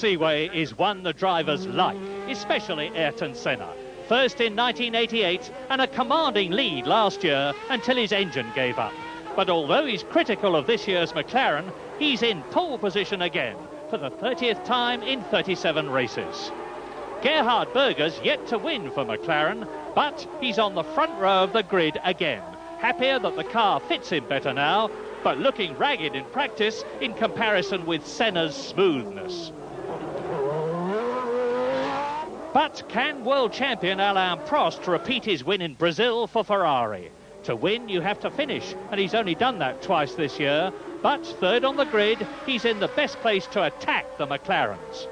Seaway is one the drivers like, especially Ayrton Senna. First in 1988 and a commanding lead last year until his engine gave up. But although he's critical of this year's McLaren, he's in pole position again for the 30th time in 37 races. Gerhard Berger's yet to win for McLaren, but he's on the front row of the grid again. Happier that the car fits him better now, but looking ragged in practice in comparison with Senna's smoothness. But can world champion Alain Prost repeat his win in Brazil for Ferrari? To win, you have to finish, and he's only done that twice this year. But third on the grid, he's in the best place to attack the McLarens.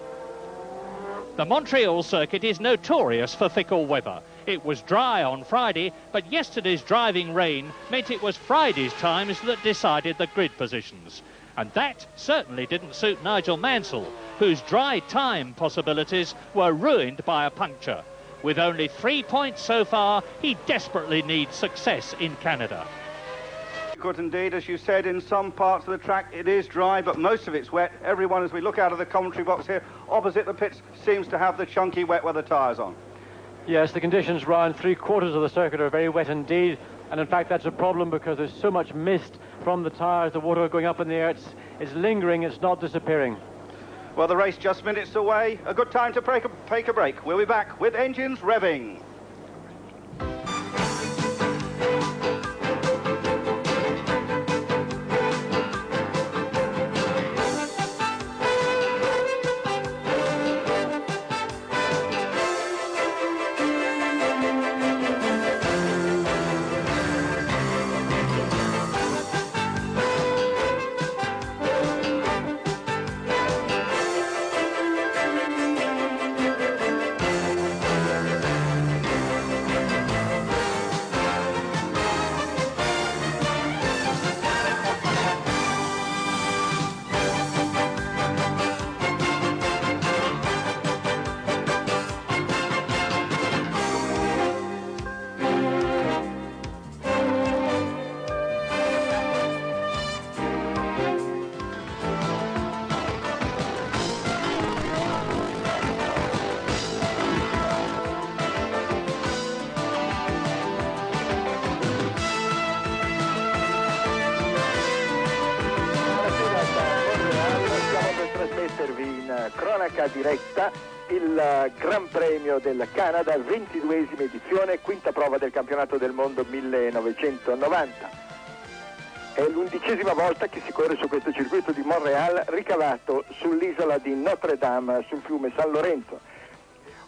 The Montreal circuit is notorious for fickle weather. It was dry on Friday, but yesterday's driving rain meant it was Friday's times that decided the grid positions. And that certainly didn't suit Nigel Mansell, whose dry time possibilities were ruined by a puncture. With only 3 points so far, he desperately needs success in Canada. Good indeed, as you said, in some parts of the track it is dry, but most of it's wet. Everyone, as we look out of the commentary box here, opposite the pits, seems to have the chunky wet weather tyres on. Yes, the conditions around 3/4 of the circuit are very wet indeed, and in fact that's a problem because there's so much mist from the tyres, the water going up in the air, it's lingering, it's not disappearing. Well, the race just minutes away. A good time to take a break. We'll be back with engines revving. Cronaca diretta il Gran Premio del Canada, 22esima edizione, quinta prova del campionato del mondo 1990. È l'11ª volta che si corre su questo circuito di Montreal, ricavato sull'isola di Notre Dame, sul fiume San Lorenzo.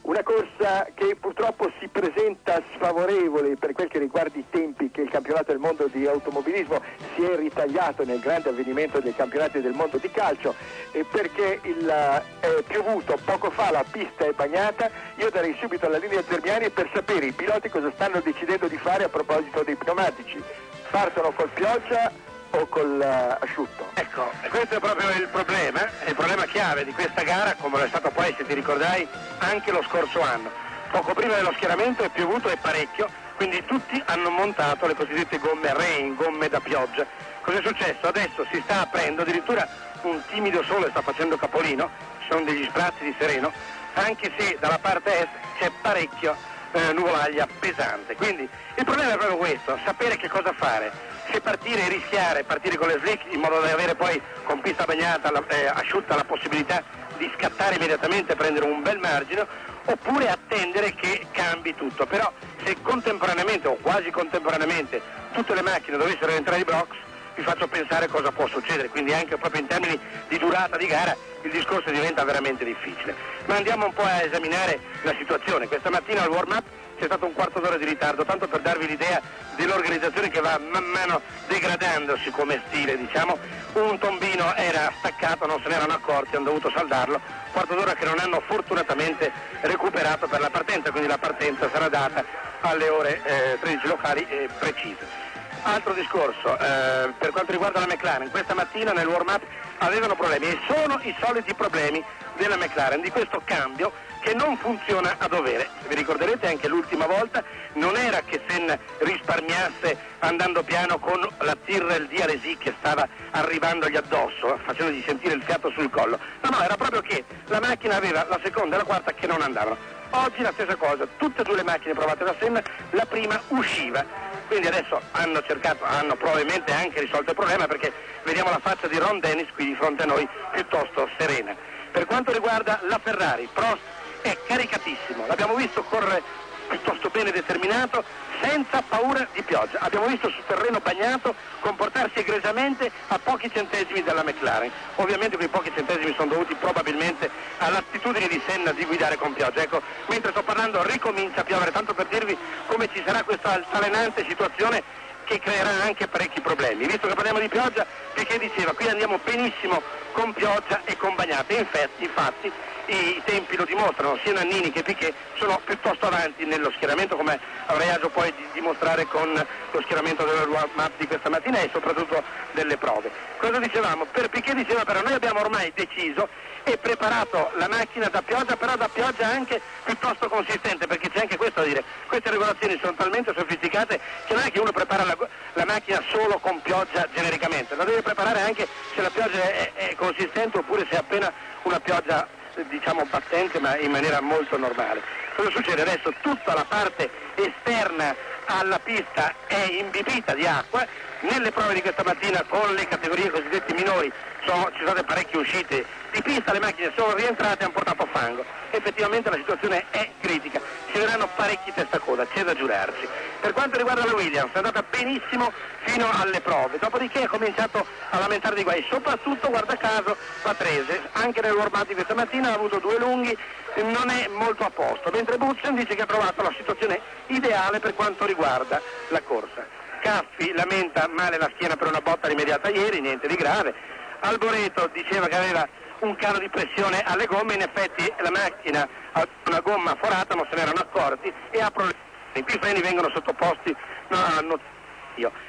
Una corsa che purtroppo si presenta sfavorevole per quel che riguarda i tempi, che il campionato del mondo di automobilismo si è ritagliato nel grande avvenimento dei campionati del mondo di calcio, e perché è piovuto poco fa, la pista è bagnata. Io darei subito alla linea Zermiani per sapere i piloti cosa stanno decidendo di fare a proposito dei pneumatici. Farselo col pioggia o col asciutto? Ecco, questo è proprio il problema chiave di questa gara, come lo è stato poi, se ti ricorderai, anche lo scorso anno. Poco prima dello schieramento è piovuto e parecchio, quindi tutti hanno montato le cosiddette gomme rain, gomme da pioggia. Cos'è successo? Adesso si sta aprendo, addirittura un timido sole sta facendo capolino, ci sono degli sprazzi di sereno, anche se dalla parte est c'è parecchio nuvolaglia pesante. Quindi il problema è proprio questo, sapere che cosa fare. Se partire e rischiare, partire con le slick in modo da avere poi con pista bagnata, asciutta, la possibilità di scattare immediatamente e prendere un bel margine, oppure attendere che cambi tutto. Però se contemporaneamente o quasi contemporaneamente tutte le macchine dovessero entrare in box, vi faccio pensare cosa può succedere, quindi anche proprio in termini di durata di gara il discorso diventa veramente difficile. Ma andiamo un po' a esaminare la situazione. Questa mattina al warm-up c'è stato un quarto d'ora di ritardo, tanto per darvi l'idea dell'organizzazione che va man mano degradandosi come stile, diciamo. Un tombino era staccato, non se ne erano accorti, hanno dovuto saldarlo, quarto d'ora che non hanno fortunatamente recuperato per la partenza, quindi la partenza sarà data alle ore 13 locali precise. Altro discorso, per quanto riguarda la McLaren, questa mattina nel warm-up avevano problemi, e sono i soliti problemi della McLaren, di questo cambio che non funziona a dovere. Vi ricorderete anche l'ultima volta non era che Senna risparmiasse andando piano con la Tyrrell di Alesi che stava arrivandogli addosso, facendogli sentire il fiato sul collo. No, era proprio che la macchina aveva la seconda e la quarta che non andavano. Oggi la stessa cosa, tutte e due le macchine provate da Senna, la prima usciva. Quindi adesso hanno probabilmente anche risolto il problema, perché vediamo la faccia di Ron Dennis qui di fronte a noi piuttosto serena. Per quanto riguarda la Ferrari, Prost è caricatissimo, l'abbiamo visto correre piuttosto bene determinato, senza paura di pioggia. Abbiamo visto su terreno bagnato comportarsi egregiamente a pochi centesimi dalla McLaren. Ovviamente quei pochi centesimi sono dovuti probabilmente all'attitudine di Senna di guidare con pioggia. Ecco, mentre sto parlando ricomincia a piovere, tanto per dirvi come ci sarà questa altalenante situazione che creerà anche parecchi problemi. Visto che parliamo di pioggia, Piquet diceva qui andiamo benissimo con pioggia e con bagnate. Infatti i tempi lo dimostrano, sia Nannini che Piquet sono piuttosto avanti nello schieramento, come avrei agio poi di dimostrare con lo schieramento della map di questa mattina e soprattutto delle prove. Cosa dicevamo? Per Piquet diceva però noi abbiamo ormai deciso e preparato la macchina da pioggia, però da pioggia anche piuttosto consistente, perché c'è anche questo da dire, queste regolazioni sono talmente sofisticate che non è che uno prepara la macchina solo con pioggia genericamente, la deve preparare anche se la pioggia è consistente oppure se è appena una pioggia diciamo battente ma in maniera molto normale. Cosa succede adesso? Tutta la parte esterna alla pista è imbibita di acqua. Nelle prove di questa mattina con le categorie cosiddette minori ci sono state parecchie uscite di pista, le macchine sono rientrate e hanno portato fango. Effettivamente la situazione è critica, ci verranno parecchi testacoda, c'è da giurarci. Per quanto riguarda la Williams è andata benissimo fino alle prove, dopodiché ha cominciato a lamentare di guai, soprattutto guarda caso Patrese, anche nel warm-up di questa mattina ha avuto due lunghi, non è molto a posto, mentre Butzen dice che ha trovato la situazione ideale per quanto riguarda la corsa. Caffi lamenta male la schiena per una botta rimediata ieri, niente di grave. Alboreto diceva che aveva un calo di pressione alle gomme, in effetti la macchina ha una gomma forata, non se ne erano accorti e ha problemi. I freni vengono sottoposti a notizie.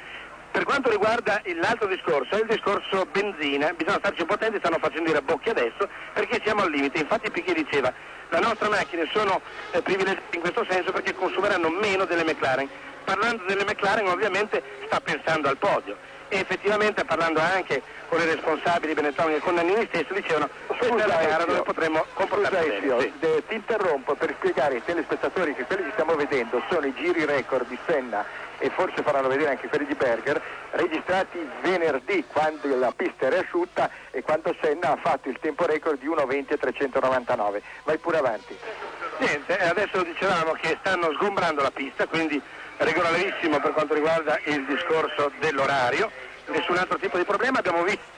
Per quanto riguarda l'altro discorso, è il discorso benzina, bisogna starci potenti, stanno facendo i rabbocchi adesso perché siamo al limite. Infatti Piquet diceva le nostre macchine sono privilegiate in questo senso perché consumeranno meno delle McLaren. Parlando delle McLaren ovviamente sta pensando al podio e effettivamente parlando anche con i responsabili Benetton e con Nannini stesso dicevano questa è la gara dove potremo comportarci bene. Sì. Ti interrompo per spiegare ai telespettatori che quelli che stiamo vedendo sono i giri record di Senna e forse faranno vedere anche quelli di Berger registrati venerdì quando la pista era asciutta e quando Senna ha fatto il tempo record di 1:20.399. Vai pure avanti. Niente, adesso dicevamo che stanno sgombrando la pista, quindi regolarissimo per quanto riguarda il discorso dell'orario, nessun altro tipo di problema. Abbiamo visto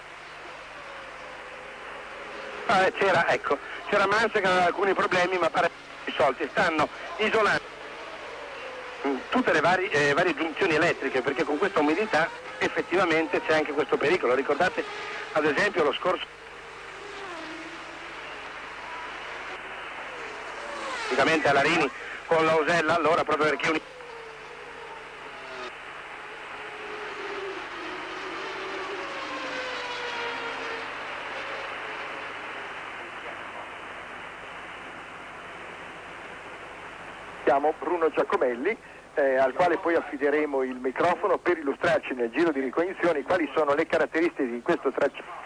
c'era Mansell che aveva alcuni problemi ma pare risolti, stanno isolando tutte le varie giunzioni elettriche perché con questa umidità effettivamente c'è anche questo pericolo. Ricordate ad esempio lo scorso praticamente all'Arini con la Osella, allora proprio perché Bruno Giacomelli al quale poi affideremo il microfono per illustrarci nel giro di ricognizioni quali sono le caratteristiche di questo tracciato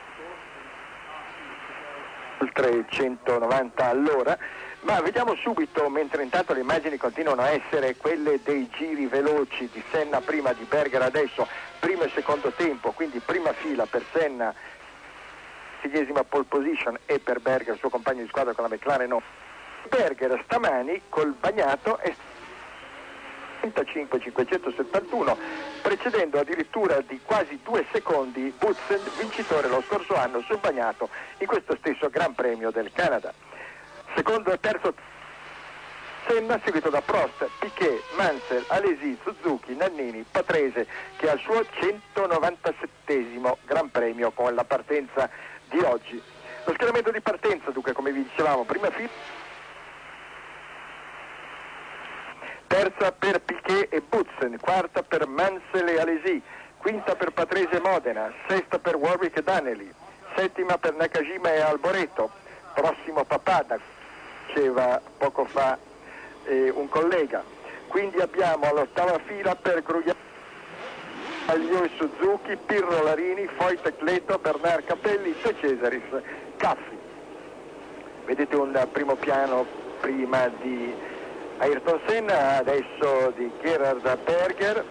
oltre 190 all'ora, ma vediamo subito, mentre intanto le immagini continuano a essere quelle dei giri veloci di Senna prima, di Berger adesso, primo e secondo tempo, quindi prima fila per Senna, 6ª pole position e per Berger, suo compagno di squadra con la McLaren no. Berger stamani col bagnato è 35.571, precedendo addirittura di quasi 2 secondi Butzen, vincitore lo scorso anno sul bagnato in questo stesso Gran Premio del Canada. Secondo e terzo Senna, seguito da Prost, Piquet, Mansell, Alesi, Suzuki, Nannini, Patrese, che ha il suo 197esimo Gran Premio con la partenza di oggi. Lo schieramento di partenza, dunque, come vi dicevamo, prima fila, terza per Piquet e Butzen, quarta per Mansell e Alesi, quinta per Patrese e Modena, sesta per Warwick e Danelli, settima per Nakajima e Alboreto, prossimo papà, diceva poco fa un collega. Quindi abbiamo all'ottava fila per Grugliano e Suzuki, Pirro Larini, Foyt Cleto, Bernard Capelli, De Cesaris, Caffi. Vedete un primo piano prima di Ayrton Senna, adesso di Gerhard Berger,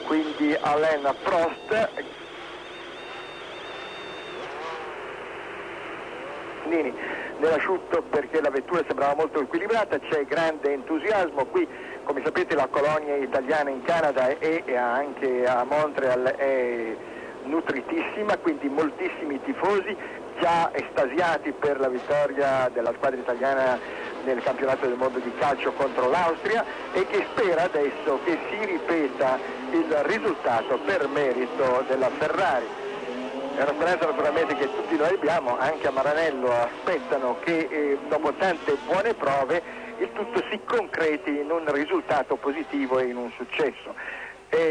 quindi Alain Prost. Nell'asciutto perché la vettura sembrava molto equilibrata, c'è grande entusiasmo qui, come sapete la colonia italiana in Canada e anche a Montreal è nutritissima, quindi moltissimi tifosi già estasiati per la vittoria della squadra italiana nel campionato del mondo di calcio contro l'Austria e che spera adesso che si ripeta il risultato per merito della Ferrari. È una speranza naturalmente che tutti noi abbiamo, anche a Maranello aspettano che dopo tante buone prove il tutto si concreti in un risultato positivo e in un successo.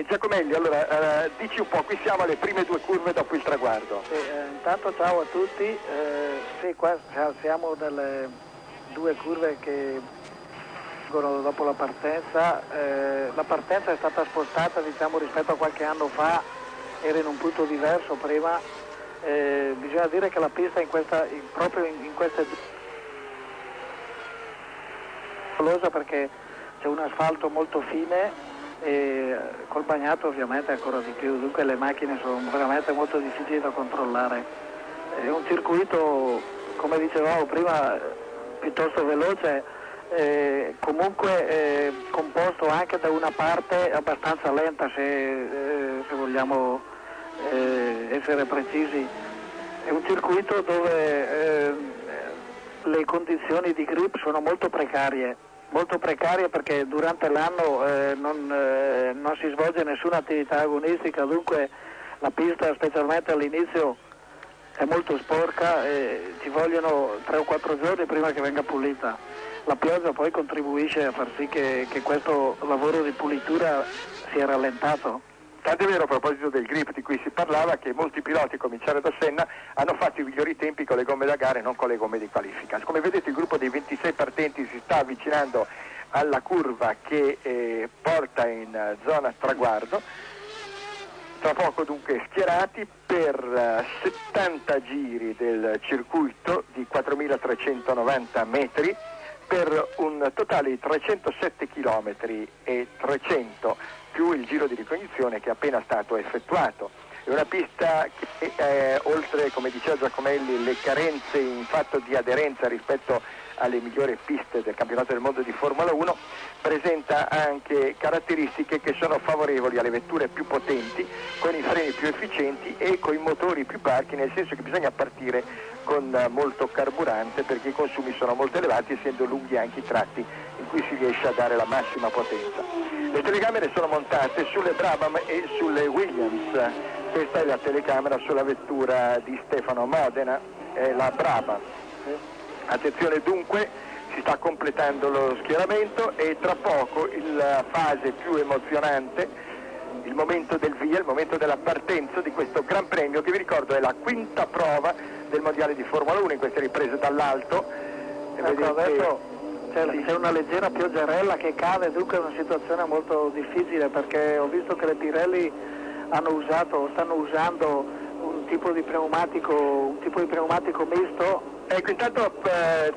Giacomelli, allora dici un po', qui siamo alle prime due curve dopo il traguardo. Intanto ciao a tutti, sì, qua siamo nelle due curve che vengono dopo la partenza. La partenza è stata spostata, diciamo, rispetto a qualche anno fa, era in un punto diverso prima. Bisogna dire che la pista proprio in queste due perché c'è un asfalto molto fine e col bagnato ovviamente ancora di più, dunque le macchine sono veramente molto difficili da controllare. È un circuito, come dicevamo prima, piuttosto veloce, comunque composto anche da una parte abbastanza lenta se vogliamo essere precisi. È un circuito dove le condizioni di grip sono molto precarie perché durante l'anno non si svolge nessuna attività agonistica, dunque la pista specialmente all'inizio è molto sporca e ci vogliono 3 o 4 giorni prima che venga pulita. La pioggia poi contribuisce a far sì che questo lavoro di pulitura sia rallentato. Tanto è vero, a proposito del grip di cui si parlava, che molti piloti, a cominciare da Senna, hanno fatto i migliori tempi con le gomme da gara e non con le gomme di qualifica. Come vedete il gruppo dei 26 partenti si sta avvicinando alla curva che porta in zona traguardo. Tra poco dunque schierati per 70 giri del circuito di 4.390 metri per un totale di 307 km e 300 più il giro di ricognizione che è appena stato effettuato. È una pista che oltre, come diceva Giacomelli, le carenze in fatto di aderenza rispetto alle migliori piste del campionato del mondo di Formula 1, presenta anche caratteristiche che sono favorevoli alle vetture più potenti, con i freni più efficienti e con i motori più parchi, nel senso che bisogna partire con molto carburante perché i consumi sono molto elevati, essendo lunghi anche i tratti in cui si riesce a dare la massima potenza. Le telecamere sono montate sulle Brabham e sulle Williams. Questa è la telecamera sulla vettura di Stefano Modena, è la Brabham. Attenzione dunque, si sta completando lo schieramento e tra poco la fase più emozionante, il momento del via, il momento della partenza di questo Gran Premio che vi ricordo è la quinta prova del mondiale di Formula 1 in queste riprese dall'alto. Ecco, adesso c'è una leggera pioggerella che cade, dunque è una situazione molto difficile perché ho visto che le Pirelli stanno usando un tipo di pneumatico misto. Ecco, intanto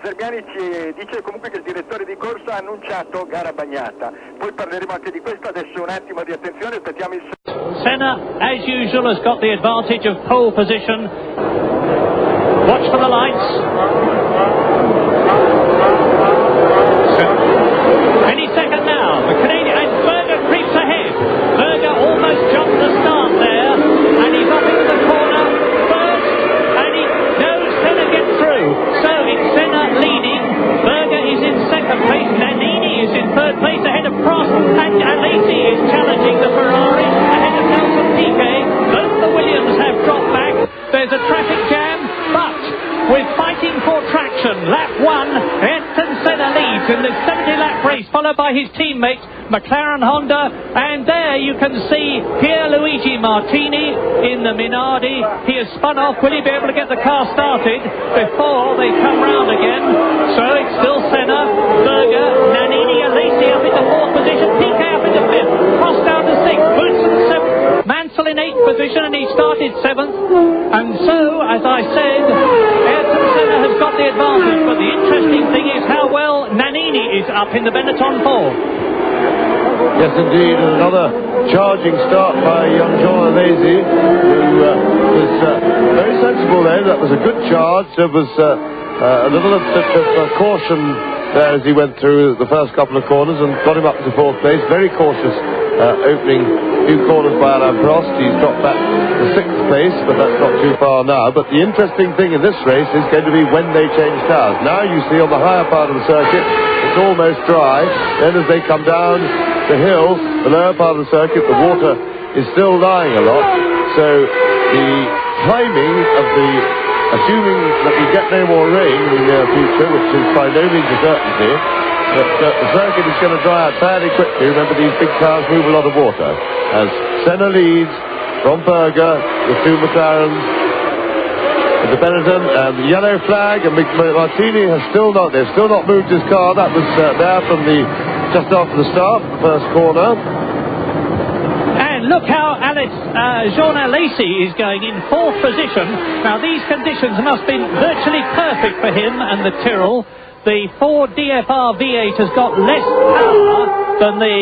Zermiani ci dice comunque che il direttore di corsa ha annunciato gara bagnata. Poi parleremo anche di questo, adesso un attimo di attenzione, aspettiamo il... Senna, as usual, has got the advantage of pole position. Watch for the lights. Any second now, the Canadian, and Berger creeps ahead. Berger almost jumped the start there, and he's up into the corner first, and he knows Senna gets through. So it's Senna leading, Berger is in second place, Nannini is in third place ahead of Prost, and Alesi is challenging the Ferrari ahead of Nelson Piquet. Both the Williams have dropped back. There's a traffic jam, but with fighting for traction, lap one, Ayrton Senna leads in the 70-lap race followed followed by his teammate, McLaren Honda, and there you can see Pierluigi Martini in the Minardi. He has spun off. Will he be able to get the car started before they come round again? So it's still Senna, Berger, Nannini and Lacey up into 4th position, Piquet up into 5th, Prost down to 6th, Boutsen 7th, Mansell in 8th position, and he started 7th. And so, as I said, Ayrton Senna has got the advantage, but the interesting thing is how well Nannini is up in the Benetton 4. Yes, indeed, and another charging start by young Jean Alesi, who was very sensible there. That was a good charge. There was a little bit of caution there as he went through the first couple of corners and got him up to 4th place. Very cautious opening few corners by Alain Prost. He's dropped back to 6th place, but that's not too far now. But the interesting thing in this race is going to be when they change tires. Now you see on the higher part of the circuit, it's almost dry. Then as they come down the hill, the lower part of the circuit, the water is still lying a lot. So the timing of the, assuming that we get no more rain in the near future, which is by no means a certainty, but the circuit is going to dry out fairly quickly. Remember, these big cars move a lot of water. As Senna leads from Berger, the 2 McLarens, the Benetton, and the yellow flag, and Martini has they've still not moved his car. That was there from just after the start, the first corner. And look how Jean Alesi is going in 4th position. Now these conditions must have been virtually perfect for him and the Tyrrell. The Ford DFR V8 has got less power than the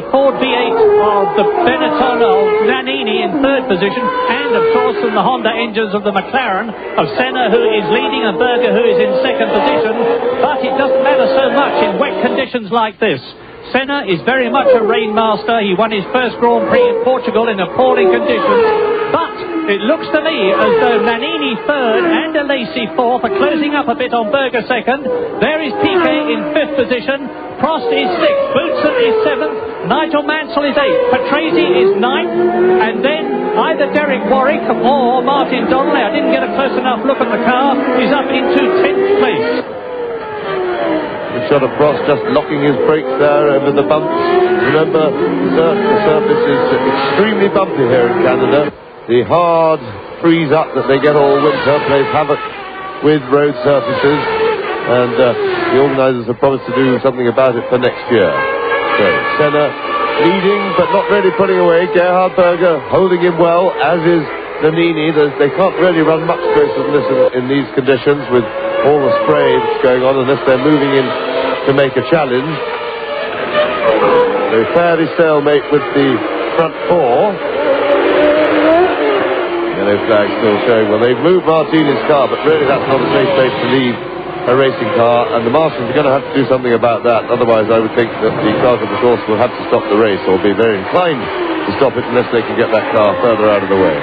Ford V8 of the Benetton of Nannini in 3rd position, and of course from the Honda engines of the McLaren of Senna, who is leading, and Berger, who is in 2nd position. But it doesn't matter so much in wet conditions like this. Senna is very much a rainmaster. He won his first Grand Prix in Portugal in appalling conditions. But it looks to me as though Nannini 3rd and Alesi 4th are closing up a bit on Berger 2nd. There is Piquet in 5th position. Prost is 6th. Boutsen is 7th. Nigel Mansell is 8th. Patrese is 9th. And then either Derek Warwick or Martin Donnelly, I didn't get a close enough look at the car, is up into 10th place. The shot of Prost just locking his brakes there over the bumps. Remember, the surface is extremely bumpy here in Canada. The hard freeze-up that they get all winter plays havoc with road surfaces, and the organisers have promised to do something about it for next year. So, Senna leading, but not really putting away. Gerhard Berger holding him well, as is Nannini. They can't really run much closer than this in these conditions with all the spray that's going on, unless they're moving in to make a challenge. So fairly stalemate with the front 4. Yellow flag still showing. Well, they've moved Martini's car, but really that's not a safe place to leave a racing car, and the marshals are going to have to do something about that. Otherwise, I would think that the cars of the course will have to stop the race, or be very inclined to stop it unless they can get that car further out of the way.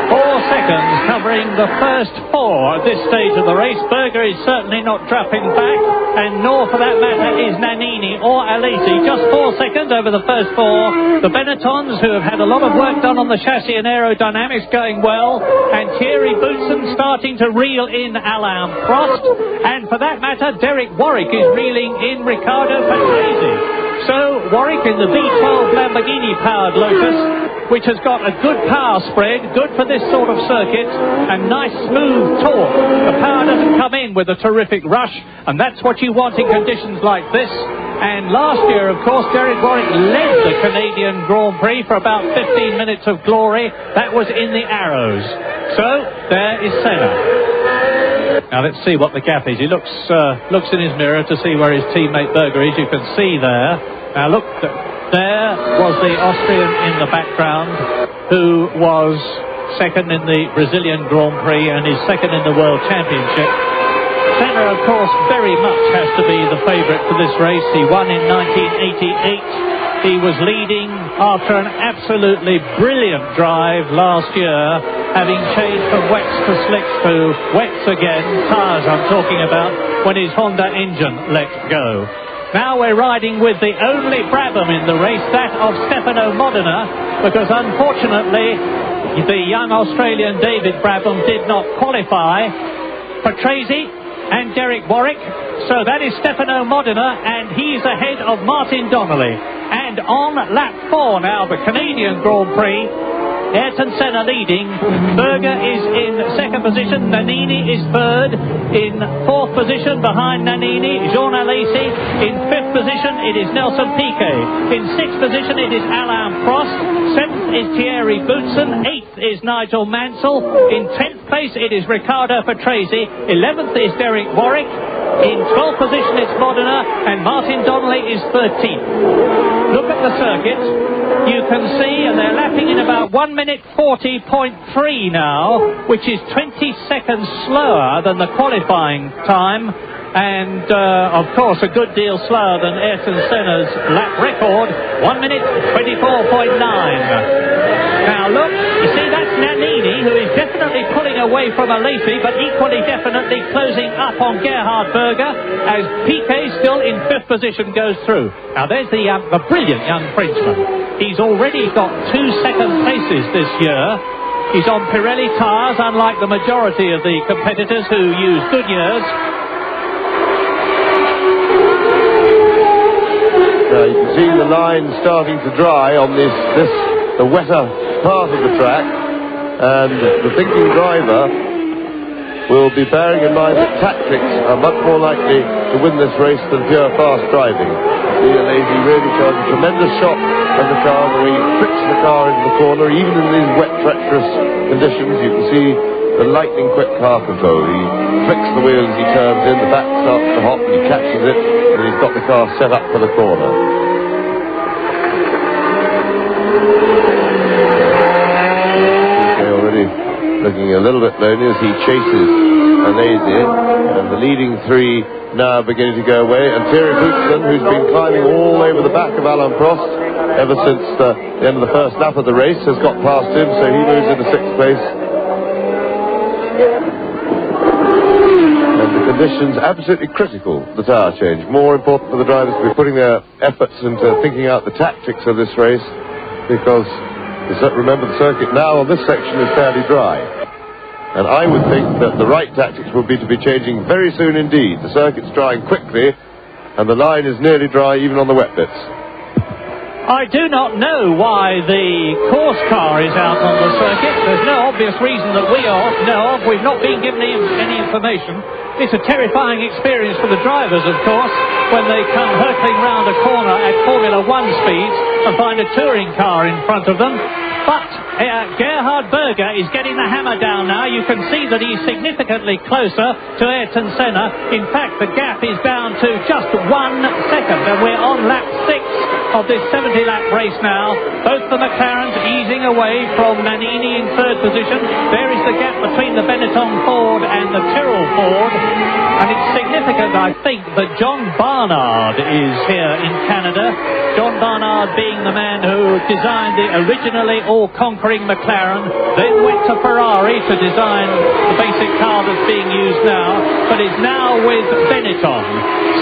4 seconds covering the first 4 at this stage of the race. Berger is certainly not dropping back, and nor for that matter is Nannini or Alesi. Just 4 seconds over the first 4. The Benettons, who have had a lot of work done on the chassis and aerodynamics, going well, and Thierry Boutsen starting to reel in Alain Prost, and for that matter Derek Warwick is reeling in Riccardo Patrese. So Warwick in the V12 Lamborghini powered Lotus, which has got a good power spread, good for this sort of circuit, and nice smooth torque. The power doesn't come in with a terrific rush, and that's what you want in conditions like this. And last year, of course, Derek Warwick led the Canadian Grand Prix for about 15 minutes of glory. That was in the Arrows. So there is Senna. Now let's see what the gap is. He looks in his mirror to see where his teammate Berger is. You can see there. Now look, there was the Austrian in the background, who was 2nd in the Brazilian Grand Prix and is 2nd in the World Championship. Senna, of course, very much has to be the favourite for this race. He won in 1988. He was leading after an absolutely brilliant drive last year, having changed from wets to slicks to wets again, tyres I'm talking about, when his Honda engine let go. Now we're riding with the only Brabham in the race, that of Stefano Modena, because unfortunately the young Australian David Brabham did not qualify. Patrese and Derek Warwick So that is Stefano Modena, and he's ahead of Martin Donnelly. And on lap 4 now, the Canadian Grand Prix, Ayrton Senna leading. Berger is in second position. Nannini is third. In fourth position behind Nannini, Jean Alesi. In fifth position, it is Nelson Piquet. In sixth position, it is Alain Prost. Seventh is Thierry Boutsen. Eighth is Nigel Mansell. In 10th place, it is Riccardo Patrese. 11th is Derek Warwick. In 12th position, it's Modena, and Martin Donnelly is 13th. Look at the circuit. You can see, and they're lapping in about 1 minute 40.3 now, which is 20 seconds slower than the qualifying time, and of course a good deal slower than Ayrton Senna's lap record, 1 minute 24.9. Now look, you see that's Nannini, who is definitely pulling away from Alesi, but equally definitely closing up on Gerhard Berger, as Piquet still in fifth position goes through. Now there's the brilliant young Frenchman. He's already got 2 second places this year. He's on Pirelli tyres, unlike the majority of the competitors who use Goodyears. You can see the line starting to dry on the wetter part of the track, and the thinking driver will be bearing in mind that tactics are much more likely to win this race than pure fast driving. Alesi really showed a tremendous shot of the car where he flicks the car into the corner, even in these wet, treacherous conditions. You can see the lightning quick car control. He flicks the wheel as he turns in, the back starts to hop, and he catches it, and he's got the car set up for the corner. Looking a little bit lonely as he chases Alesi, and the leading 3 now beginning to go away, and Thierry Boutsen, who's been climbing all over the back of Alain Prost ever since the end of the first lap of the race, has got past him, so he moves into 6th place. And the conditions absolutely critical, the tyre change. More important for the drivers to be putting their efforts into thinking out the tactics of this race, because remember the circuit now on this section is fairly dry. And I would think that the right tactics would be to be changing very soon indeed. The circuit's drying quickly, and the line is nearly dry even on the wet bits. I do not know why the course car is out on the circuit. There's no obvious reason that we know of. We've not been given any information. It's a terrifying experience for the drivers, of course, when they come hurtling round a corner at Formula 1 speeds and find a touring car in front of them. But Gerhard Berger is getting the hammer down now. You can see that he's significantly closer to Ayrton Senna. In fact, the gap is down to just 1 second, and we're on lap 6 of this 70-lap race now. Both the McLarens easing away from Nannini in 3rd position. There is the gap between the Benetton Ford and the Tyrrell Ford. And it's significant, I think, that John Barnard is here in Canada. John Barnard being the man who designed the originally all-conquering McLaren, then went to Ferrari to design the basic car that's being used now, but is now with Benetton.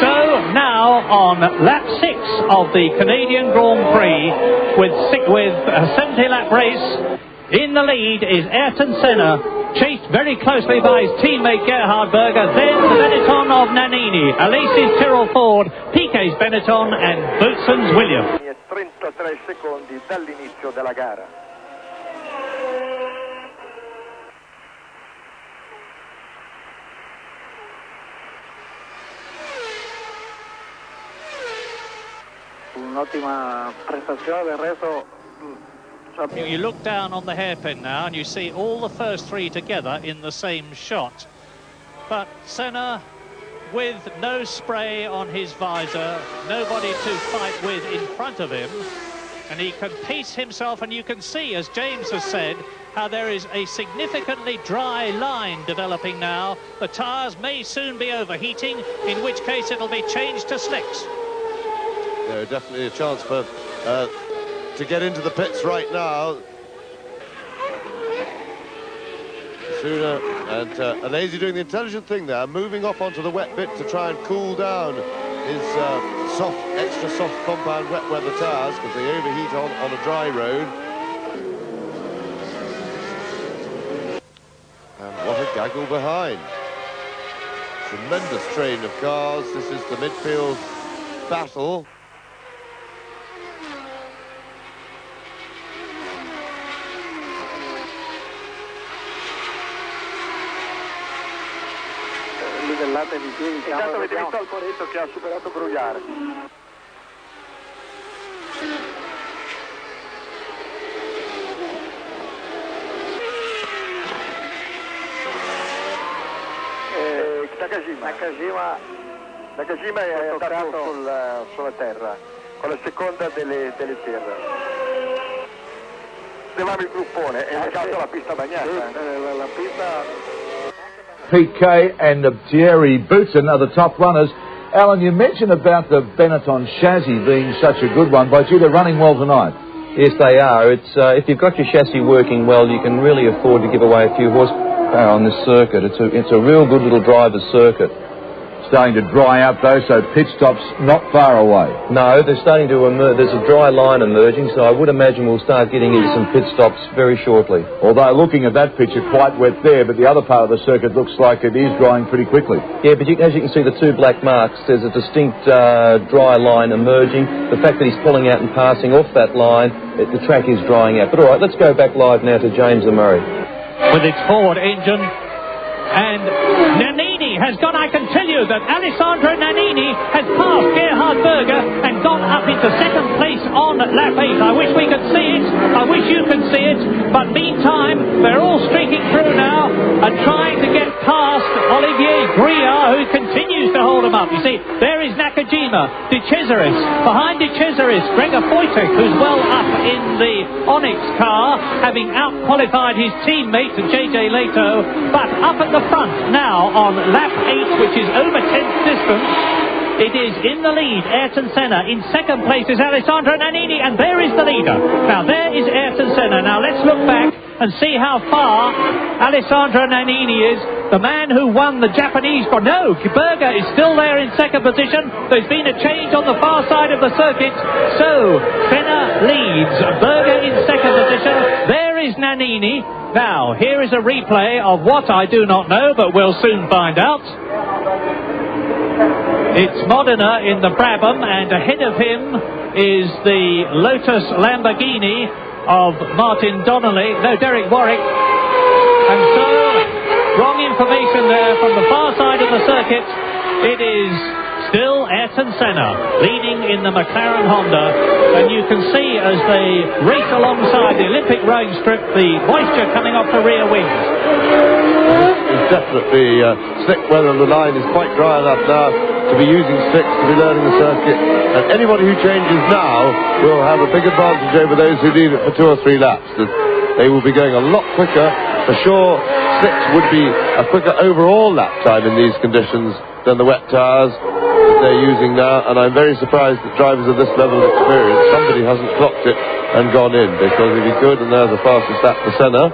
So now on lap 6 of the Canadian Grand Prix with a 70-lap race, in the lead is Ayrton Senna, chased very closely by his teammate Gerhard Berger, then the Benetton of Nannini, Alesi's Tyrrell Ford, Piquet's Benetton, and Boutsen's Williams. 33 secondi dall'inizio della gara. Un'ottima prestazione, del resto. You look down on the hairpin now and you see all the first 3 together in the same shot. But Senna, with no spray on his visor, nobody to fight with in front of him, and he can pace himself, and you can see, as James has said, how there is a significantly dry line developing now. The tyres may soon be overheating, in which case it'll be changed to slicks. There's definitely a chance for to get into the pits right now. Sooner, and Alesi doing the intelligent thing there, moving off onto the wet bit to try and cool down his extra soft compound wet weather tyres, because they overheat on a dry road. And what a gaggle behind. Tremendous train of cars. This is the midfield battle. Livellate di più, Intanto avete visto Alboreto che ha superato Grugliare. Nakajima è attaccato sulla terra, con la seconda delle terre. Sembrava il gruppone, è legato alla pista bagnata. La pista... Pete Kay and Thierry Boutin are the top runners. Alan, you mentioned about the Benetton chassis being such a good one. By gee, they're running well tonight. Yes, they are. It's if you've got your chassis working well, you can really afford to give away a few horsepower on this circuit. It's a real good little driver's circuit. Starting to dry out though, so pit stops not far away. No, they're starting to emerge. There's a dry line emerging, so I would imagine we'll start getting into some pit stops very shortly. Although looking at that picture, quite wet there, but the other part of the circuit looks like it is drying pretty quickly. Yeah, but as you can see the two black marks, there's a distinct dry line emerging. The fact that he's pulling out and passing off that line, the track is drying out. But all right, let's go back live now to James and Murray. With its forward engine, and Nannini has gone. I can tell you that Alessandro Nannini has passed Gerhard Berger and gone up into second place on lap 8. I wish we could see it. I wish you could see it. But meantime, they're all streaking through now and trying to get past Olivier Gria, who continues to hold them up. You see, there is Nakajima, De Cesaris. Behind De Cesaris, Gregor Wojtek, who's well up in the Onyx car, having out-qualified his teammate, JJ Leto. But up at the front now on lap 8, which is over 10th distance, it is in the lead, Ayrton Senna. In second place is Alessandro Nannini, and there is the leader. Now there is Ayrton Senna. Now let's look back and see how far Alessandro Nannini is. The man who won the Japanese... No, Berger is still there in second position. There's been a change on the far side of the circuit. So, Senna leads. Berger in second position. There is Nannini. Now, here is a replay of what I do not know, but we'll soon find out. It's Modena in the Brabham, and ahead of him is the Lotus Lamborghini of Martin Donnelly. No, Derek Warwick. And so, wrong information there from the far side of the circuit. It is still Ayrton Senna leading in the McLaren Honda, and you can see as they race alongside the Olympic rowing strip, the moisture coming off the rear wings. It's definitely slick weather, and the line is quite dry enough now to be using slicks, to be learning the circuit, and anybody who changes now will have a big advantage over those who leave it for 2 or 3 laps. They will be going a lot quicker. For sure, slicks would be a quicker overall lap time in these conditions than the wet tyres that they're using now, and I'm very surprised that drivers of this level of experience, somebody hasn't clocked it and gone in, because if he could, and there's the fastest lap for Senna.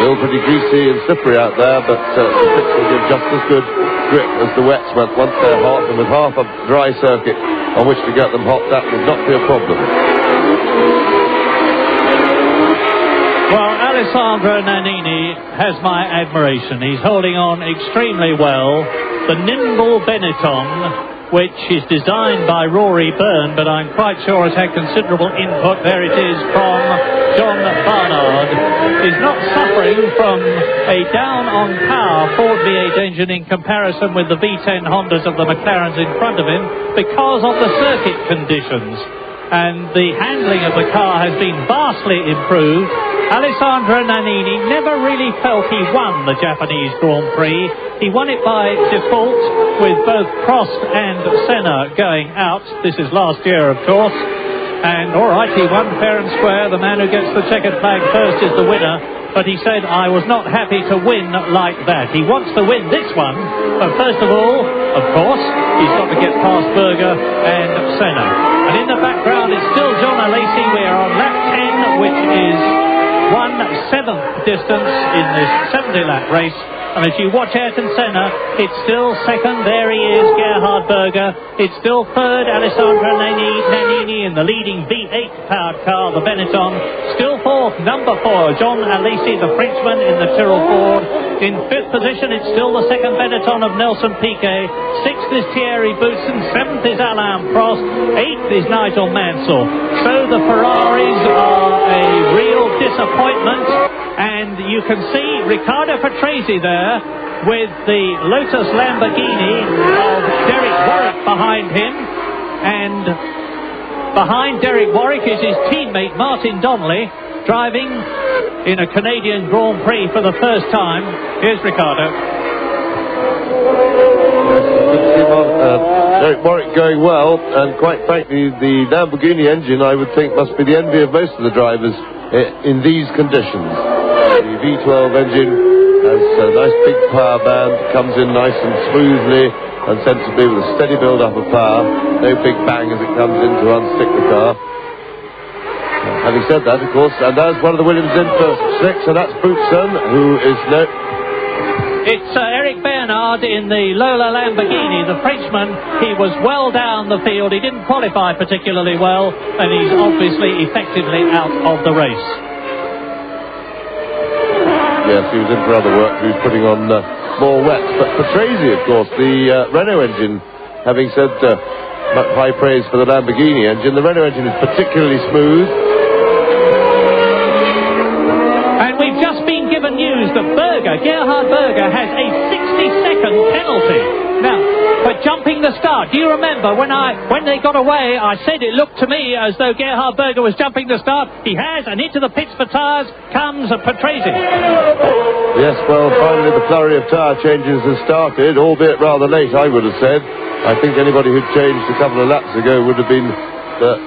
Still pretty greasy and slippery out there, but the slicks will give just as good grip as the wets once they're hot, and with half a dry circuit on which to get them hot, that would not be a problem. Well, Alessandro Nannini has my admiration. He's holding on extremely well. The nimble Benetton, which is designed by Rory Byrne, but I'm quite sure has had considerable input. There it is from John Barnard. Is not suffering from a down-on-power Ford V8 engine in comparison with the V10 Hondas of the McLarens in front of him because of the circuit conditions. And the handling of the car has been vastly improved. Alessandro Nannini never really felt he won the Japanese Grand Prix. He won it by default with both Prost and Senna going out. This is last year, of course. And all right, he won fair and square. The man who gets the checkered flag first is the winner. But he said, I was not happy to win like that. He wants to win this one. But first of all, of course, he's got to get past Berger and Senna. And in the background, it's still John Alesi. We are on lap 10, which is 1/7 distance in this 70-lap race. And as you watch Ayrton Senna, it's still second. There he is, Gerhard Berger. It's still third, Alessandro Nannini in the leading V8 powered car, the Benetton. Still fourth, number 4, John Alesi, the Frenchman in the Tyrrell Ford. In fifth position, it's still the second Benetton of Nelson Piquet. Sixth is Thierry Boutsen. Seventh is Alain Prost. Eighth is Nigel Mansell. So the Ferraris are a real disappointment. And you can see Riccardo Patrese there with the Lotus Lamborghini of Derek Warwick behind him. And behind Derek Warwick is his teammate Martin Donnelly, driving in a Canadian Grand Prix for the first time. Here's Riccardo. Derek Warwick going well, and quite frankly, the Lamborghini engine, I would think, must be the envy of most of the drivers in these conditions. The V12 engine has a nice big power band, comes in nice and smoothly and sensibly with a steady build-up of power. No big bang as it comes in to unstick the car. Having said that, of course, and there's one of the Williams in for 6, and that's Boutsen, who is It's Eric Bernard in the Lola Lamborghini, the Frenchman. He was well down the field. He didn't qualify particularly well, and he's obviously effectively out of the race. Yes, he was in for other work. He was putting on more wet. But Patrese, of course, the Renault engine, having said much high praise for the Lamborghini engine, the Renault engine is particularly smooth. And we've just been given news that Gerhard Berger, has a 60-second penalty. Now, for jumping the start, do you remember when they got away, I said it looked to me as though Gerhard Berger was jumping the start. He has, and into the pits for tyres comes Patrese. Yes, well, finally the flurry of tyre changes has started, albeit rather late, I would have said. I think anybody who'd changed a couple of laps ago would have been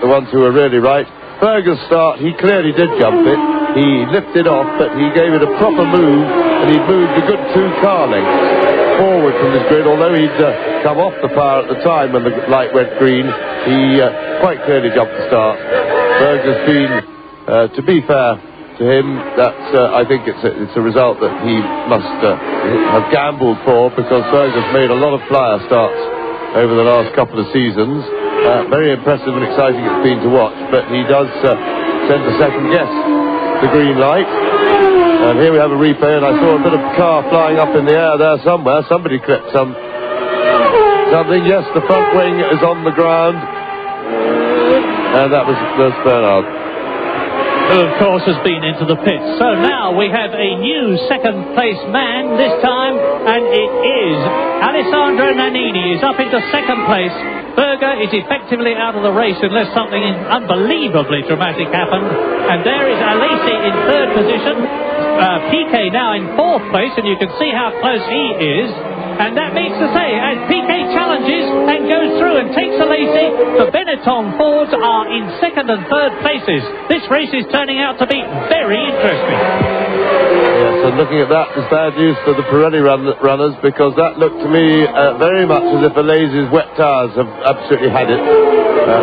the ones who were really right. Berger's start, he clearly did jump it. He lifted off, but he gave it a proper move, and he moved a good 2 car lengths forward from his grid. Although he'd come off the power at the time when the light went green, he quite clearly jumped the start. Berger's been, to be fair to him, that's I think it's a result that he must have gambled for, because Berger's made a lot of flyer starts over the last couple of seasons. Very impressive and exciting it's been to watch, but he does tend to second guess the green light. And here we have a replay, and I saw a bit of car flying up in the air there somewhere. Somebody clipped something. Yes, the front wing is on the ground, and that's Bernard. Who, of course, has been into the pits. So now we have a new second-place man this time, and it is Alessandro Nannini is up into second place. Berger is effectively out of the race unless something unbelievably dramatic happened. And there is Alesi in third position. Piquet now in fourth place, and you can see how close he is. And that means to say, as Piquet challenges and goes through and takes Alesi, the Benetton Fords are in second and third places. This race is turning out to be very interesting. Yes, and looking at that is bad news for the Pirelli runners, because that looked to me very much as if Alesi's wet tyres have absolutely had it.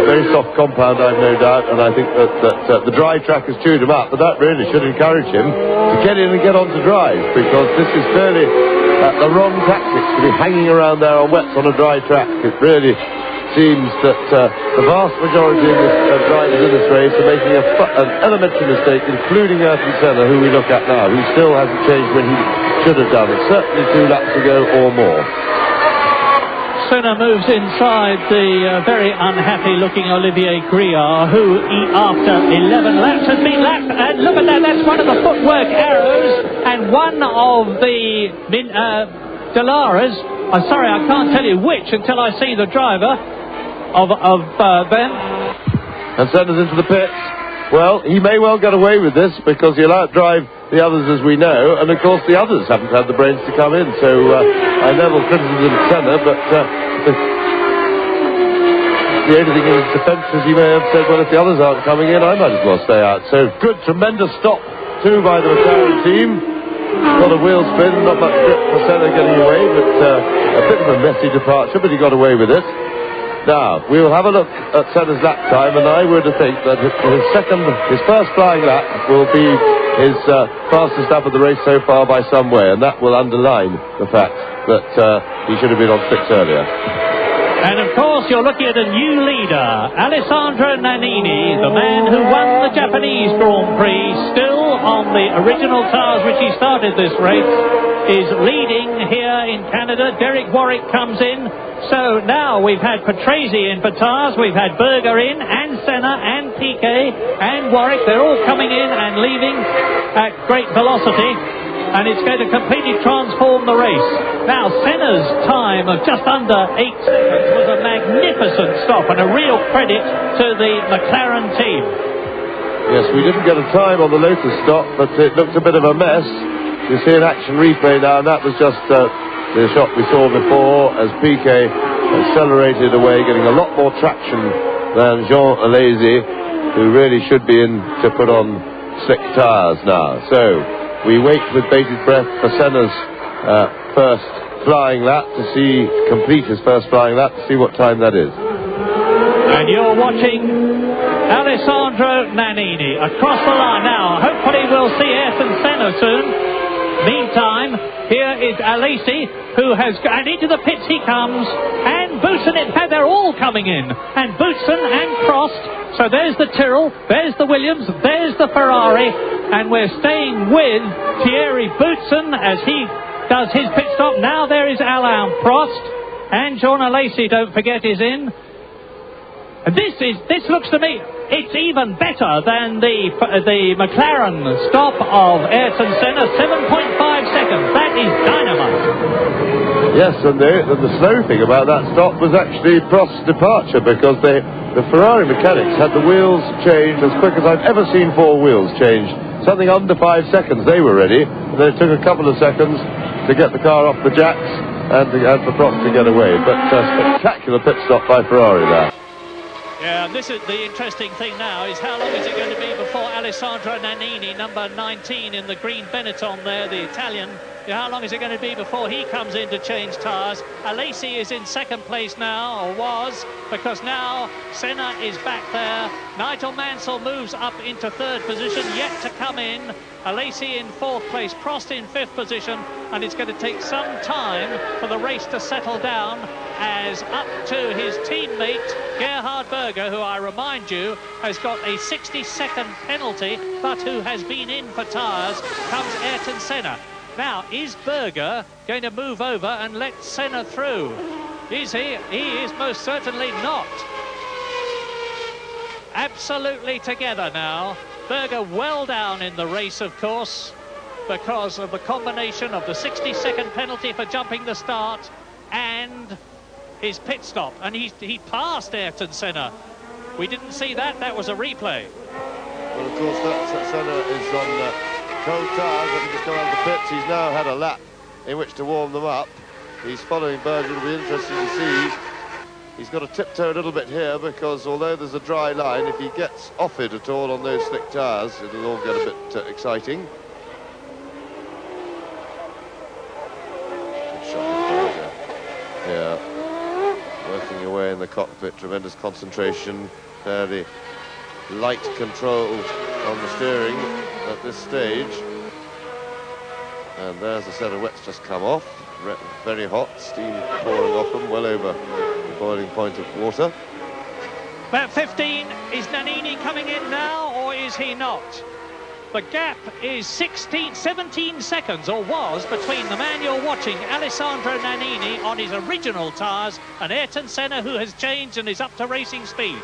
Very soft compound, I've no doubt, and I think that the dry track has chewed him up, but that really should encourage him to get in and get on to drive, because this is clearly the wrong tactics to be hanging around there on wets on a dry track. It really seems that the vast majority of drivers in this race are making an elementary mistake, including Ayrton Senna, who we look at now, who still hasn't changed when he should have done it, certainly 2 laps ago or more. Senna moves inside the very unhappy-looking Olivier Griard, who, after 11 laps, has been lapped. And look at that, that's one of the footwork arrows, and one of the Delaras. I'm sorry, I can't tell you which until I see the driver of them. And Senna's into the pits. Well, he may well get away with this, because he'll outdrive the others, as we know, and of course the others haven't had the brains to come in, so I level criticism at Senna, but the only thing in his defence is he may have said, well, if the others aren't coming in, I might as well stay out. So good, tremendous stop too by the McLaren team. Got a wheel spin, not much grip for Senna getting away, but a bit of a messy departure, but he got away with it. Now, we'll have a look at Senna's lap time, and I would think that his first flying lap will be his fastest lap of the race so far by some way, and that will underline the fact that he should have been on slicks earlier. And of course you're looking at a new leader, Alessandro Nannini, the man who won the Japanese Grand Prix, still on the original tyres which he started this race, is leading here in Canada. Derek Warwick comes in. So now we've had Patrese in for tyres, we've had Berger in, and Senna, and Piquet, and Warwick. They're all coming in and leaving at great velocity, and it's going to completely transform the race. Now, Senna's time of just under 8 seconds was a magnificent stop and a real credit to the McLaren team. Yes, we didn't get a time on the Lotus stop, but it looked a bit of a mess. You see an action replay now, and that was just the shot we saw before as Piquet accelerated away, getting a lot more traction than Jean Alesi, who really should be in to put on slick tyres now. So we wait with bated breath for Senna's first flying lap to complete his first flying lap, to see what time that is. And you're watching Alessandro Nannini across the line now. Hopefully we'll see Ayrton Senna soon. Meantime, here is Alesi, who has... And into the pits he comes. And Boutsen, in fact, they're all coming in. And Boutsen and Prost. So there's the Tyrrell, there's the Williams, there's the Ferrari. And we're staying with Thierry Boutsen as he does his pit stop. Now there is Alain Prost. And Jean Alesi, don't forget, is in. And this looks to me, it's even better than the McLaren stop of Ayrton Senna, 7.5 seconds. That is dynamite. Yes, and the slow thing about that stop was actually Prost's departure, because the Ferrari mechanics had the wheels changed as quick as I've ever seen 4 wheels changed. Something under 5 seconds they were ready, and then it took a couple of seconds to get the car off the jacks and for Prost to get away. But spectacular pit stop by Ferrari there. Yeah, and this is the interesting thing now, is how long is it going to be before Alessandro Nannini, number 19 in the green Benetton there, the Italian, how long is it going to be before he comes in to change tyres? Alesi is in second place now, or was, because now Senna is back there. Nigel Mansell moves up into third position, yet to come in. Alesi in fourth place, Prost in fifth position, and it's going to take some time for the race to settle down, as up to his teammate Gerhard Berger, who I remind you has got a 60-second penalty, but who has been in for tyres, comes Ayrton Senna. Now, is Berger going to move over and let Senna through? Is he? He is most certainly not. Absolutely together now. Berger well down in the race, of course, because of the combination of the 60-second penalty for jumping the start and his pit stop. And he passed Ayrton Senna. We didn't see that. That was a replay. Well, of course, that Senna is on cold tyres. Let me just go out of the pits. He's now had a lap in which to warm them up. He's following Berger. It'll be interesting to see. He's got to tiptoe a little bit here, because although there's a dry line, if he gets off it at all on those slick tyres, it'll all get a bit exciting. Good shot of Berger. Yeah, working away in the cockpit, tremendous concentration, fairly light control on the steering at this stage. And there's a set of wets just come off, very hot, steam pouring off them, well over the boiling point of water. About 15, is Nannini coming in now, or is he not? The gap is 17 seconds, or was, between the man you're watching, Alessandro Nannini, on his original tyres, and Ayrton Senna, who has changed and is up to racing speed.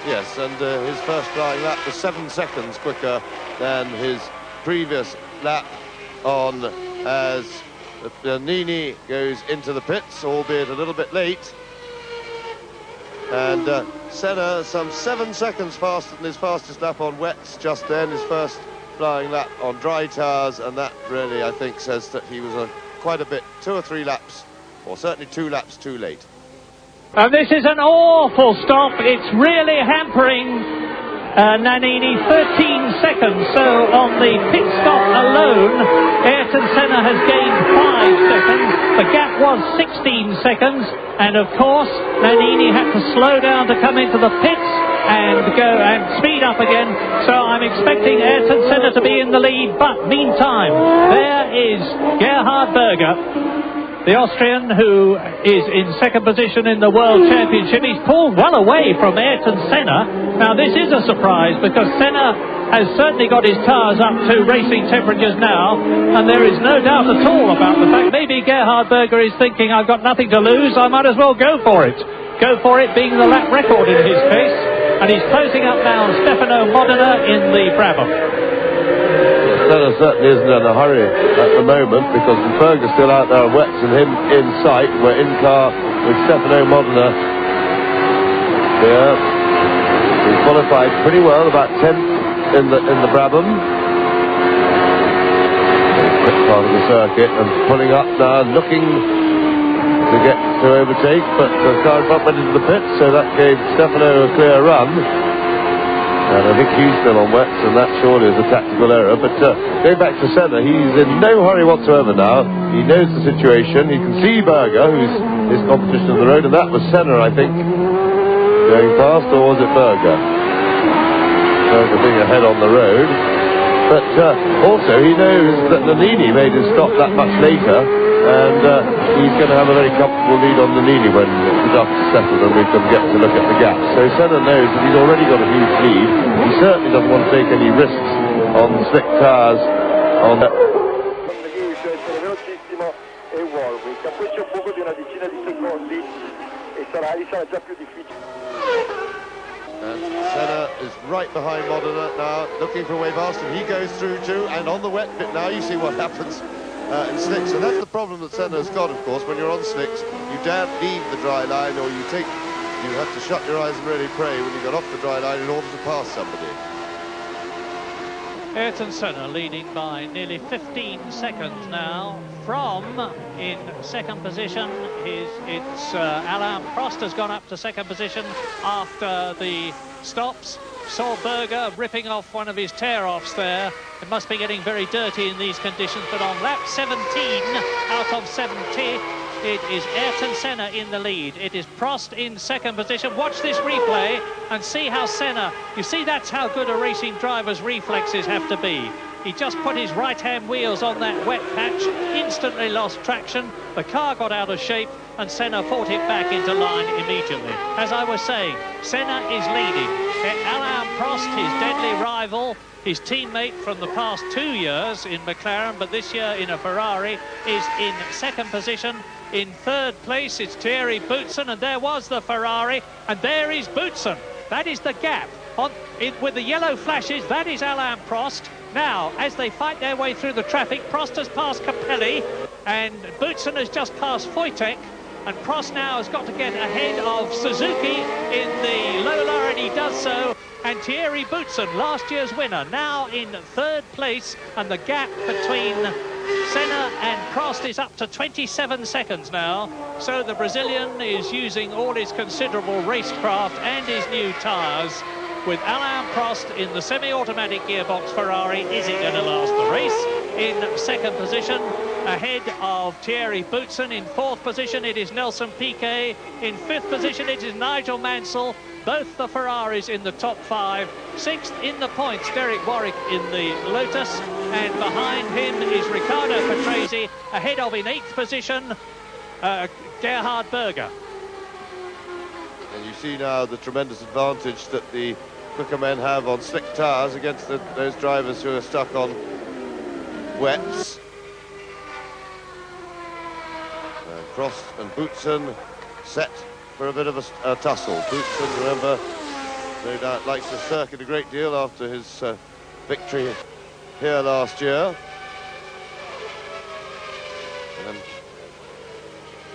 Yes, and his first flying lap was 7 seconds quicker than his previous lap on, as Nannini goes into the pits, albeit a little bit late. And Senna some 7 seconds faster than his fastest lap on wets just then, his first flying lap on dry tyres, and that really, I think, says that he was quite a bit, 2 or 3 laps, or certainly 2 laps too late. And this is an awful stop. It's really hampering Nannini, 13 seconds. So on the pit stop alone, Ayrton Senna has gained 5 seconds. The gap was 16 seconds. And of course, Nannini had to slow down to come into the pits. and go and speed up again. So I'm expecting Ayrton Senna to be in the lead, but meantime, there is Gerhard Berger, the Austrian, who is in second position in the World Championship. He's pulled well away from Ayrton Senna. Now this is a surprise because Senna has certainly got his tyres up to racing temperatures now, and there is no doubt at all about the fact maybe Gerhard Berger is thinking, I've got nothing to lose, I might as well go for it. Go for it being the lap record in his case, and he's closing up now Stefano Modena in the Brabham. Senna certainly isn't in a hurry at the moment because Berger's still out there, Wets and him in sight. We're in car with Stefano Modena here. He qualified pretty well, about 10th in the Brabham. Quick part of the circuit and pulling up now, looking to get to overtake, but the car went into the pits, so that gave Stefano a clear run. And I think he's still on wets, and that surely is a tactical error. But going back to Senna, he's in no hurry whatsoever now. He knows the situation. He can see Berger, who's his competition on the road, and that was Senna, I think, going past, or was it Berger? Berger being ahead on the road. But also he knows that Nannini made his stop that much later, and he's going to have a very comfortable lead on Nannini when the dust settles and we can get to look at the gap. So Senna knows that he's already got a huge lead. He certainly doesn't want to take any risks on slick tyres on that. And Senna is right behind Modena now, looking for a way past him. He goes through too, and on the wet bit now you see what happens in slicks. And that's the problem that Senna's got, of course. When you're on slicks, you daren't leave the dry line, or you have to shut your eyes and really pray when you get off the dry line in order to pass somebody. Ayrton Senna leading by nearly 15 seconds now from in second position. It's Alain Prost has gone up to second position after the stops. Saw Berger ripping off one of his tear-offs there. It must be getting very dirty in these conditions, but on lap 17 out of 70, it is Ayrton Senna in the lead. It is Prost in second position. Watch this replay and see how Senna, you see that's how good a racing driver's reflexes have to be. He just put his right-hand wheels on that wet patch, instantly lost traction, the car got out of shape, and Senna fought it back into line immediately. As I was saying, Senna is leading. Alain Prost, his deadly rival, his teammate from the past 2 years in McLaren, but this year in a Ferrari, is in second position. In third place, it's Thierry Boutsen, and there was the Ferrari, and there is Boutsen. That is the gap. With the yellow flashes, that is Alain Prost. Now, as they fight their way through the traffic, Prost has passed Capelli, and Boutsen has just passed Wojtek, and Prost now has got to get ahead of Suzuki in the Lola, and he does so. And Thierry Boutsen, last year's winner, now in third place, and the gap between Senna and Prost is up to 27 seconds now. So the Brazilian is using all his considerable racecraft and his new tyres. With Alain Prost in the semi-automatic gearbox Ferrari, is it going to last the race? In second position, ahead of Thierry Boutsen. In fourth position, it is Nelson Piquet. In fifth position, it is Nigel Mansell. Both the Ferraris in the top 5. Sixth in the points, Derek Warwick in the Lotus. And behind him is Riccardo Patrese. Ahead of, in eighth position, Gerhard Berger. And you see now the tremendous advantage that the quicker men have on slick tyres against those drivers who are stuck on wets. Prost and Boutsen set for a bit of a tussle. Boutsen, remember, no doubt likes the circuit a great deal after his victory here last year. And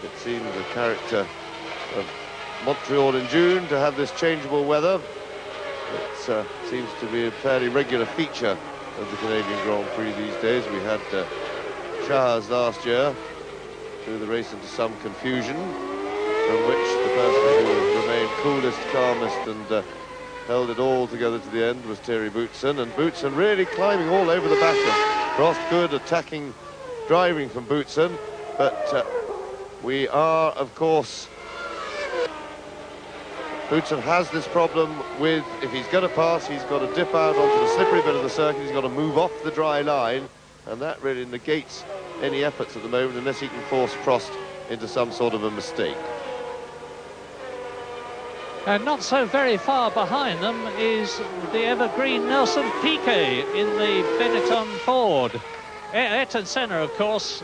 it seemed the character of Montreal in June to have this changeable weather. It seems to be a fairly regular feature of the Canadian Grand Prix these days. We had showers last year, threw the race into some confusion, from which the person who remained coolest, calmest and held it all together to the end was Thierry Boutsen. And Boutsen really climbing all over the back of Prost. Good attacking driving from Boutsen, but we are, of course, Boutsen has this problem with, if he's going to pass, he's got to dip out onto the slippery bit of the circuit, he's got to move off the dry line, and that really negates any efforts at the moment unless he can force Prost into some sort of a mistake. And not so very far behind them is the evergreen Nelson Piquet in the Benetton Ford. Ayrton Senna, of course,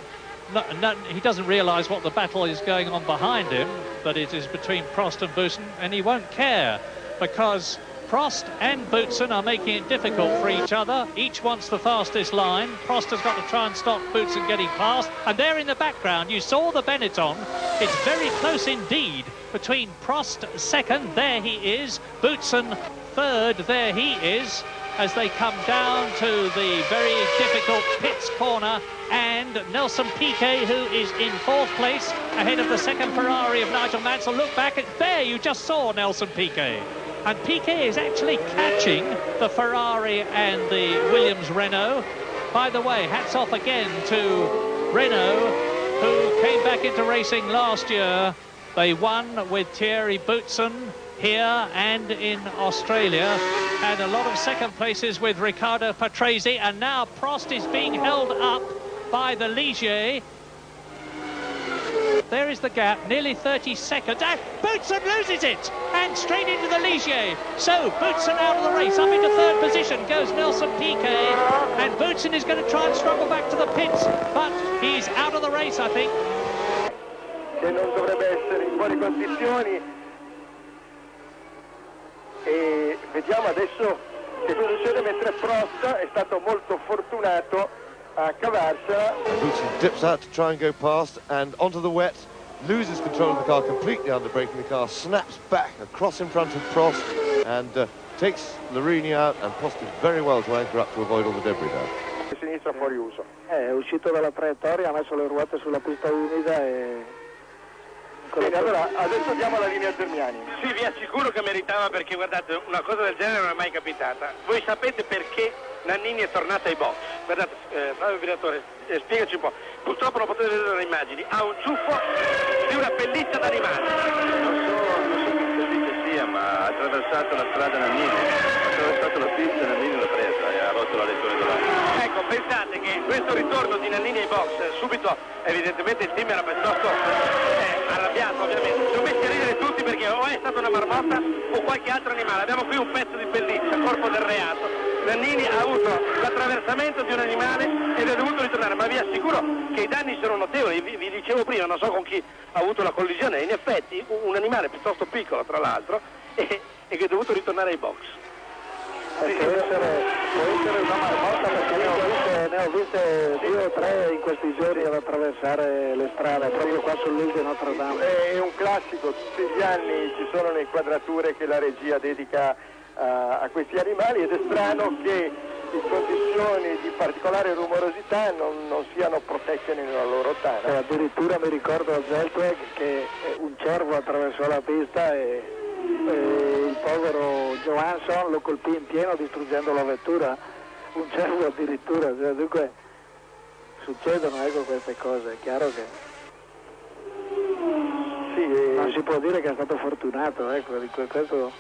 he doesn't realise what the battle is going on behind him, but it is between Prost and Boutsen, and he won't care because Prost and Boutsen are making it difficult for each other. Each wants the fastest line. Prost has got to try and stop Boutsen getting past. And there in the background, you saw the Benetton. It's very close indeed between Prost second, there he is, Boutsen third, there he is, as they come down to the very difficult pits corner, and Nelson Piquet, who is in fourth place, ahead of the second Ferrari of Nigel Mansell. Look back, there you just saw Nelson Piquet. And Piquet is actually catching the Ferrari and the Williams Renault. By the way, hats off again to Renault, who came back into racing last year. They won with Thierry Boutsen here and in Australia, and a lot of second places with Riccardo Patrese, and now Prost is being held up by the Ligier. There is the gap, nearly 30 seconds, and Boutsen loses it, and straight into the Ligier. So Boutsen out of the race, up into third position goes Nelson Piquet, and Boutsen is going to try and struggle back to the pits, but he's out of the race, I think. Che non dovrebbe essere in buone condizioni, e vediamo adesso che cosa succede, mentre Prost è stato molto fortunato a cavarsela. Boutsen dips out to try and go past, and onto the wet, loses control of the car, completely under braking. The car snaps back across in front of Prost and takes Larini out, and Prost did very well to anchor up to avoid all the debris there. Sinistra fuori uso. È uscito dalla traiettoria, ha messo le ruote sulla pista umida e... Bene, allora adesso diamo alla linea Germiani. Sì, vi assicuro che meritava, perché guardate, una cosa del genere non è mai capitata. Voi sapete perché Nannini è tornato ai box? Guardate, Flavio Viratore, spiegaci un po'. Purtroppo non potete vedere le immagini, ha un ciuffo di una pelliccia d'animale. Non so che pelliccia sia, ma ha attraversato la strada Nannini, ha attraversato la pista, Nannini l'ha presa e ha rotto la lettone dell'aria. Ecco, pensate che questo ritorno di Nannini ai box, subito, evidentemente il team era piuttosto arrabbiato, ovviamente. Si sono messi a ridere tutti perché o è stata una marmotta o qualche altro animale. Abbiamo qui un pezzo di pelliccia, corpo del reato. Nannini ha avuto l'attraversamento di un animale ed è dovuto ritornare, ma vi assicuro che i danni sono notevoli. Vi dicevo prima, non so con chi ha avuto la collisione, in effetti un animale piuttosto piccolo, tra l'altro, e che è dovuto ritornare ai box. Può essere una marmotta, perché ne ho viste 2 o 3 in questi giorni ad attraversare le strade, proprio qua sull'Île de Notre Dame. È un classico, tutti gli anni ci sono le inquadrature che la regia dedica a questi animali, ed è strano che in condizioni di particolare rumorosità non siano protette nella loro tana. Addirittura mi ricordo a Zeltweg che un cervo attraversò la pista e il povero Johansson lo colpì in pieno distruggendo la vettura, un cervo addirittura. Cioè, dunque succedono, ecco, queste cose. È chiaro che non si può dire che è stato fortunato, ecco, di questo.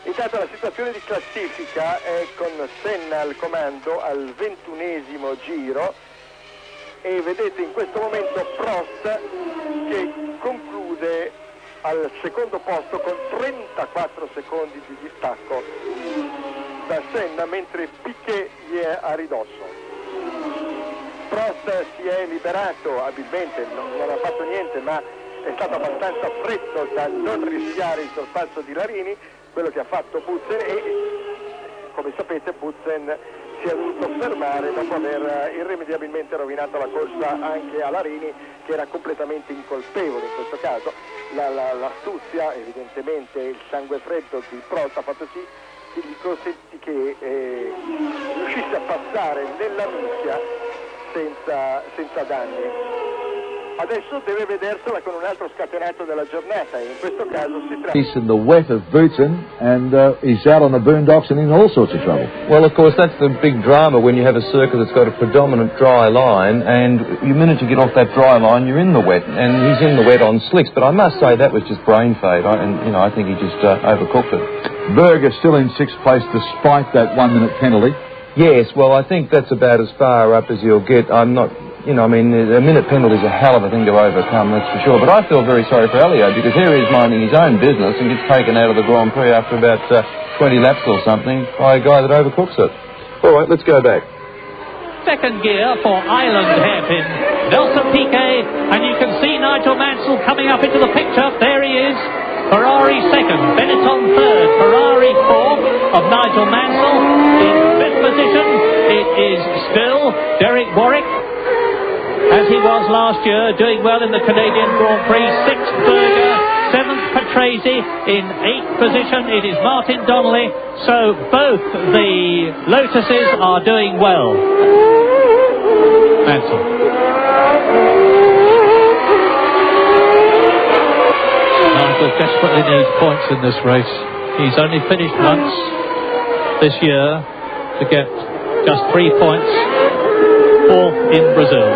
Intanto la situazione di classifica è con Senna al comando al 21esimo giro, e vedete in questo momento Prost che conclude al secondo posto con 34 secondi di distacco da Senna, mentre Piquet gli è a ridosso. Prost si è liberato abilmente, non ha fatto niente, ma è stato abbastanza freddo da non rischiare il sorpasso di Larini, quello che ha fatto Boutsen, e come sapete Boutsen si è dovuto fermare dopo aver irrimediabilmente rovinato la corsa anche a Larini, che era completamente incolpevole in questo caso. L'astuzia, evidentemente il sangue freddo di Prost, ha fatto sì che gli consentì che riuscisse a passare nella mischia senza danni. Adesso deve vedersela con un altro scatenetto della giornata, e in questo caso si tratta... He's in the wet of Bhutan, and he's out on the boondocks and in all sorts of trouble. Well, of course, that's the big drama when you have a circuit that's got a predominant dry line, and the minute you get off that dry line, you're in the wet, and he's in the wet on slicks. But I must say that was just brain fade, I think he just overcooked it. Berger still in 6th place despite that 1-minute penalty. Yes, well, I think that's about as far up as you'll get. I'm not... a minute penalty is a hell of a thing to overcome, that's for sure. But I feel very sorry for Elio, because here he's minding his own business and gets taken out of the Grand Prix after about 20 laps or something by a guy that overcooks it. All right, let's go back. Second gear for Island Hairpin. Nelson Piquet, and you can see Nigel Mansell coming up into the picture. There he is. Ferrari second, Benetton third, Ferrari fourth of Nigel Mansell. In fifth position, it is still Derek Warwick, as he was last year, doing well in the Canadian Grand Prix. 6th Berger, 7th Patrese. In 8th position, it is Martin Donnelly. So both the Lotuses are doing well. Mansell. Nigel desperately needs points in this race. He's only finished once this year to get just 3 points. 4th in Brazil.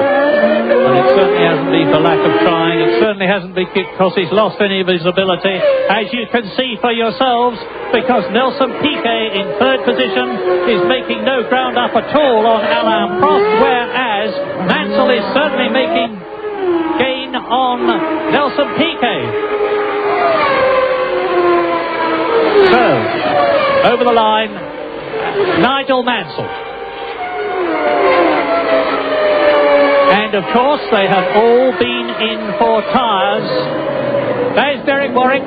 And it certainly hasn't been for lack of trying. It certainly hasn't been because he's lost any of his ability, as you can see for yourselves, because Nelson Piquet in 3rd position is making no ground up at all on Alain Prost, whereas Mansell is certainly making gain on Nelson Piquet. So, over the line, Nigel Mansell. And of course, they have all been in for tyres. There's Derek Warwick.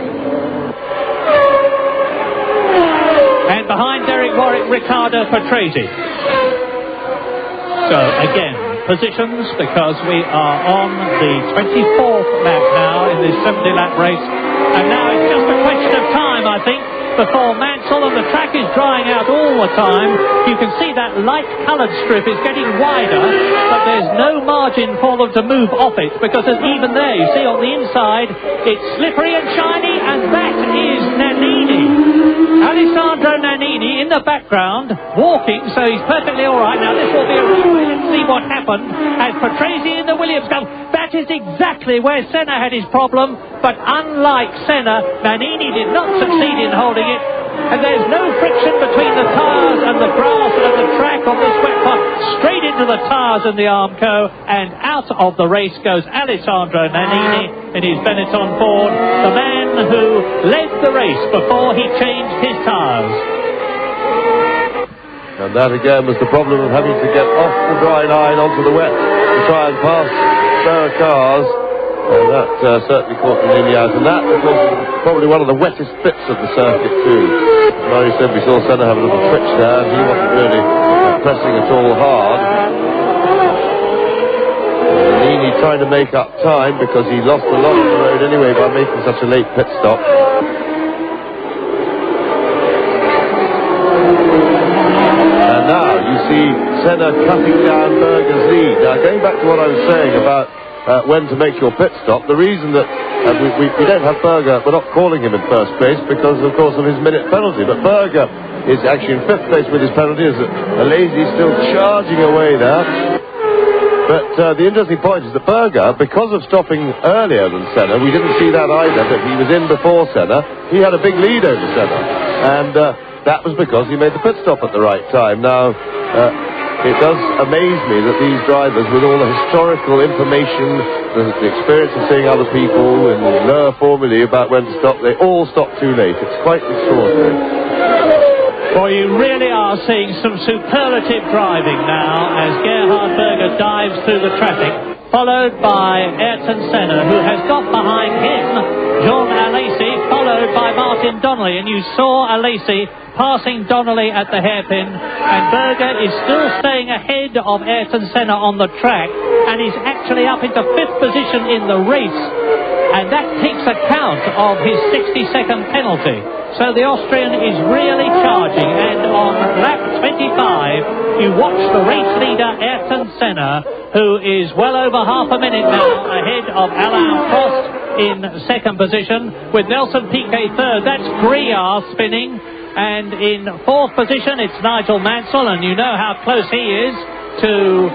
And behind Derek Warwick, Riccardo Patrese. So again, positions, because we are on the 24th lap now in this 70-lap race. And now it's just a question of time, I think, before Mansell, and the track is drying out all the time. You can see that light-coloured strip is getting wider, but there's no margin for them to move off it, because even there, you see on the inside, it's slippery and shiny, and that is Nannini. Alessandro Nannini in the background, walking, so he's perfectly all right. Now this will be a real... Let's see what happened as Patrese in the Williams Cup. That is exactly where Senna had his problem, but unlike Senna, Nannini did not succeed in holding it, and there's no friction between the tyres and the grass and the track on this wet part. Straight into the tyres and the Armco, and out of the race goes Alessandro Nannini in his Benetton Ford, the man who led the race before he changed his tyres. And that again was the problem of having to get off the dry line onto the wet to try and pass spare cars. And that certainly caught Nannini out, and that was probably one of the wettest bits of the circuit too. Like you said, we saw Senna have a little twitch there, and he wasn't really pressing at all hard. Nannini trying to make up time, because he lost a lot of the road anyway by making such a late pit stop. And now you see Senna cutting down Berger's lead. Now going back to what I was saying about when to make your pit stop, the reason that we don't have Berger, we're not calling him in 1st place because, of course, of his minute penalty. But Berger is actually in 5th place with his penalty, as Alesi still charging away there. But the interesting point is that Berger, because of stopping earlier than Senna, we didn't see that either, but he was in before Senna, he had a big lead over Senna. And that was because he made the pit stop at the right time. Now, it does amaze me that these drivers, with all the historical information, the experience of seeing other people and lower formulae about when to stop, they all stop too late. It's quite extraordinary. Well, you really are seeing some superlative driving now as Gerhard Berger dives through the traffic, followed by Ayrton Senna, who has got behind him Jean Alesi, followed by Martin Donnelly. And you saw Alesi passing Donnelly at the hairpin, and Berger is still staying ahead of Ayrton Senna on the track, and he's actually up into 5th position in the race, and that takes account of his 60-second penalty. So the Austrian is really charging, and on lap 25 you watch the race leader Ayrton Senna who is well over half a minute now ahead of Alain Prost in second position, with Nelson Piquet third. That's Griard spinning, and in fourth position it's Nigel Mansell, and you know how close he is to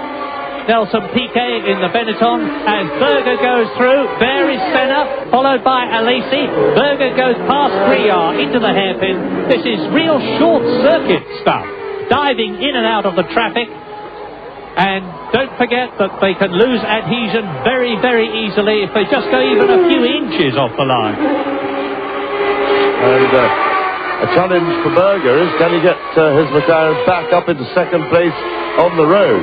Nelson Piquet in the Benetton. As Berger goes through, there is Senna, followed by Alesi. Berger goes past Griard into the hairpin. This is real short circuit stuff, diving in and out of the traffic. And don't forget that they can lose adhesion very, very easily if they just go even a few inches off the line. And a challenge for Berger is, can he get his McLaren back up into second place on the road?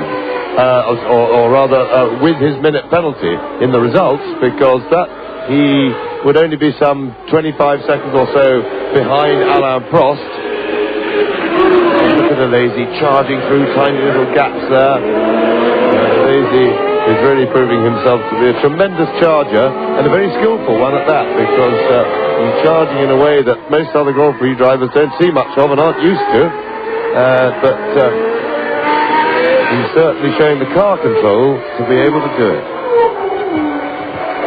Or rather, with his minute penalty in the results, because that he would only be some 25 seconds or so behind Alain Prost. Look at Alesi charging through tiny little gaps there. Alesi is really proving himself to be a tremendous charger, and a very skillful one at that, because he's charging in a way that most other Grand Prix drivers don't see much of and aren't used to. But he's certainly showing the car control to be able to do it.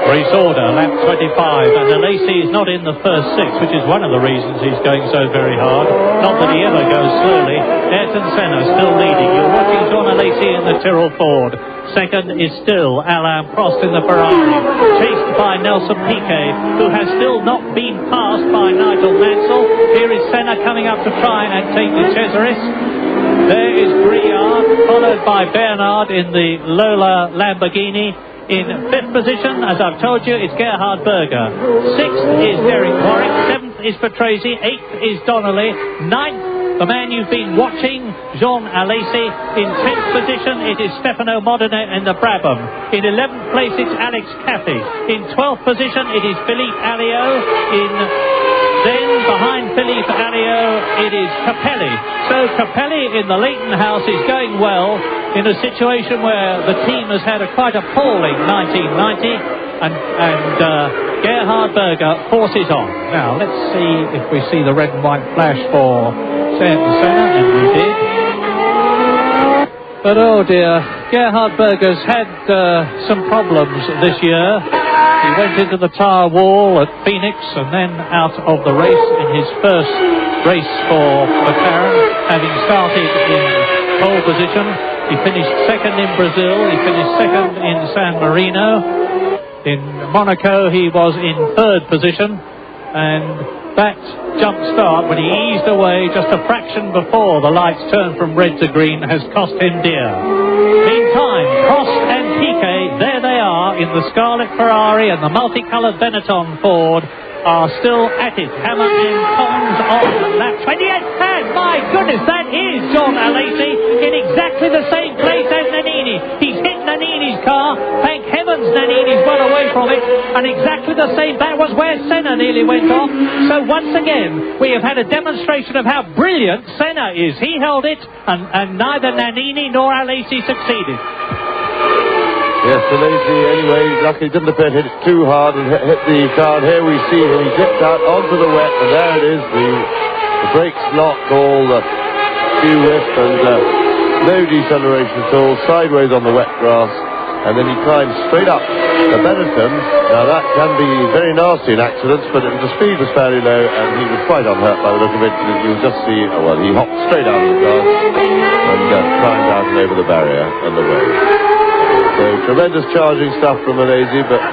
Race order, lap 25, and Alesi is not in the first six, which is one of the reasons he's going so very hard. Not that he ever goes slowly. Ayrton Senna still leading. You're watching John Alesi in the Tyrrell Ford. Second is still Alain Prost in the Ferrari, chased by Nelson Piquet, who has still not been passed by Nigel Mansell. Here is Senna coming up to try and take the Cesaris. There is Griard, followed by Bernard in the Lola Lamborghini. In fifth position, as I've told you, it's Gerhard Berger. Sixth is Derek Warwick. Seventh is Patrese. Eighth is Donnelly. Ninth, the man you've been watching, Jean Alesi. In 10th position, it is Stefano Modena in the Brabham. In 11th place, it's Alex Caffey. In 12th position, it is Philippe Alliot. Then, behind Philippe Alliot, it is Capelli. So Capelli in the Leighton House is going well in a situation where the team has had a quite appalling 1990, and Gerhard Berger forces on. Now, let's see if we see the red and white flash for Senna, and we did. But oh dear, Gerhard Berger's had some problems this year. He went into the tyre wall at Phoenix and then out of the race in his first race for McLaren, having started in pole position. He finished second in Brazil, he finished second in San Marino. In Monaco he was in third position, and that jump start, when he eased away just a fraction before the lights turned from red to green, has cost him dear. Meantime, Prost and Piquet, there they are in the Scarlet Ferrari and the multicoloured Benetton Ford, are still at it. Hammer and Tongs on lap 28. And my goodness, that is John Alesi in exactly the same place as Nannini. He's hit Nannini's car. Thank heavens Nannini's well away from it. And exactly the same, that was where Senna nearly went off. So once again, we have had a demonstration of how brilliant Senna is. He held it, and neither Nannini nor Alesi succeeded. Yes, Alesi, anyway, luckily didn't appear to hit it too hard and hit the car. And here we see him, he dipped out onto the wet, and there it is, the brakes locked, all the skew whip, and no deceleration at all, sideways on the wet grass, and then he climbed straight up the Benetton. Now that can be very nasty in accidents, but the speed was fairly low, and he was quite unhurt by the look of it. You'll just see, well, he hopped straight out of the grass and climbed out and over the barrier and away. So tremendous charging stuff from Alesi, but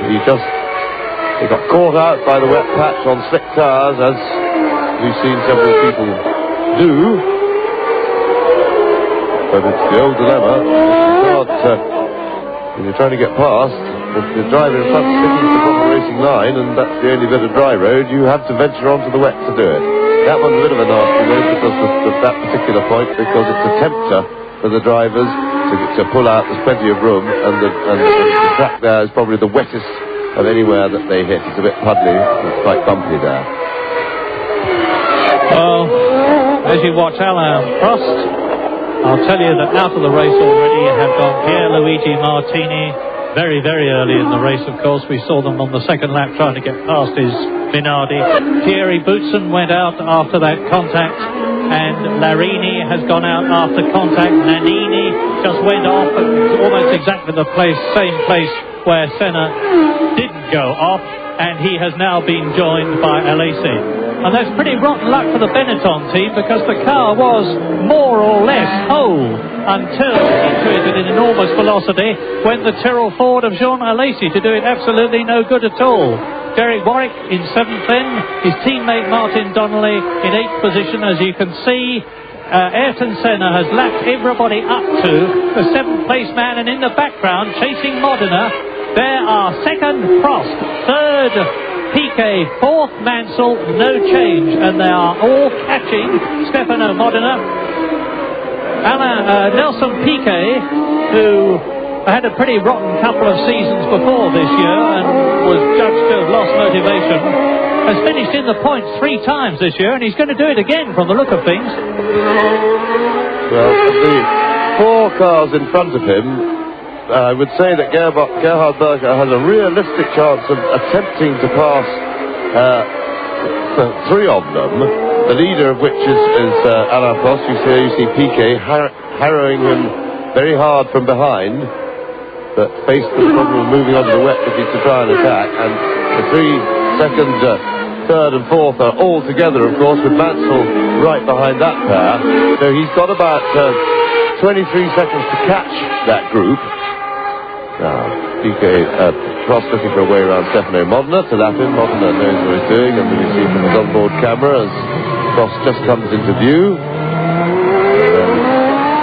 he got caught out by the wet patch on slick tyres, as we've seen several people do. But it's the old dilemma. When you're trying to get past, if the driver in front sticking to the proper racing line, and that's the only bit of dry road, you have to venture onto the wet to do it. That one's a bit of a nasty road because of that particular point, because it's a tempter for the drivers to pull out. There's plenty of room, and the track there is probably the wettest of anywhere that they hit. It's a bit puddly, it's quite bumpy there. Well, as you watch Alain Prost, I'll tell you that out of the race already have gone Pierluigi Martini, very, very early in the race, of course. We saw them on the second lap trying to get past his Minardi. Thierry Boutsen went out after that contact, and Larini has gone out after contact. Nannini just went off at almost exactly the same place where Senna didn't go off, and he has now been joined by Alesi. And that's pretty rotten luck for the Benetton team, because the car was more or less whole until it entered an enormous velocity when the Tyrrell Ford of Jean Alesi to do it absolutely no good at all. Derek Warwick in 7th then, his teammate Martin Donnelly in 8th position. As you can see, Ayrton Senna has lapped everybody up to the 7th place man, and in the background, chasing Modena, there are 2nd Prost, 3rd Piquet, 4th Mansell, no change, and they are all catching Stefano Modena. Nelson Piquet, who had a pretty rotten couple of seasons before this year and was judged to have lost motivation, has finished in the points 3 times this year, and he's going to do it again from the look of things. Well, the 4 cars in front of him, I would say that Gerhard Berger has a realistic chance of attempting to pass 3 of them, the leader of which is Alain Prost. You see Piquet harrowing him very hard from behind, but faced the problem of moving onto the wet if he's to try and attack. And the 3 second, 3rd and 4th are all together, of course, with Mansell right behind that pair. So he's got about 23 seconds to catch that group. Now, Prost looking for a way around Stefano Modena to lap him. Modena knows what he's doing, and we see from his onboard camera as Prost just comes into view.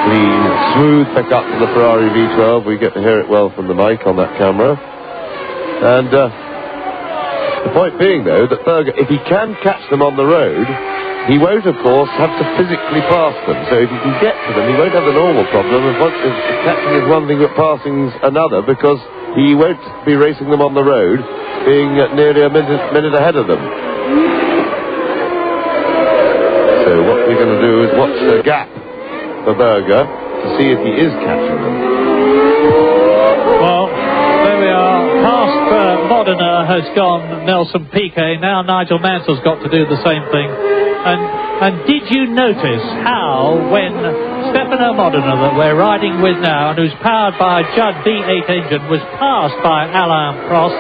Clean, smooth pick up to the Ferrari V12. We get to hear it well from the mic on that camera. And the point being, though, that Berger, if he can catch them on the road, he won't, of course, have to physically pass them. So if he can get to them, he won't have the normal problem of catching is one thing but passing's another, because he won't be racing them on the road, being nearly a minute ahead of them. So what we're going to do is watch the gap for Berger to see if he is catching them. Well, there we are. Past Modena has gone Nelson Piquet. Now Nigel Mansell's got to do the same thing. And did you notice how, when Stefano Modena, that we're riding with now, and who's powered by a Judd V8 engine, was passed by Alain Prost,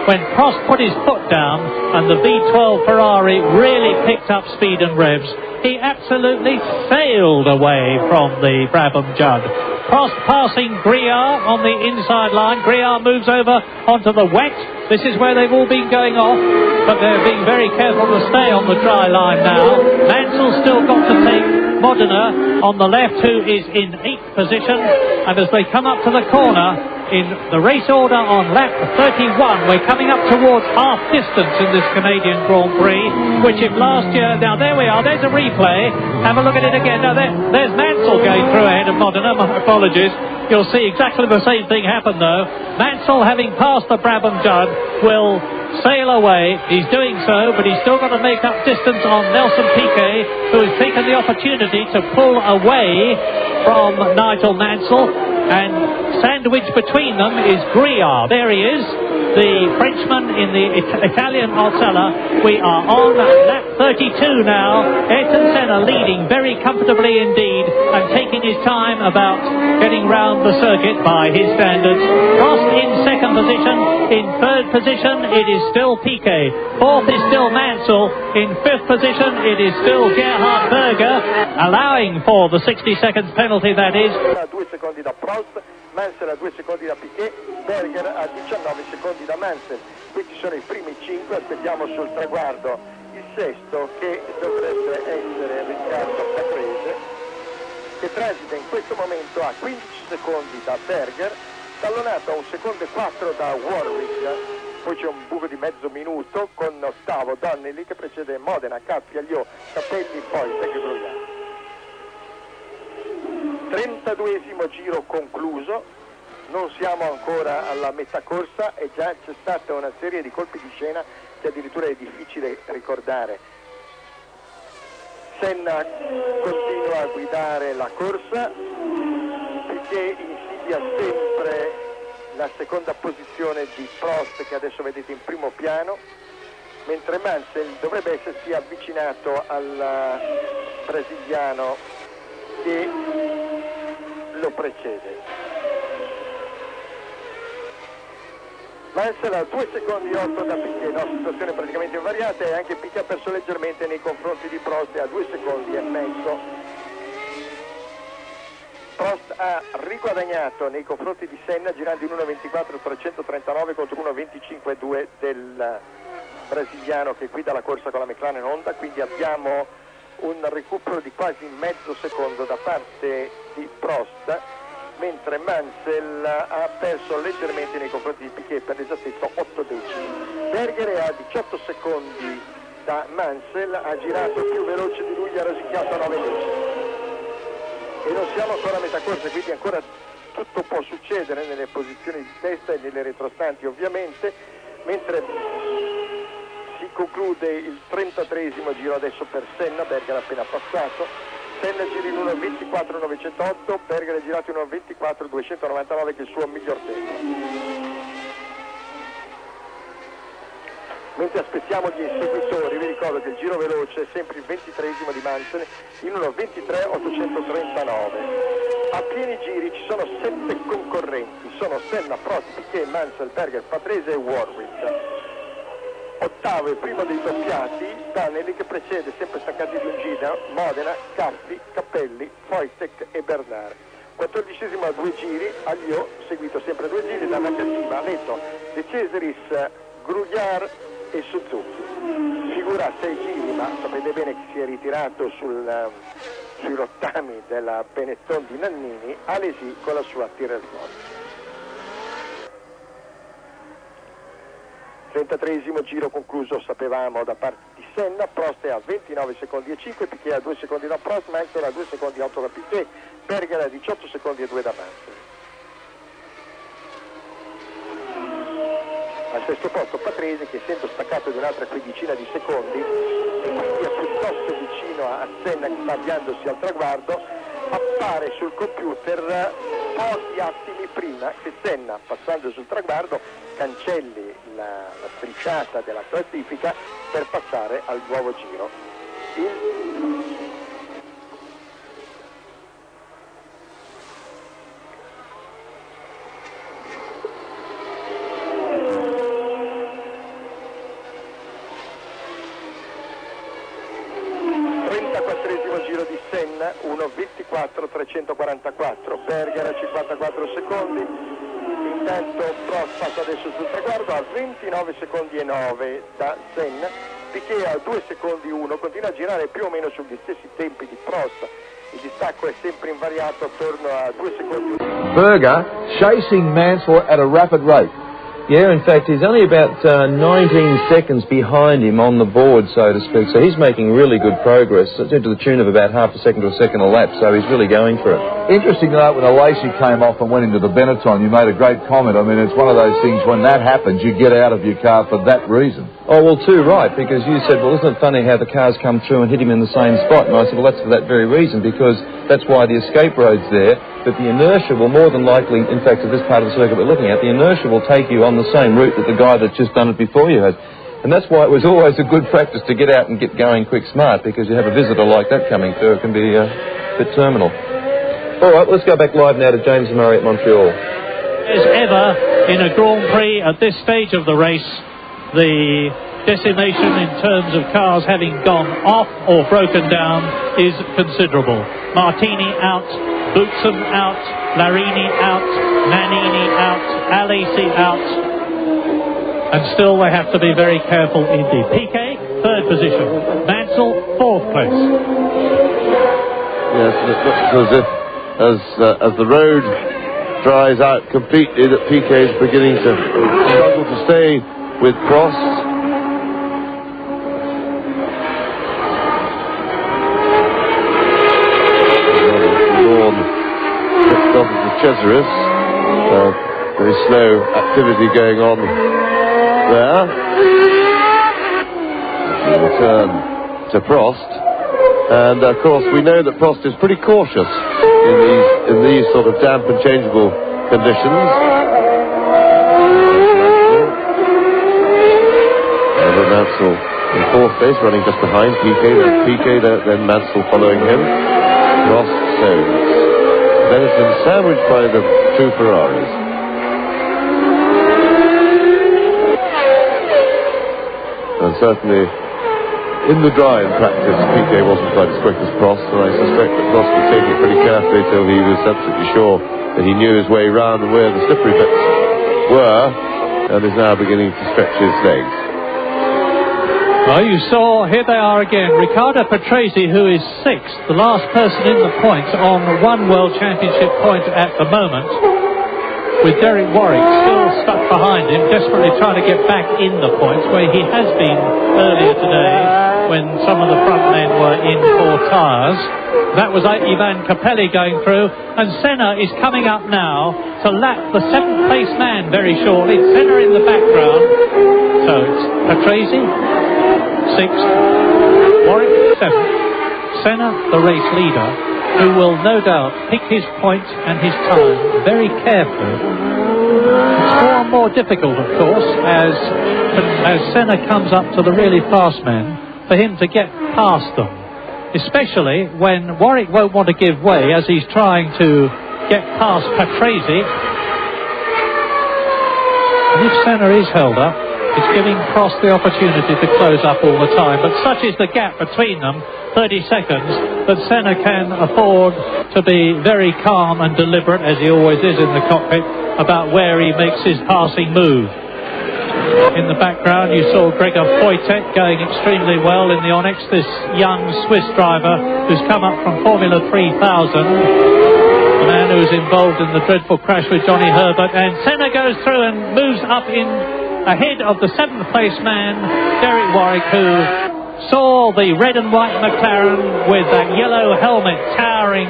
when Prost put his foot down and the V12 Ferrari really picked up speed and revs, he absolutely sailed away from the Brabham Judd. Prost passing Griard on the inside line. Griard moves over onto the wet. This is where they've all been going off, but they're being very careful to stay on the dry line now. Mansell's still got to take Modena on the left, who is in 8th position, and as they come up to the corner in the race order on lap 31, we're coming up towards half distance in this Canadian Grand Prix, which if last year... Now there we are, there's a replay. Have a look at it again. Now there's Mansell going through ahead of Modena. My apologies. You'll see exactly the same thing happen though. Mansell, having passed the Brabham Judd, will sail away. He's doing so, but he's still got to make up distance on Nelson Piquet, who has taken the opportunity to pull away from Nigel Mansell, and sandwiched between them is Griard. There he is, the Frenchman in the Italian Marcella. We are on lap 32 now. Ayrton Senna leading very comfortably indeed, and taking his time about getting round the circuit by his standards. Prost in 2nd position. In 3rd position it is still Piquet. 4th is still Mansell. In 5th position it is still Gerhard Berger, allowing for the 60 seconds penalty, that is. 2 secondi da Prost, Mansell a 2 secondi da Piquet, Berger a 19 secondi da Mansell. Questi sono i primi 5, aspettiamo sul traguardo il 6º, che dovrebbe essere Riccardo Caprese, che transita in questo momento a 15 secondi da Berger, tallonato a 1 secondo e 4 da Warwick. Poi c'è un buco di mezzo minuto con 8º Donnelly che precede Modena, Cappiaglio, Capelli, poi Sergio Grogliano. 32esimo giro concluso, non siamo ancora alla metà corsa e già c'è stata una serie di colpi di scena che addirittura è difficile ricordare. Senna continua a guidare la corsa, Piquet insidia sempre la seconda posizione di Prost, che adesso vedete in primo piano, mentre Mansell dovrebbe essersi avvicinato al brasiliano che lo precede. Mansell a 2 secondi 8 da Piquet, no, situazione praticamente invariata, e anche Piquet ha perso leggermente nei confronti di Prost a 2 secondi e mezzo. Prost ha riguadagnato nei confronti di Senna girando in 1.24.339 contro 1.25.2 del brasiliano che guida la corsa con la McLaren Honda, quindi abbiamo un recupero di quasi mezzo secondo da parte di Prost, mentre Mansell ha perso leggermente nei confronti di Piquet, per l'esattezza 8 decimi. Berger è a 18 secondi da Mansell, ha girato più veloce di lui, ha rosicchiato a 9 decimi. E non siamo ancora a metà corsa, quindi ancora tutto può succedere nelle posizioni di testa e nelle retrostanti ovviamente, mentre si conclude il 33esimo giro adesso per Senna. Berger ha appena passato, Senna gira in 1.24.908, Berger è girato in 1.24.299 che è il suo miglior tempo. Mentre aspettiamo gli inseguitori, vi ricordo che il giro veloce è sempre il 23esimo di Mansell in 1.23.839. A pieni giri ci sono 7 concorrenti, sono Senna, Prost, Piquet, Mansell, Berger, Patrese e Warwick. Ottavo e primo dei doppiati, Danelli, che precede, sempre staccati di un giro, Modena, Carpi, Cappelli, Foytek e Bernard. 14esimo a 2 giri, Aglio, seguito sempre a 2 giri da Nakajima, Leto, De Cesaris, Grugliar e Suzuki. Figura a 6 giri, ma sapete bene che si è ritirato sui rottami della Benetton di Nannini, Alesi con la sua Tyrrell Force. 33esimo giro concluso, sapevamo, da parte di Senna. Prost è a 29 secondi e 5, Piquet a 2 secondi da Prost, Mansell a 2 secondi e 8 da Piquet, Berger a 18 secondi e 2 da Mansell. Al sesto posto Patrese, che essendo staccato di un'altra quindicina di secondi e quindi è piuttosto vicino a Senna che sta avviandosi al traguardo, appare sul computer pochi attimi prima che Senna, passando sul traguardo, cancelli la strisciata della classifica per passare al nuovo giro. 34esimo giro di Senna, 1.24.344, Berger a 54 secondi, intanto Prost passa adesso sul traguardo a 29 secondi e 9 da Senna, Piquet a 2 secondi 1, continua a girare più o meno sugli stessi tempi di Prost, il distacco è sempre invariato attorno a 2 secondi 1. Berger chasing Mansell at a rapid rate. Yeah, in fact, he's only about 19 seconds behind him on the board, so to speak. So he's making really good progress. It's to the tune of about half a second to a second a lap, so he's really going for it. Interesting to note, when Alesi came off and went into the Benetton, you made a great comment. I mean, it's one of those things, when that happens, you get out of your car for that reason. Oh, well, too right, because you said, well, isn't it funny how the cars come through and hit him in the same spot? And I said, well, that's for that very reason, because that's why the escape road's there, but the inertia will more than likely, in fact, at this part of the circuit we're looking at, the inertia will take you on the same route that the guy that's just done it before you had. And that's why it was always a good practice to get out and get going quick smart, because you have a visitor like that coming through, it can be a bit terminal. All right, let's go back live now to James Murray at Montreal. As ever in a Grand Prix at this stage of the race, the decimation in terms of cars having gone off or broken down is considerable. Martini out, Boutsen out, Larini out, Nannini out, Alesi out, and still they have to be very careful indeed. Piquet, 3rd position, Mansell, 4th place. Yes, it looks as the road dries out completely that Piquet is beginning to struggle to stay with Prost. Cesaris, very slow activity going on there. Return to Prost, and of course we know that Prost is pretty cautious in these sort of damp and changeable conditions. over Mansell in fourth place, running just behind PK, then Mansell following him. Ross Soames. Then it's been sandwiched by the two Ferraris. And certainly, in the dry in practice, PK wasn't quite as quick as Prost, and I suspect that Prost was taking it pretty carefully till he was absolutely sure that he knew his way round and where the slippery bits were, and is now beginning to stretch his legs. Well, you saw, here they are again, Riccardo Patrese, who is sixth, the last person in the points on one World Championship point at the moment, with Derek Warwick still stuck behind him, desperately trying to get back in the points, where he has been earlier today when some of the front men were in poor tyres. That was Ivan Capelli going through, and Senna is coming up now to lap the seventh place man very shortly. Senna in the background. So it's Patrese, sixth, Warwick, seventh, Senna, the race leader, who will no doubt pick his points and his time very carefully. It's more and more difficult, of course, as Senna comes up to the really fast men, for him to get past them, especially when Warwick won't want to give way as he's trying to get past Patrese. And if Senna is held up, it's giving Prost the opportunity to close up all the time, but such is the gap between them, 30 seconds, that Senna can afford to be very calm and deliberate, as he always is in the cockpit, about where he makes his passing move. In the background you saw Gregor Foytek going extremely well in the Onyx, this young Swiss driver who's come up from Formula 3000, the man who was involved in the dreadful crash with Johnny Herbert. And Senna goes through and moves up in ahead of the seventh place man, Derek Warwick, who saw the red and white McLaren with that yellow helmet towering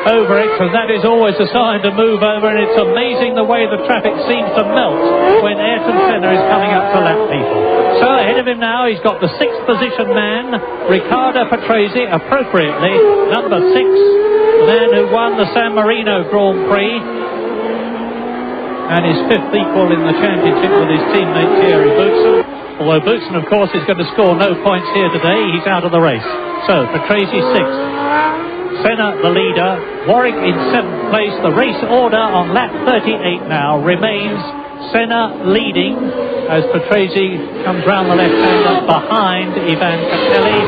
over it, and that is always a sign to move over, and it's amazing the way the traffic seems to melt when Ayrton Senna is coming up to lap people. So ahead of him now, he's got the sixth position man, Riccardo Patrese, appropriately number 6, the man who won the San Marino Grand Prix and his fifth equal in the championship with his teammate Thierry Boutsen. Although Boutsen, of course, is going to score no points here today, he's out of the race. So Patrese 6th. Senna the leader, Warwick in 7th place. The race order on lap 38 now remains Senna leading as Patrese comes round the left-hander behind Ivan Capelli.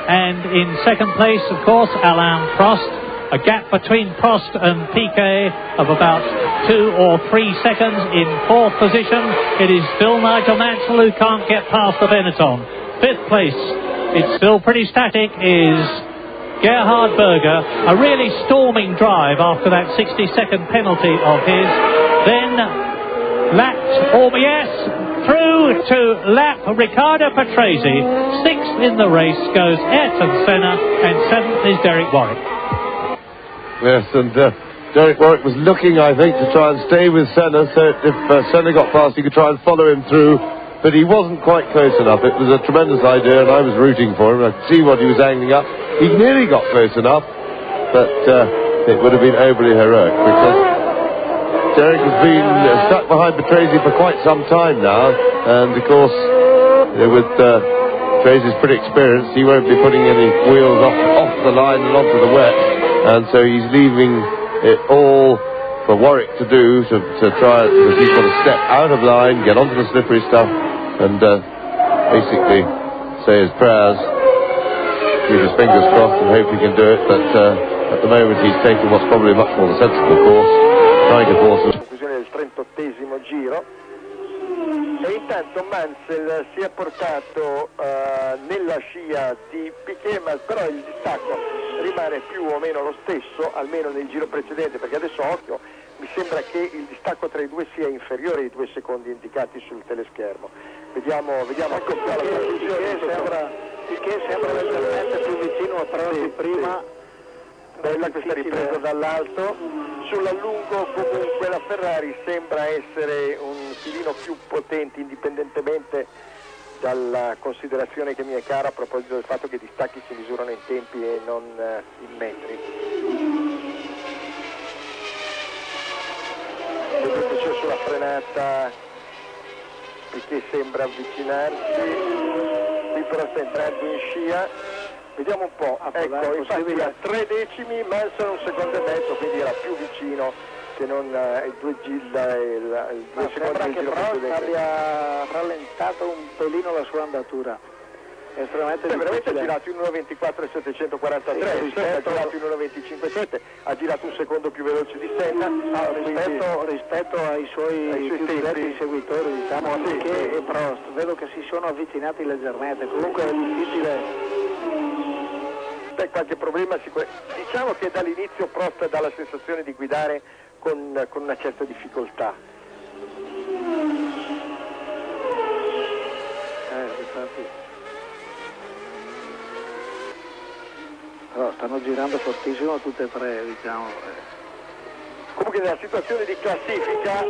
And in 2nd place, of course, Alain Prost. A gap between Prost and Piquet of about 2 or 3 seconds. In 4th position, it is still Nigel Mansell who can't get past the Benetton. 5th place, it's still pretty static, is Gerhard Berger, a really storming drive after that 60-second penalty of his. Then lapped, through to lap Riccardo Patrese. 6th in the race goes Ayrton Senna, and 7th is Derek Warwick. Yes, and Derek Warwick was looking, I think, to try and stay with Senna, so if Senna got past, he could try and follow him through. But he wasn't quite close enough. It was a tremendous idea, and I was rooting for him. I could see what he was angling up. He nearly got close enough, but it would have been overly heroic, because Derek has been stuck behind Patrese for quite some time now, and of course, with Patrese pretty experienced, he won't be putting any wheels off the line and onto the wet, and so he's leaving it all for Warwick to do, to try, because he's got to step out of line, get onto the slippery stuff, and basically say his prayers, keep his fingers crossed and hope he can do it, but at the moment he's taking what's probably much more the sensible course, trying to force it. Conclusione del 38esimo giro, e intanto Mansell si è portato nella scia di Piquet, ma però il distacco rimane più o meno lo stesso, almeno nel giro precedente, perché adesso occhio, mi sembra che il distacco tra i due sia inferiore ai 2 secondi indicati sul teleschermo. Vediamo ecco qua la conclusione. Piquet sembra leggermente più vicino a Prost di prima, bella questa ripresa dall'alto. Sull'allungo comunque la Ferrari sembra essere un filino più potente, indipendentemente dalla considerazione che mi è cara a proposito del fatto che i distacchi si misurano in tempi e non in metri. Vedete c'è sulla frenata che sembra avvicinarsi, qui però sta entrando in scia, vediamo un po', ecco, infatti a 3 decimi, Manson 1 secondo e mezzo, quindi era più vicino che non il 2 Gilda e il 2 secondi del giro precedente. Sembra che abbia rallentato un pelino la sua andatura. Estremamente veramente ha difficile. girato in 1.24.743, rispetto ha girato in 1.25.7, ha girato un secondo più veloce di Senna, rispetto ai suoi più diretti seguitori, diciamo, Piquet e Prost. Vedo che si sono avvicinati leggermente, comunque è difficile. Qualche problema diciamo che dall'inizio Prost dà la sensazione di guidare con una certa difficoltà. Infatti. Però stanno girando fortissimo tutte e tre, diciamo. Comunque nella situazione di classifica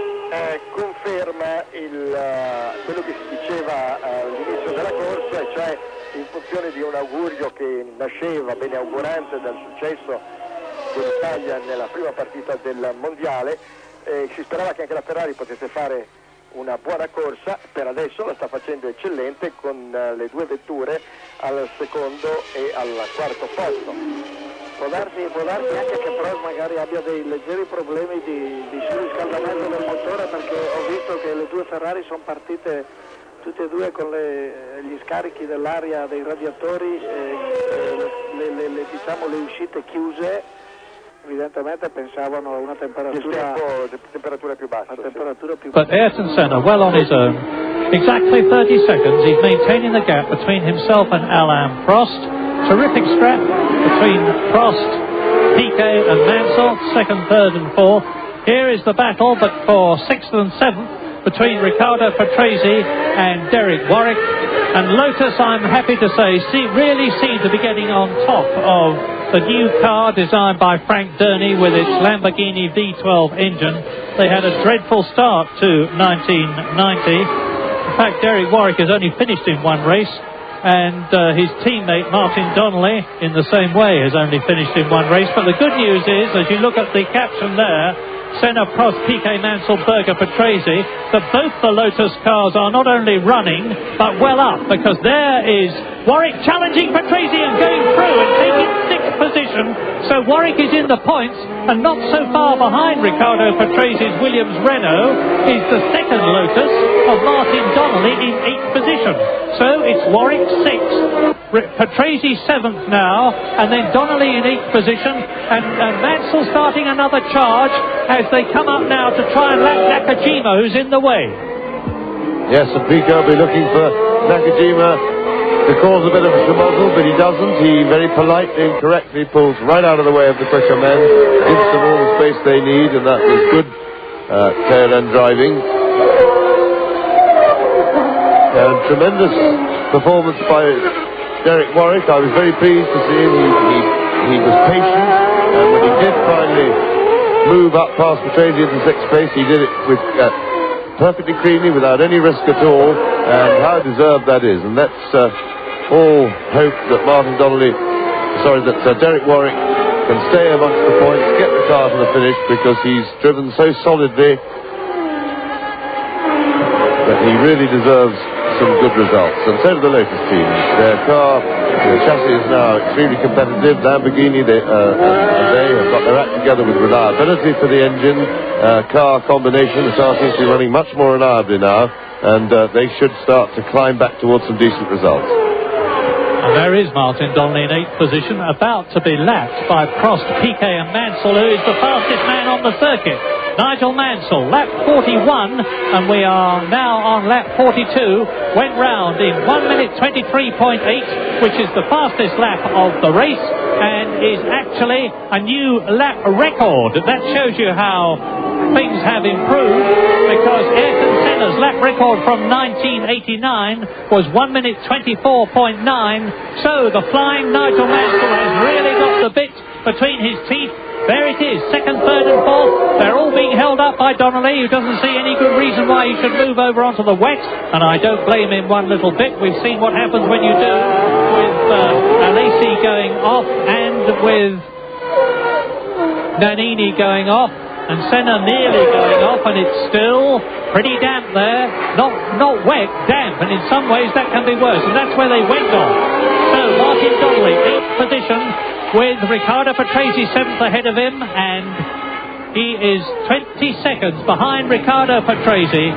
conferma quello che si diceva all'inizio della corsa, e cioè in funzione di un augurio che nasceva bene augurante dal successo dell'Italia nella prima partita del mondiale, si sperava che anche la Ferrari potesse fare una buona corsa. Per adesso la sta facendo eccellente con le due vetture al secondo e al quarto posto. Può darsi anche che Prost magari abbia dei leggeri problemi di surriscaldamento del motore, perché ho visto che le due Ferrari sono partite tutte e due con gli scarichi dell'aria dei radiatori, diciamo le uscite chiuse. Evidentemente pensavano a una temperatura più bassa. But Ayrton Senna well on his own. Exactly 30 seconds. He's maintaining the gap between himself and Alain Prost. Terrific scrap between Prost, Piquet and Mansell, second, third and fourth. Here is the battle, but for sixth and seventh, between Riccardo Patrese and Derek Warwick. And Lotus, I'm happy to say, really seem to be getting on top of the new car designed by Frank Durney with its Lamborghini V12 engine. They had a dreadful start to 1990. In fact, Derek Warwick has only finished in one race, and his teammate Martin Donnelly in the same way has only finished in one race. But the good news is, as you look at the caption there, Senna, Prost, Piquet, Mansell, Berger, Patrese, that both the Lotus cars are not only running but well up, because there is Warwick challenging Patrese and going through and taking sixth position. So Warwick is in the points and not so far behind Riccardo Patrese's Williams Renault. Is the second Lotus of Martin Donnelly in eighth position. So it's Warwick sixth, Patrese seventh now, and then Donnelly in eighth position, and Mansell starting another charge as they come up now to try and let Nakajima, who's in the way. Yes, and Piquet will be looking for Nakajima to cause a bit of a schmozzle, but he doesn't. He very politely and correctly pulls right out of the way of the quicker men, gives them all the space they need, and that was good tail end driving. And tremendous performance by Derek Warwick. I was very pleased to see him. He was patient, and when he did finally move up past Patrese into sixth place, he did it with perfectly cleanly, without any risk at all, and how deserved that is. And let's all hope that Derek Warwick can stay amongst the points, get the car to the finish, because he's driven so solidly that he really deserves some good results. And so do the Lotus team. Their car, the chassis is now extremely competitive. Lamborghini, they have got their act together with reliability for the engine, car combination. The car seems to be running much more reliably now, and they should start to climb back towards some decent results. And there is Martin Donnelly in eighth position, about to be lapped by Prost, Piquet and Mansell, who is the fastest man on the circuit. Nigel Mansell, lap 41, and we are now on lap 42, went round in 1 minute 23.8, which is the fastest lap of the race, and is actually a new lap record. That shows you how things have improved, because Ayrton Senna's lap record from 1989 was 1 minute 24.9, so the flying Nigel Mansell has really got the bit between his teeth. There it is, second, third and fourth. They're all being held up by Donnelly, who doesn't see any good reason why he should move over onto the wet, and I don't blame him one little bit. We've seen what happens when you do, with Alesi going off and with Nannini going off. and Senna nearly going off, and it's still pretty damp there. Not wet, damp, and in some ways that can be worse, and that's where they went off. So Martin Donnelly, 8th position, with Riccardo Patrese 7th ahead of him, and he is 20 seconds behind Riccardo Patrese.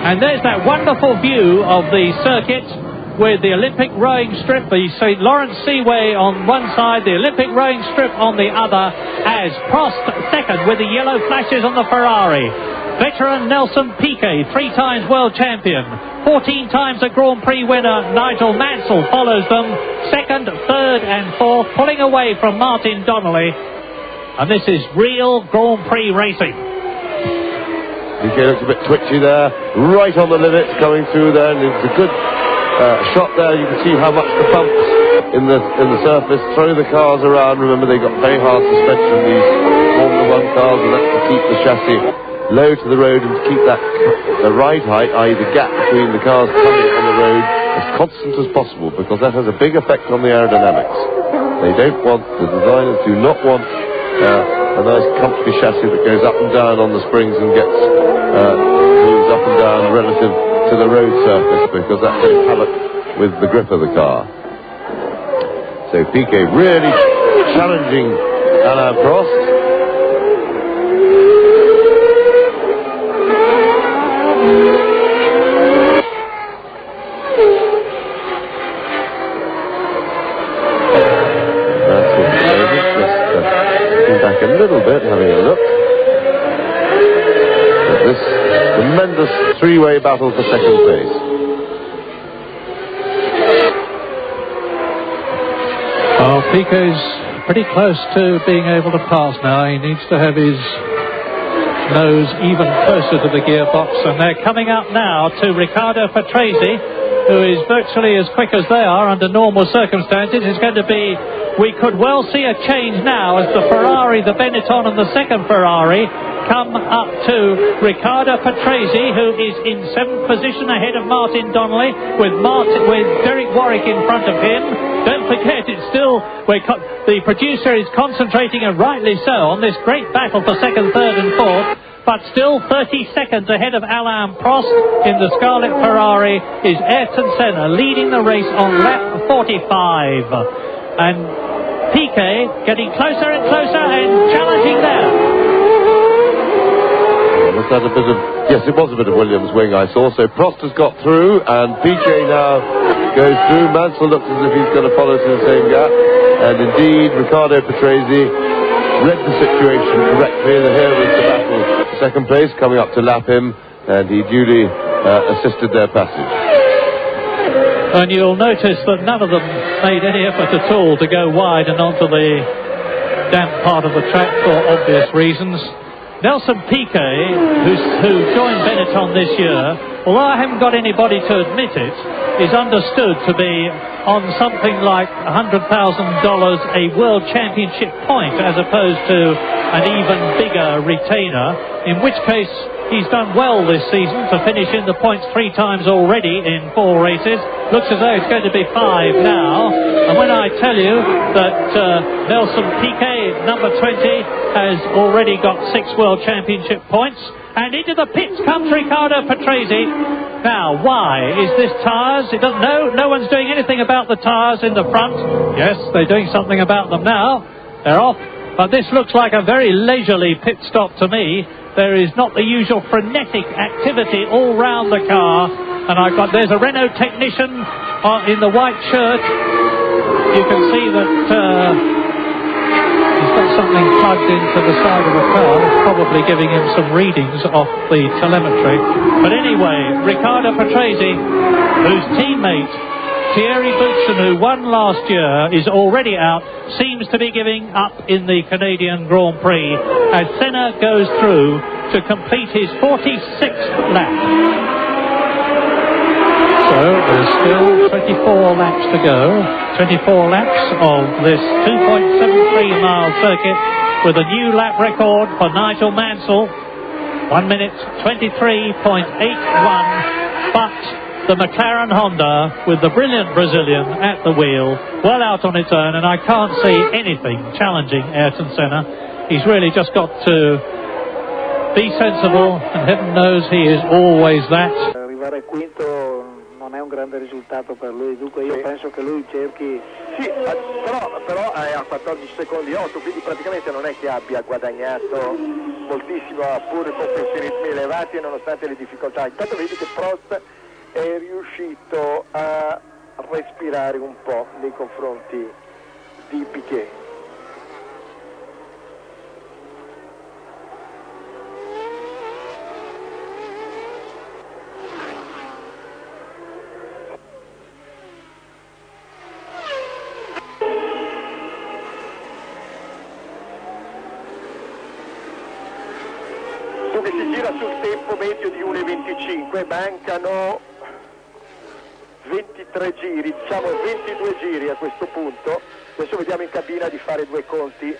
And there's that wonderful view of the circuit with the Olympic rowing strip, the St. Lawrence Seaway on one side, the Olympic rowing strip on the other, as Prost second with the yellow flashes on the Ferrari. Veteran Nelson Piquet, 3 times world champion, 14 times a Grand Prix winner, Nigel Mansell follows them, second, third and fourth, pulling away from Martin Donnelly. And this is real Grand Prix racing. Piquet looks a bit twitchy there, right on the limit, coming through there, and it's a good shot there. You can see how much the bumps in the surface throw the cars around. Remember, they've got very hard suspension, these Formula 1 cars, and that's to keep the chassis low to the road and to keep the ride height, i.e. the gap between the cars coming on the road, as constant as possible, because that has a big effect on the aerodynamics. The designers do not want a nice comfy chassis that goes up and down on the springs and gets moves up and down relative to the road surface, because that goes havoc with the grip of the car. So Piquet really challenging Alain Prost. A little bit, having a look at this tremendous 3-way battle for second place. Well, Piquet's pretty close to being able to pass now. He needs to have his nose even closer to the gearbox, and they're coming up now to Riccardo Patrese, who is virtually as quick as they are under normal circumstances. It's going to be, we could well see a change now as the Ferrari, the Benetton and the second Ferrari come up to Riccardo Patrese, who is in 7th position ahead of Martin Donnelly, with Derek Warwick in front of him. Don't forget, it's still, the producer is concentrating, and rightly so, on this great battle for second, third and fourth. But still 30 seconds ahead of Alain Prost in the Scarlet Ferrari is Ayrton Senna, leading the race on lap 45. And Piquet getting closer and closer and challenging there. Was that a bit of... Yes, it was a bit of Williams' wing, I saw. So Prost has got through, and Piquet now goes through. Mansell looks as if he's going to follow through the same gap. And indeed, Riccardo Patrese read the situation correctly. Here was the battle. Second place, coming up to lap him, and he duly assisted their passage. And you'll notice that none of them made any effort at all to go wide and onto the damp part of the track for obvious reasons. Nelson Piquet, who joined Benetton this year, although I haven't got anybody to admit it, is understood to be on something like $100,000 a World Championship point, as opposed to an even bigger retainer, in which case he's done well this season to finish in the points 3 times already in 4 races. Looks as though it's going to be 5 now. And when I tell you that Nelson Piquet, number 20, has already got 6 World Championship points, and into the pits comes Riccardo Patrese. Now, why? Is this tyres? It doesn't know. No one's doing anything about the tyres in the front. Yes, they're doing something about them now. They're off. But this looks like a very leisurely pit stop to me. There is not the usual frenetic activity all round the car. And there's a Renault technician in the white shirt. You can see that he's got something plugged into the side of the car. It's probably giving him some readings off the telemetry. But anyway, Riccardo Patrese, whose teammate Thierry Boutsen, who won last year, is already out, seems to be giving up in the Canadian Grand Prix as Senna goes through to complete his 46th lap. So there's still 24 laps to go. 24 laps of this 2.73 mile circuit with a new lap record for Nigel Mansell. 1 minute 23.81. But the McLaren Honda, with the brilliant Brazilian at the wheel, well out on its own, and I can't see anything challenging Ayrton Senna. He's really just got to be sensible, and heaven knows he is always that. Arrivare quinto non è un grande risultato per lui, dunque io penso che lui cerchi... Sì, però è a 14 secondi 8, quindi praticamente non è che abbia guadagnato moltissimo, pur con questi ritmi elevati e nonostante le difficoltà. Intanto vedi che Prost è riuscito a respirare un po' nei confronti di Piquet. Che si gira sul tempo medio di 1,25, mancano 23 giri, diciamo 22 giri a questo punto. Adesso vediamo in cabina di fare due conti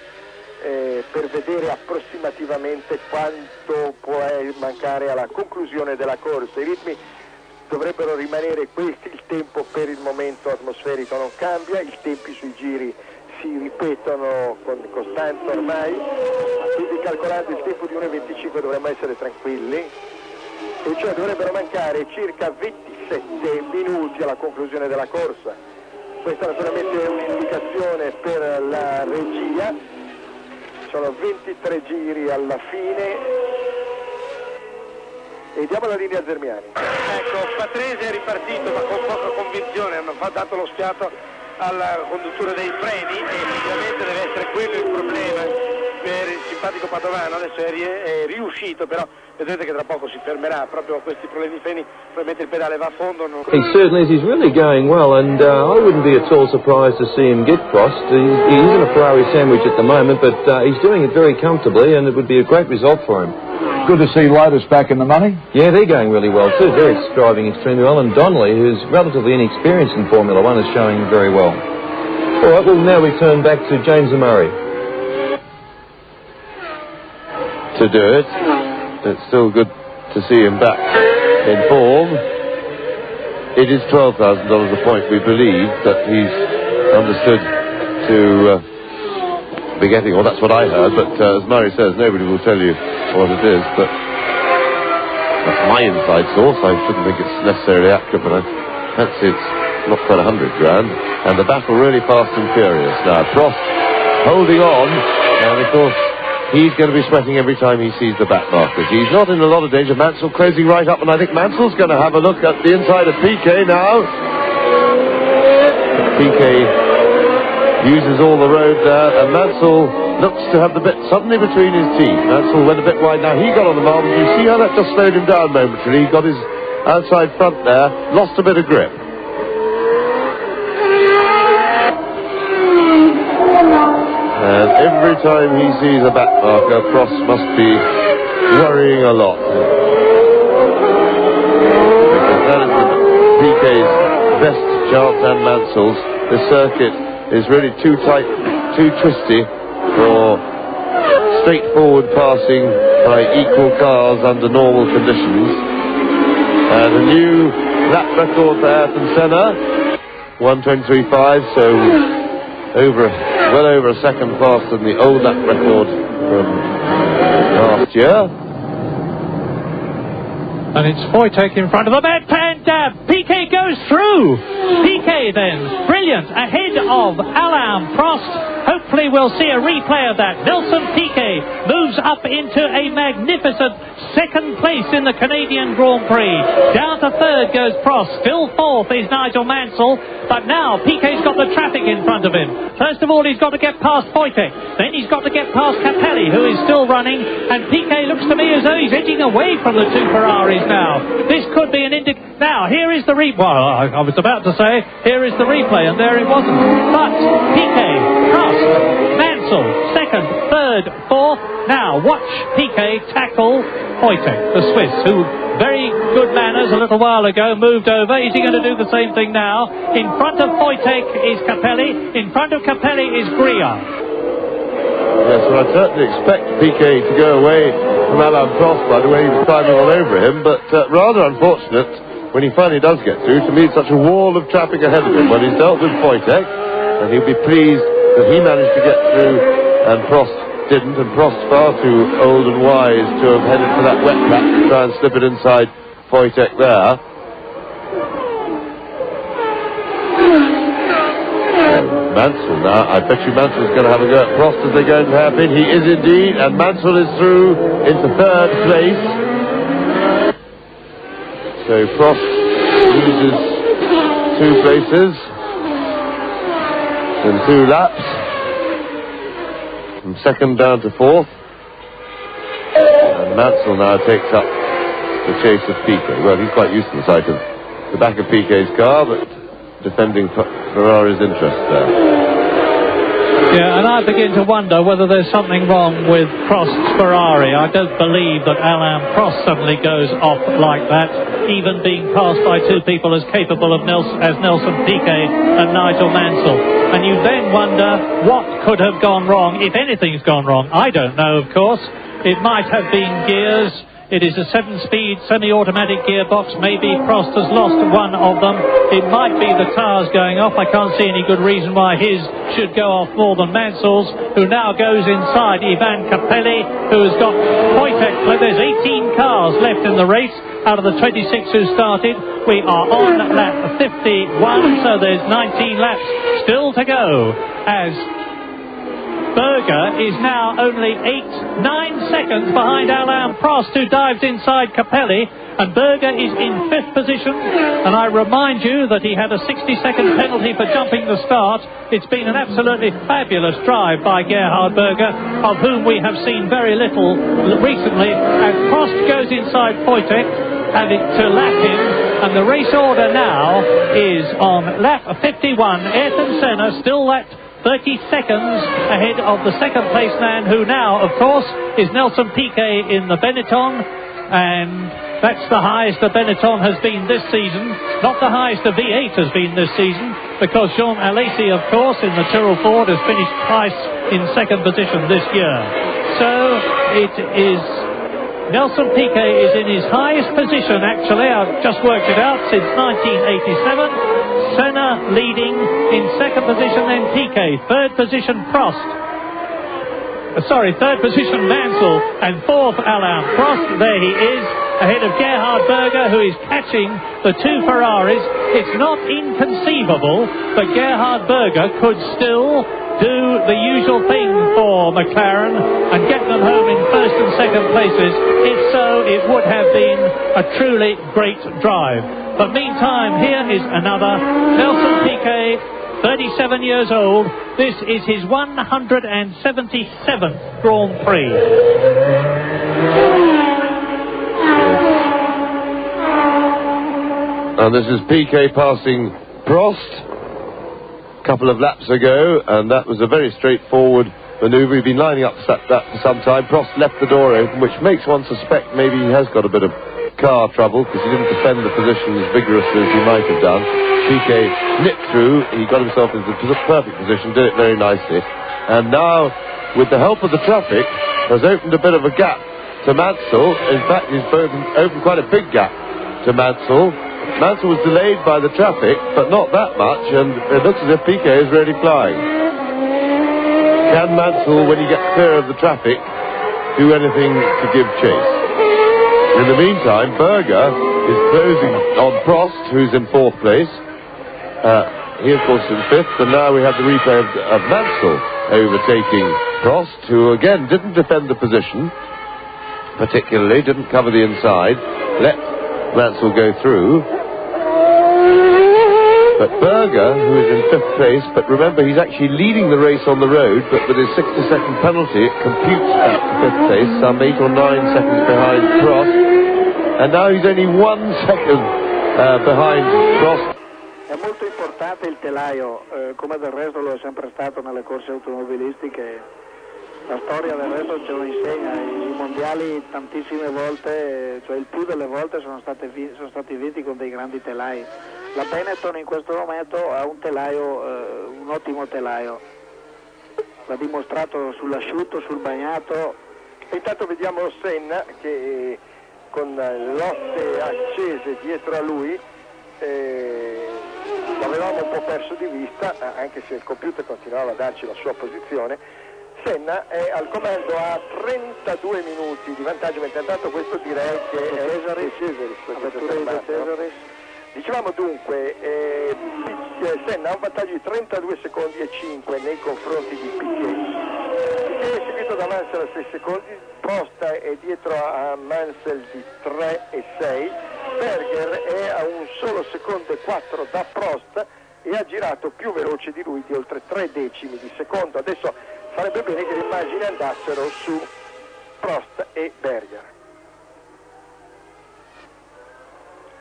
per vedere approssimativamente quanto può mancare alla conclusione della corsa. I ritmi dovrebbero rimanere questi, il tempo per il momento atmosferico non cambia, i tempi sui giri si ripetono con costanza ormai, quindi calcolando il tempo di 1,25 dovremmo essere tranquilli, e cioè dovrebbero mancare circa 27 minuti alla conclusione della corsa. Questa naturalmente è un'indicazione per la regia, sono 23 giri alla fine e diamo la linea a Zermiani. Ecco, Patrese è ripartito ma con poca convinzione, hanno dato lo sfiato alla conduttura dei freni e effettivamente deve essere quello il problema per il simpatico padovano. Adesso è riuscito, però vedrete che tra poco si fermerà proprio a questi problemi di freni, probabilmente il pedale va a fondo. He certainly is. He's really going well, and I wouldn't be at all surprised to see him get crossed. He's in a Ferrari sandwich at the moment, but he's doing it very comfortably, and it would be a great result for him. Good to see Lotus back in the money. Yeah, they're going really well too. They're driving extremely well, and Donnelly, who's relatively inexperienced in Formula One, is showing very well. All right, well, now we turn back to James Murray. To do it. It's still good to see him back in form. It is $12,000 a point, we believe, that he's understood to be getting. Well, that's what I heard, but as Murray says, nobody will tell you what it is, but that's my inside source. I shouldn't think it's necessarily accurate, but I fancy it's not quite $100 grand, and the battle really fast and furious. Now, Prost holding on, and of course, he's going to be sweating every time he sees the back markers. He's not in a lot of danger. Mansell closing right up, and I think Mansell's going to have a look at the inside of Piquet now. Piquet uses all the road there, and Mansell looks to have the bit suddenly between his teeth. Mansell went a bit wide now. He got on the marbles. You see how that just slowed him down momentarily. He got his outside front there, lost a bit of grip. And every time he sees a back marker, Prost must be worrying a lot. Because that is Piquet's best chance and Mansell's. This circuit is really too tight, too twisty for straightforward passing by equal cars under normal conditions. And a new lap record for Ayrton Senna, 1:23.5, so well over a second faster than the old lap record from last year. And it's Wojtek in front of the Mad Pan Dab. Piquet goes through. Piquet then, brilliant, ahead of Alain Prost. Hopefully we'll see a replay of that. Nelson Piquet moves up into a magnificent second place in the Canadian Grand Prix. Down to third goes Prost. Still fourth is Nigel Mansell. But now Piquet's got the traffic in front of him. First of all, he's got to get past Wojtek. Then he's got to get past Capelli, who is still running. And Piquet looks to me as though he's edging away from the two Ferraris now. This could be an Now, here is the replay. Well, I was about to say, here is the replay, and there it wasn't. But Piquet, Prost, Mansell, second, third, fourth. Now, watch Piquet tackle Wojtek, the Swiss, who, very good manners a little while ago, moved over. Is he going to do the same thing now? In front of Wojtek is Capelli. In front of Capelli is Greer. Yes, well, I'd certainly expect Piquet to go away from Alain Prost by the way he was climbing all over him, but rather unfortunate when he finally does get through to meet such a wall of traffic ahead of him. When he's dealt with Wojtek, and he'll be pleased that he managed to get through and Prost didn't, and Prost far too old and wise to have headed for that wet patch to try and slip it inside Wojtek there. Mansell now, I bet you Mansell's going to have a go at Prost as they go into hairpin. He is indeed, and Mansell is through into third place. So Prost loses 2 places in 2 laps, from second down to fourth. And Mansell now takes up the chase of Piquet. Well, he's quite used to the sight of the back of Piquet's car, but defending Ferrari's interest there. Yeah, and I begin to wonder whether there's something wrong with Prost's Ferrari. I don't believe that Alain Prost suddenly goes off like that, even being passed by 2 people as capable of Nelson Piquet and Nigel Mansell. And you then wonder what could have gone wrong, if anything's gone wrong. I don't know, of course. It might have been gears. It is a 7-speed semi-automatic gearbox. Maybe Prost has lost one of them. It might be the tyres going off. I can't see any good reason why his should go off more than Mansell's, who now goes inside Ivan Capelli, who has got Wojtek. There's 18 cars left in the race out of the 26 who started. We are on lap 51, so there's 19 laps still to go, as Berger is now only 9 seconds behind Alain Prost, who dives inside Capelli, and Berger is in 5th position. And I remind you that he had a 60-second penalty for jumping the start. It's been an absolutely fabulous drive by Gerhard Berger, of whom we have seen very little recently, as Prost goes inside Wojtek, having to lap him, and the race order now is on lap 51. Ayrton Senna still lapped 30 seconds ahead of the second place man, who now, of course, is Nelson Piquet in the Benetton, and that's the highest the Benetton has been this season. Not the highest the V8 has been this season, because Jean Alesi, of course, in the Tyrrell Ford has finished twice in second position this year. So it is Nelson Piquet is in his highest position, actually. I've just worked it out, since 1987. Senna leading in second position, then Piquet. Third position, Prost. Third position, Mansell. And fourth, Alain Prost. There he is, ahead of Gerhard Berger, who is catching the 2 Ferraris. It's not inconceivable that Gerhard Berger could still do the usual thing for McLaren and get them home in first and second places. If so, it would have been a truly great drive. But meantime, here is another Nelson Piquet, 37 years old. This is his 177th Grand Prix. And this is Piquet passing Prost a couple of laps ago, and that was a very straightforward manoeuvre. We've been lining up that for some time. Prost left the door open, which makes one suspect maybe he has got a bit of car trouble, because he didn't defend the position as vigorously as he might have done. Piquet nipped through, he got himself into the perfect position, did it very nicely, and now, with the help of the traffic, has opened a bit of a gap to Mansell. In fact, he's opened quite a big gap to Mansell. Mansell was delayed by the traffic, but not that much, and it looks as if Piquet is really flying. Can Mansell, when he gets clear of the traffic, do anything to give chase? In the meantime, Berger is closing on Prost, who's in 4th place. He, of course, is in 5th, and now we have the replay of Mansell overtaking Prost, who, again, didn't defend the position particularly, didn't cover the inside, let Mansell go through. But Berger, who is in 5th place, but remember, he's actually leading the race on the road, but with his 60-second penalty, it computes back to 5th place, some 8 or 9 seconds behind Prost. And now he's only 1 second behind Prost. È molto importante il telaio, come del resto lo è sempre stato nelle corse automobilistiche. La storia del resto ce lo insegna. I mondiali tantissime volte, cioè il più delle volte, sono stati vinti con dei grandi telai. La Benetton in questo momento ha un telaio, un ottimo telaio. L'ha dimostrato sull'asciutto, sul bagnato. E intanto vediamo Senna che con lotte accese dietro a lui l'avevamo un po' perso di vista, anche se il computer continuava a darci la sua posizione. Senna è al comando a 32 minuti di vantaggio, mentre intanto questo direi che è Cesaris. Dicevamo dunque, Senna ha un vantaggio di 32 secondi e 5 nei confronti di Piquet. Piquet è seguito da Mansell a 6 secondi, Prost è dietro a Mansell di 3 e 6, Berger è a un solo secondo e 4 da Prost e ha girato più veloce di lui di oltre 3 decimi di secondo. Adesso farebbe bene che le immagini andassero su Prost e Berger.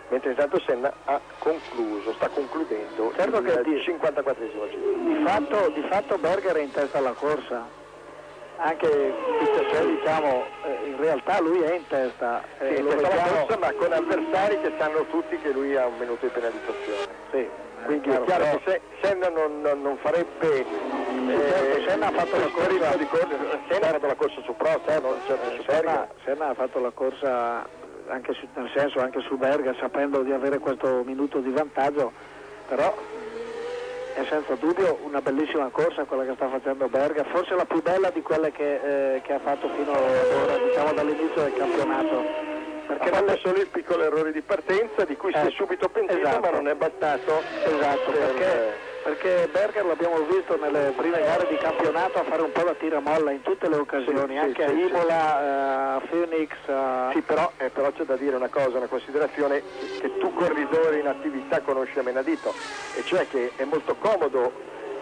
Mentre intanto Senna ha concluso, sta concludendo il 54esimo giro. Di fatto Berger è in testa alla corsa, anche diciamo, in realtà lui è in testa. Sì, in testa alla corsa, ma con avversari che sanno tutti che lui ha un minuto di penalizzazione. Sì. Quindi è chiaro che Senna non farebbe... Senna ha fatto la corsa di Senna ha fatto la corsa su Prost, non certo su Berger. Senna ha fatto la corsa anche anche su Berger, sapendo di avere questo minuto di vantaggio, però è senza dubbio una bellissima corsa quella che sta facendo Berger, forse la più bella di quelle che ha fatto fino ad ora, diciamo dall'inizio del campionato. Perché non è solo il piccolo errore di partenza di cui si è subito pentito, esatto, ma non è bastato. Esatto, perché Berger l'abbiamo visto nelle prime gare di campionato a fare un po' la tiramolla in tutte le occasioni, anche a Imola, a Phoenix. Sì, però c'è da dire una cosa, una considerazione che tu corridore in attività conosci a menadito, e cioè che è molto comodo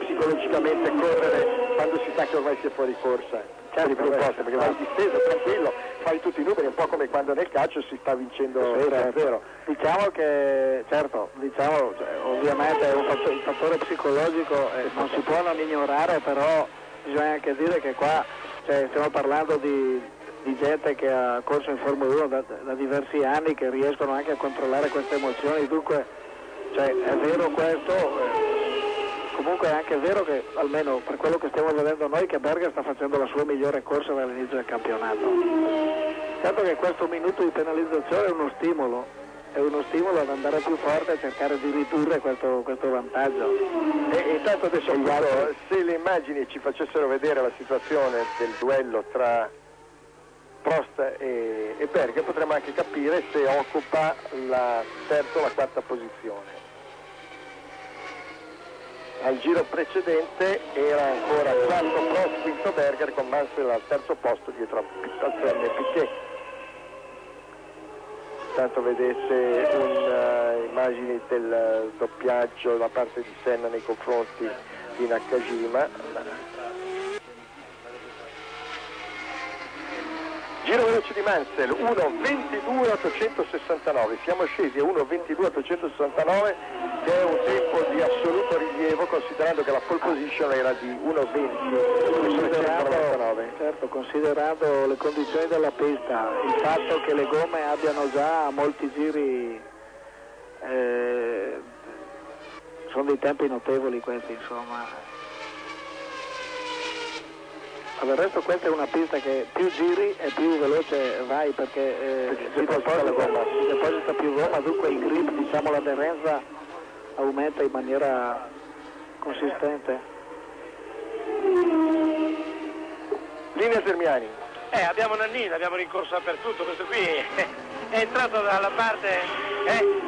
psicologicamente correre quando si sa che ormai si è fuori corsa. Perché vai disteso, tranquillo, fai tutti i numeri, un po' come quando nel calcio si sta vincendo 0-0. Diciamo che, certo, ovviamente è un fattore psicologico, non si può non ignorare, però bisogna anche dire che qua stiamo parlando di gente che ha corso in Formula 1 da diversi anni, che riescono anche a controllare queste emozioni, dunque è vero questo. Comunque è anche vero che, almeno per quello che stiamo vedendo noi, che Berger sta facendo la sua migliore corsa dall'inizio del campionato. Certo che questo minuto di penalizzazione è uno stimolo ad andare più forte e cercare di ridurre questo vantaggio. E intanto adesso se le immagini ci facessero vedere la situazione del duello tra Prost e Berger, potremmo anche capire se occupa la terza o la quarta posizione. Al giro precedente era ancora quarto Prost, quinto Berger, con Mansell al terzo posto dietro a Senna e Piquet. Intanto vedesse immagini del doppiaggio da parte di Senna nei confronti di Nakajima. Giro veloce di Mansell, 1:22.869, siamo scesi a 1:22.869, che è un tempo di assoluto rilievo, considerando che la pole position era di 1:20.999. Certo, considerando le condizioni della pista, il fatto che le gomme abbiano già molti giri, sono dei tempi notevoli questi, insomma. Del resto questa è una pista che più giri e più veloce vai, perché si deposita più gomma, dunque il grip, diciamo l'aderenza aumenta in maniera consistente. Linea Termiani. Abbiamo Nannini, abbiamo rincorso dappertutto, questo qui è entrato dalla parte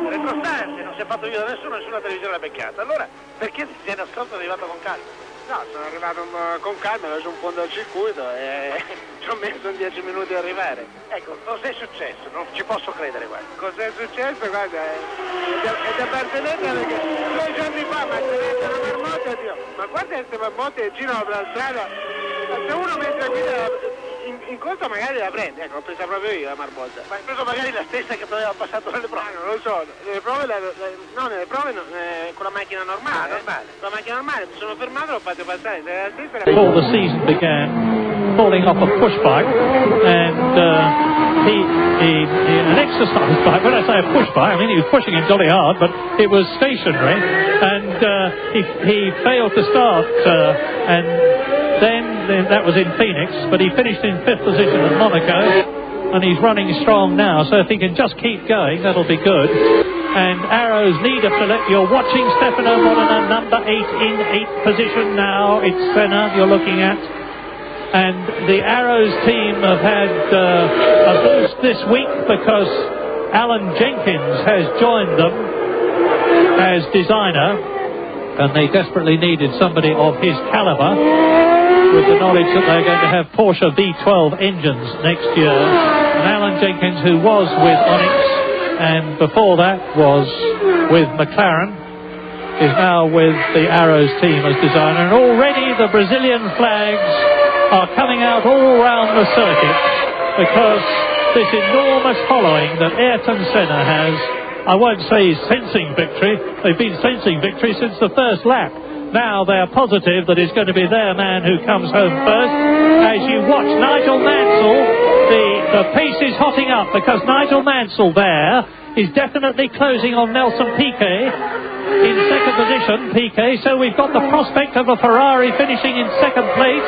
retrostante, non si è fatto via da nessuna televisione l'ha beccata. Allora perché ti sei nascosto e è arrivato con calma? No, sono arrivato con calma, ho preso un fondo al circuito e ci ho messo 10 minuti ad arrivare. Ecco, cos'è successo? Non ci posso credere, guarda. Cos'è successo? Guarda, è da barzelletta perché 2 giorni fa mi ha tenuto una marmotta, Dio. Ma guarda queste marmotte girano per la strada, se uno mentre guida in corsa magari la prende, ecco, l'ho presa proprio io la marmotta. Ma hai preso magari la stessa che aveva passato nelle prove? Non lo so, nelle prove con la macchina normale. Con la macchina normale mi sono fermato e l'ho fatto passare. Before the season began, falling off a push bike, and an exercise bike. When I say a push bike, I mean he was pushing him jolly hard, but it was stationary, and he failed to start, and then that was in Phoenix, but he finished in 5th position at Monaco, and he's running strong now, so if he can just keep going, that'll be good. And Arrows need a fillip. You're watching Stefano Modena, number 8 in 8th position now. It's Senna you're looking at. And the Arrows team have had a boost this week because Alan Jenkins has joined them as designer, and they desperately needed somebody of his calibre with the knowledge that they're going to have Porsche V12 engines next year. And Alan Jenkins, who was with Onyx and before that was with McLaren, is now with the Arrows team as designer. And already the Brazilian flags are coming out all round the circuit because this enormous following that Ayrton Senna has, I won't say he's sensing victory, they've been sensing victory since the first lap. Now they're positive that it's going to be their man who comes home first. As you watch Nigel Mansell, the pace is hotting up because Nigel Mansell there is definitely closing on Nelson Piquet in second position, Piquet, so we've got the prospect of a Ferrari finishing in second place.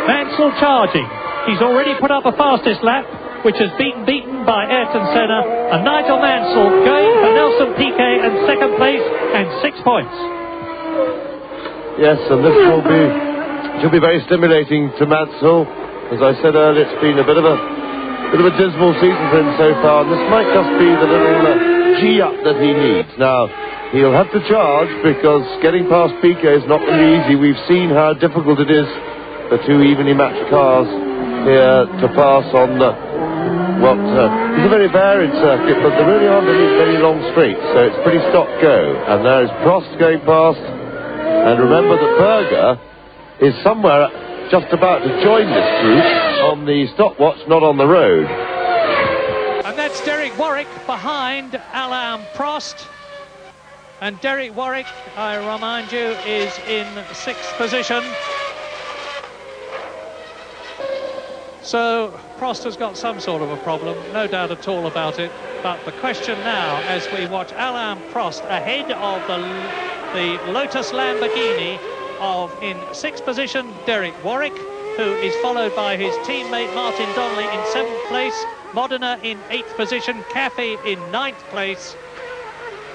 Mansell charging. He's already put up a fastest lap, which has been beaten by Ayrton Senna, and Nigel Mansell going for Nelson Piquet in second place and 6 points. Yes, and this should be very stimulating to Mansell. As I said earlier, it's been a bit of a dismal season for him so far, and this might just be the little G-up that he needs. Now, he'll have to charge because getting past Piquet is not really easy. We've seen how difficult it is for two evenly matched cars here to pass on it's a very varied circuit, but there really aren't any very long straights, so it's pretty stop-go. And there is Prost going past, and remember that Berger is somewhere just about to join this group on the stopwatch, not on the road. And that's Derek Warwick behind Alain Prost. And Derek Warwick, I remind you, is in 6th position. So Prost has got some sort of a problem, no doubt at all about it. But the question now, as we watch Alain Prost ahead of the Lotus Lamborghini in 6th position, Derek Warwick, who is followed by his teammate Martin Donnelly in 7th place, Modena in 8th position, Caffey in 9th place.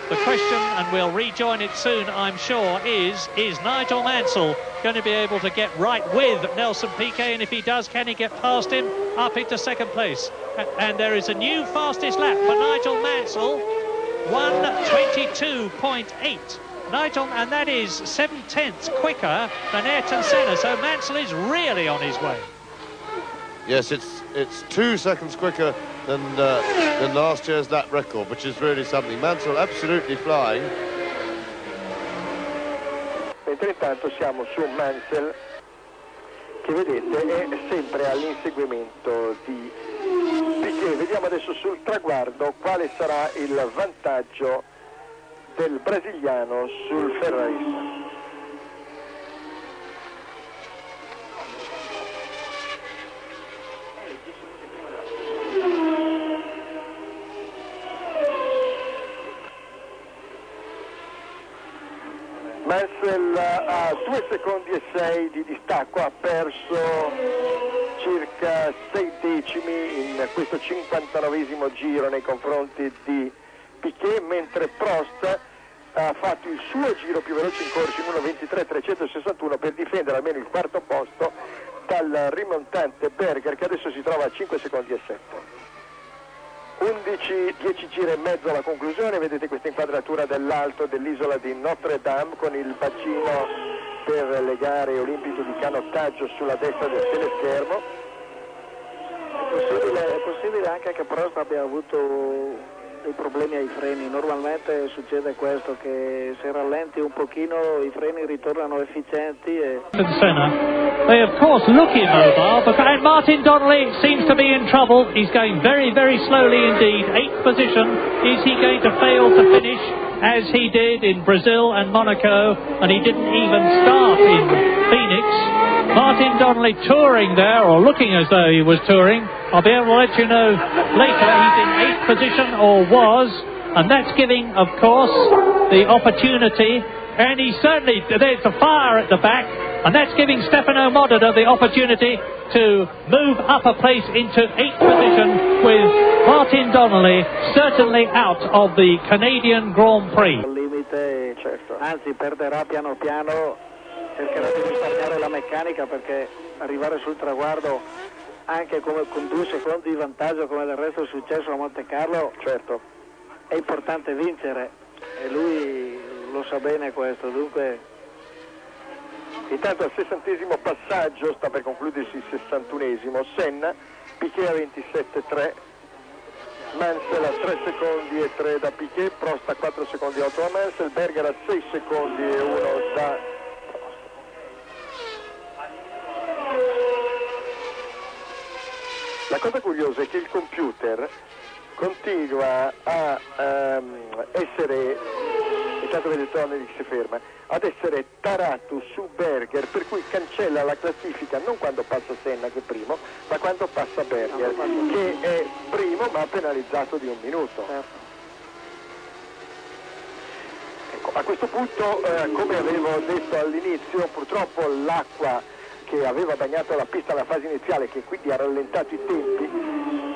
The question, and we'll rejoin it soon, I'm sure, is Nigel Mansell going to be able to get right with Nelson Piquet? And if he does, can he get past him up into 2nd place? And there is a new fastest lap for Nigel Mansell, 1:22.8. Nigel, and that is 7/10 quicker than Ayrton Senna, so Mansell is really on his way. Yes, it's 2 seconds quicker than last year's lap record, which is really something. Mansell absolutely flying. Mentre intanto siamo su Mansell, che vedete è sempre all'inseguimento di Piquet. Vediamo adesso sul traguardo quale sarà il vantaggio del brasiliano sul ferrarista. Mansell ha 2 secondi e 6 di distacco, ha perso circa 6 decimi in questo 59esimo giro nei confronti di Piquet, mentre Prost ha fatto il suo giro più veloce in corsa in 1:23.361 per difendere almeno il 4º posto dal rimontante Berger, che adesso si trova a 5 secondi e 7. 10 giri e mezzo alla conclusione. Vedete questa inquadratura dell'alto dell'isola di Notre Dame con il bacino per le gare olimpiche di canottaggio sulla destra del teleschermo. È possibile anche che Prost abbia avuto dei problemi ai freni. Normalmente succede questo, che se rallenti un pochino i freni ritornano efficienti e... Senna, they of course look immobile, and Martin Donnelly seems to be in trouble. He's going very, very slowly indeed. 8th position. Is he going to fail to finish as he did in Brazil and Monaco, and he didn't even start in Phoenix? Martin Donnelly touring there, or looking as though he was touring. I'll be able to let you know later. He's in 8th position, or was, and that's giving, of course, the opportunity, and he certainly, there's a fire at the back, and that's giving Stefano Modena the opportunity to move up a place into 8th position, with Martin Donnelly certainly out of the Canadian Grand Prix. Al limite, certo. Anzi perderà piano piano, cercherà di risparmiare la meccanica perché arrivare sul traguardo anche come con 2 secondi di vantaggio, come del resto è successo a Monte Carlo, certo, è importante vincere e lui lo sa bene questo, dunque. Intanto al 60° passaggio sta per concludersi il 61°, Senna, Piquet a 27,3, Mansell a 3 secondi e 3 da Piquet, Prost a 4 secondi e 8 da Mansell, Berger a 6 secondi e 1 da Prost. La cosa curiosa è che il computer continua a essere, intanto vedete Tony che si ferma, ad essere tarato su Berger, per cui cancella la classifica non quando passa Senna che è primo, ma quando passa Berger, che è primo ma penalizzato di 1 minuto. Ecco, a questo punto, come avevo detto all'inizio, purtroppo l'acqua che aveva bagnato la pista alla fase iniziale, che quindi ha rallentato i tempi,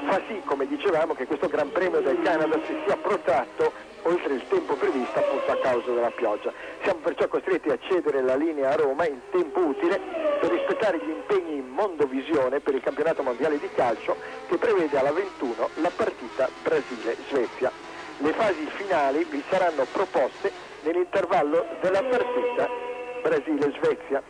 fa sì, come dicevamo, che questo Gran Premio del Canada si sia protratto oltre il tempo previsto appunto a causa della pioggia. Siamo perciò costretti a cedere la linea a Roma in tempo utile per rispettare gli impegni in mondovisione per il campionato mondiale di calcio, che prevede alla 21 la partita Brasile-Svezia. Le fasi finali vi saranno proposte nell'intervallo della partita Brasile-Svezia.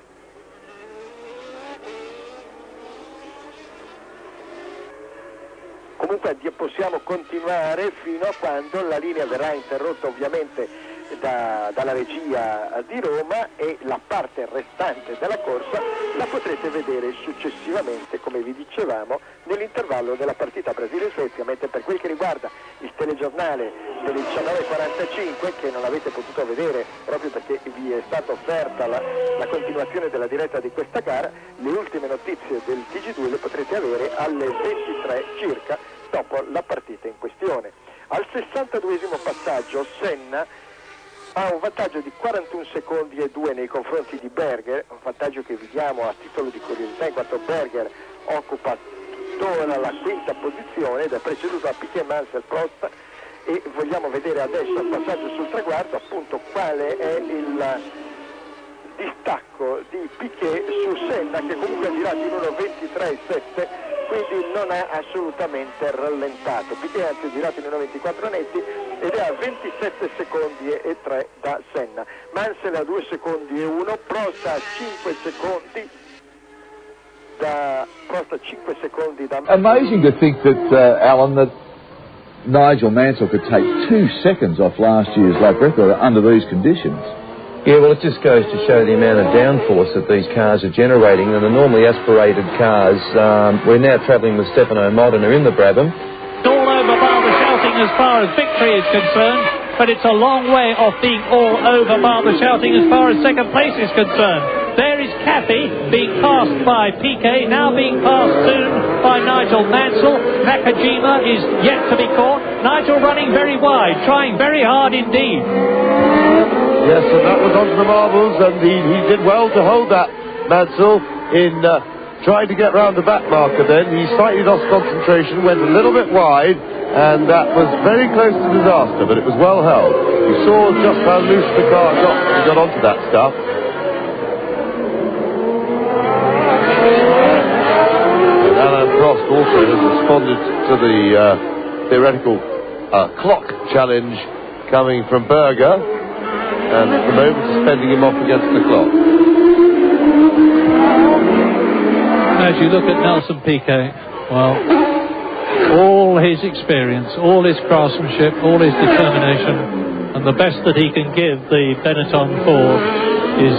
Comunque possiamo continuare fino a quando la linea verrà interrotta ovviamente dalla regia di Roma, e la parte restante della corsa la potrete vedere successivamente, come vi dicevamo, nell'intervallo della partita Brasile-Svezia, mentre per quel che riguarda il telegiornale delle 19:45, che non avete potuto vedere proprio perché vi è stata offerta la continuazione della diretta di questa gara, le ultime notizie del TG2 le potrete avere alle 23 circa, dopo la partita in questione. Al 62° passaggio Senna ha un vantaggio di 41 secondi e 2 nei confronti di Berger, un vantaggio che vediamo a titolo di curiosità in quanto Berger occupa tuttora la 5ª posizione ed è preceduto da Piquet, Mansell, Prost, e vogliamo vedere adesso il passaggio sul traguardo appunto quale è il distacco di Piquet su Senna, che comunque ha girato in 1:23,7, quindi non è assolutamente rallentato. Piquet anzi è girato in 1:24 netti ed è a 27 secondi e 3 da Senna. Mansell a 2 secondi e 1, Prost a 5 secondi da Prost a 5 secondi da Amazing to think that, Alan, that Nigel Mansell could take 2 seconds off last year's lap record under these conditions. Yeah, well, it just goes to show the amount of downforce that these cars are generating, and the normally aspirated cars, we're now travelling with Stefano Modena in the Brabham. All over bar the shouting as far as victory is concerned, but it's a long way off being all over bar the shouting as far as second place is concerned. There is Cathy being passed by Piquet, now being passed soon by Nigel Mansell. Nakajima is yet to be caught. Nigel running very wide, trying very hard indeed. Yes, and that was onto the marbles, and he did well to hold that, Mansell, in trying to get round the back marker then. He slightly lost concentration, went a little bit wide, and that was very close to disaster, but it was well held. You saw just how loose the car got when he got onto that stuff. And Alain Prost also has responded to the theoretical clock challenge coming from Berger, and at the moment suspending him off against the clock. As you look at Nelson Piquet, well, all his experience, all his craftsmanship, all his determination, and the best that he can give the Benetton Ford is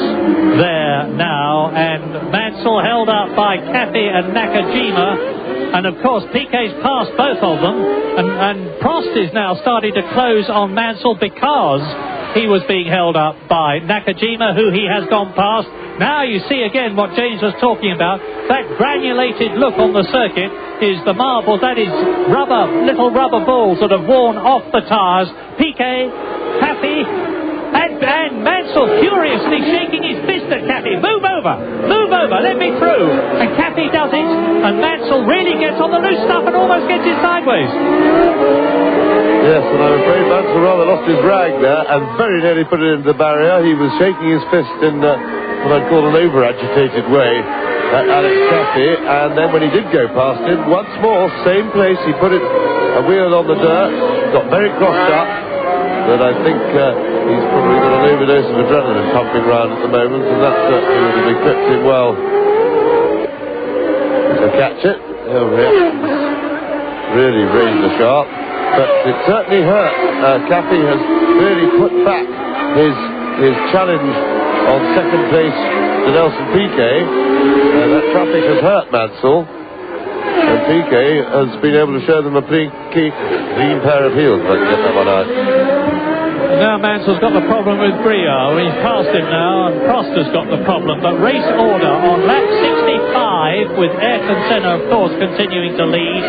there now, and Mansell held up by Cathy and Nakajima, and of course Piquet's passed both of them, and Prost is now starting to close on Mansell because he was being held up by Nakajima, who he has gone past. Now you see again what James was talking about. That granulated look on the circuit is the marbles. That is rubber, little rubber balls that have worn off the tyres. Piquet, Cathy, and Mansell furiously shaking his fist at Cathy. Move over, let me through. And Cathy does it, and Mansell really gets on the loose stuff and almost gets it sideways. Yes, and I'm afraid Mansell rather lost his rag there and very nearly put it into the barrier. He was shaking his fist in what I'd call an over-agitated way. Alex Caffey, and then when he did go past him, once more, same place, he put a wheel on the dirt, got very crossed up, but I think he's probably got an overdose of adrenaline pumping around at the moment, and that certainly would have equipped him well to catch it. Oh, really razor sharp, but it certainly hurt. Caffey has really put back his challenge on second place to Nelson Piquet. That traffic has hurt Mansell, and Piquet has been able to show them a clean pair of heels, if I can get that one out. Now Mansell's got the problem with Briard. He's passed him now, and Prost has got the problem. But race order on lap 65, with Ayrton Senna, of course, continuing to lead.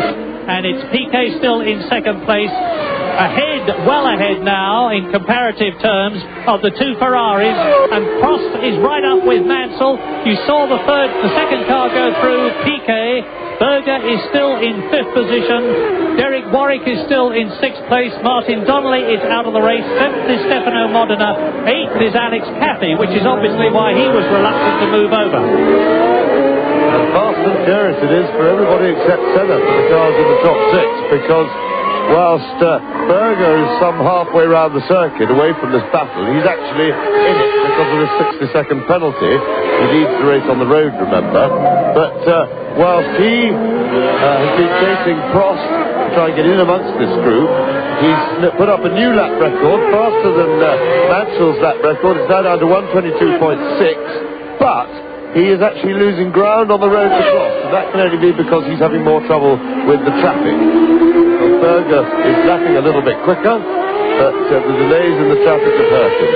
And it's Piquet still in second place. Ahead, well ahead now, in comparative terms, of the two Ferraris. And Prost is right up with Mansell. You saw the second car go through. Piquet. Berger is still in 5th position. Derek Warwick is still in 6th place. Martin Donnelly is out of the race. 7th is Stefano Modena. 8th is Alex Caffey, which is obviously why he was reluctant to move over. And fast and furious it is for everybody except Senna for the cars in the top 6, because whilst Berger is some halfway round the circuit away from this battle, he's actually in it because of this 60-second penalty. He needs to race on the road, remember. But whilst he has been chasing Prost to try and get in amongst this group, he's put up a new lap record, faster than Mansell's lap record. It's now down to 122.6, but he is actually losing ground on the road to Prost, and that can only be because he's having more trouble with the traffic. Berger is lapping a little bit quicker, but the delays in the traffic have hurt him.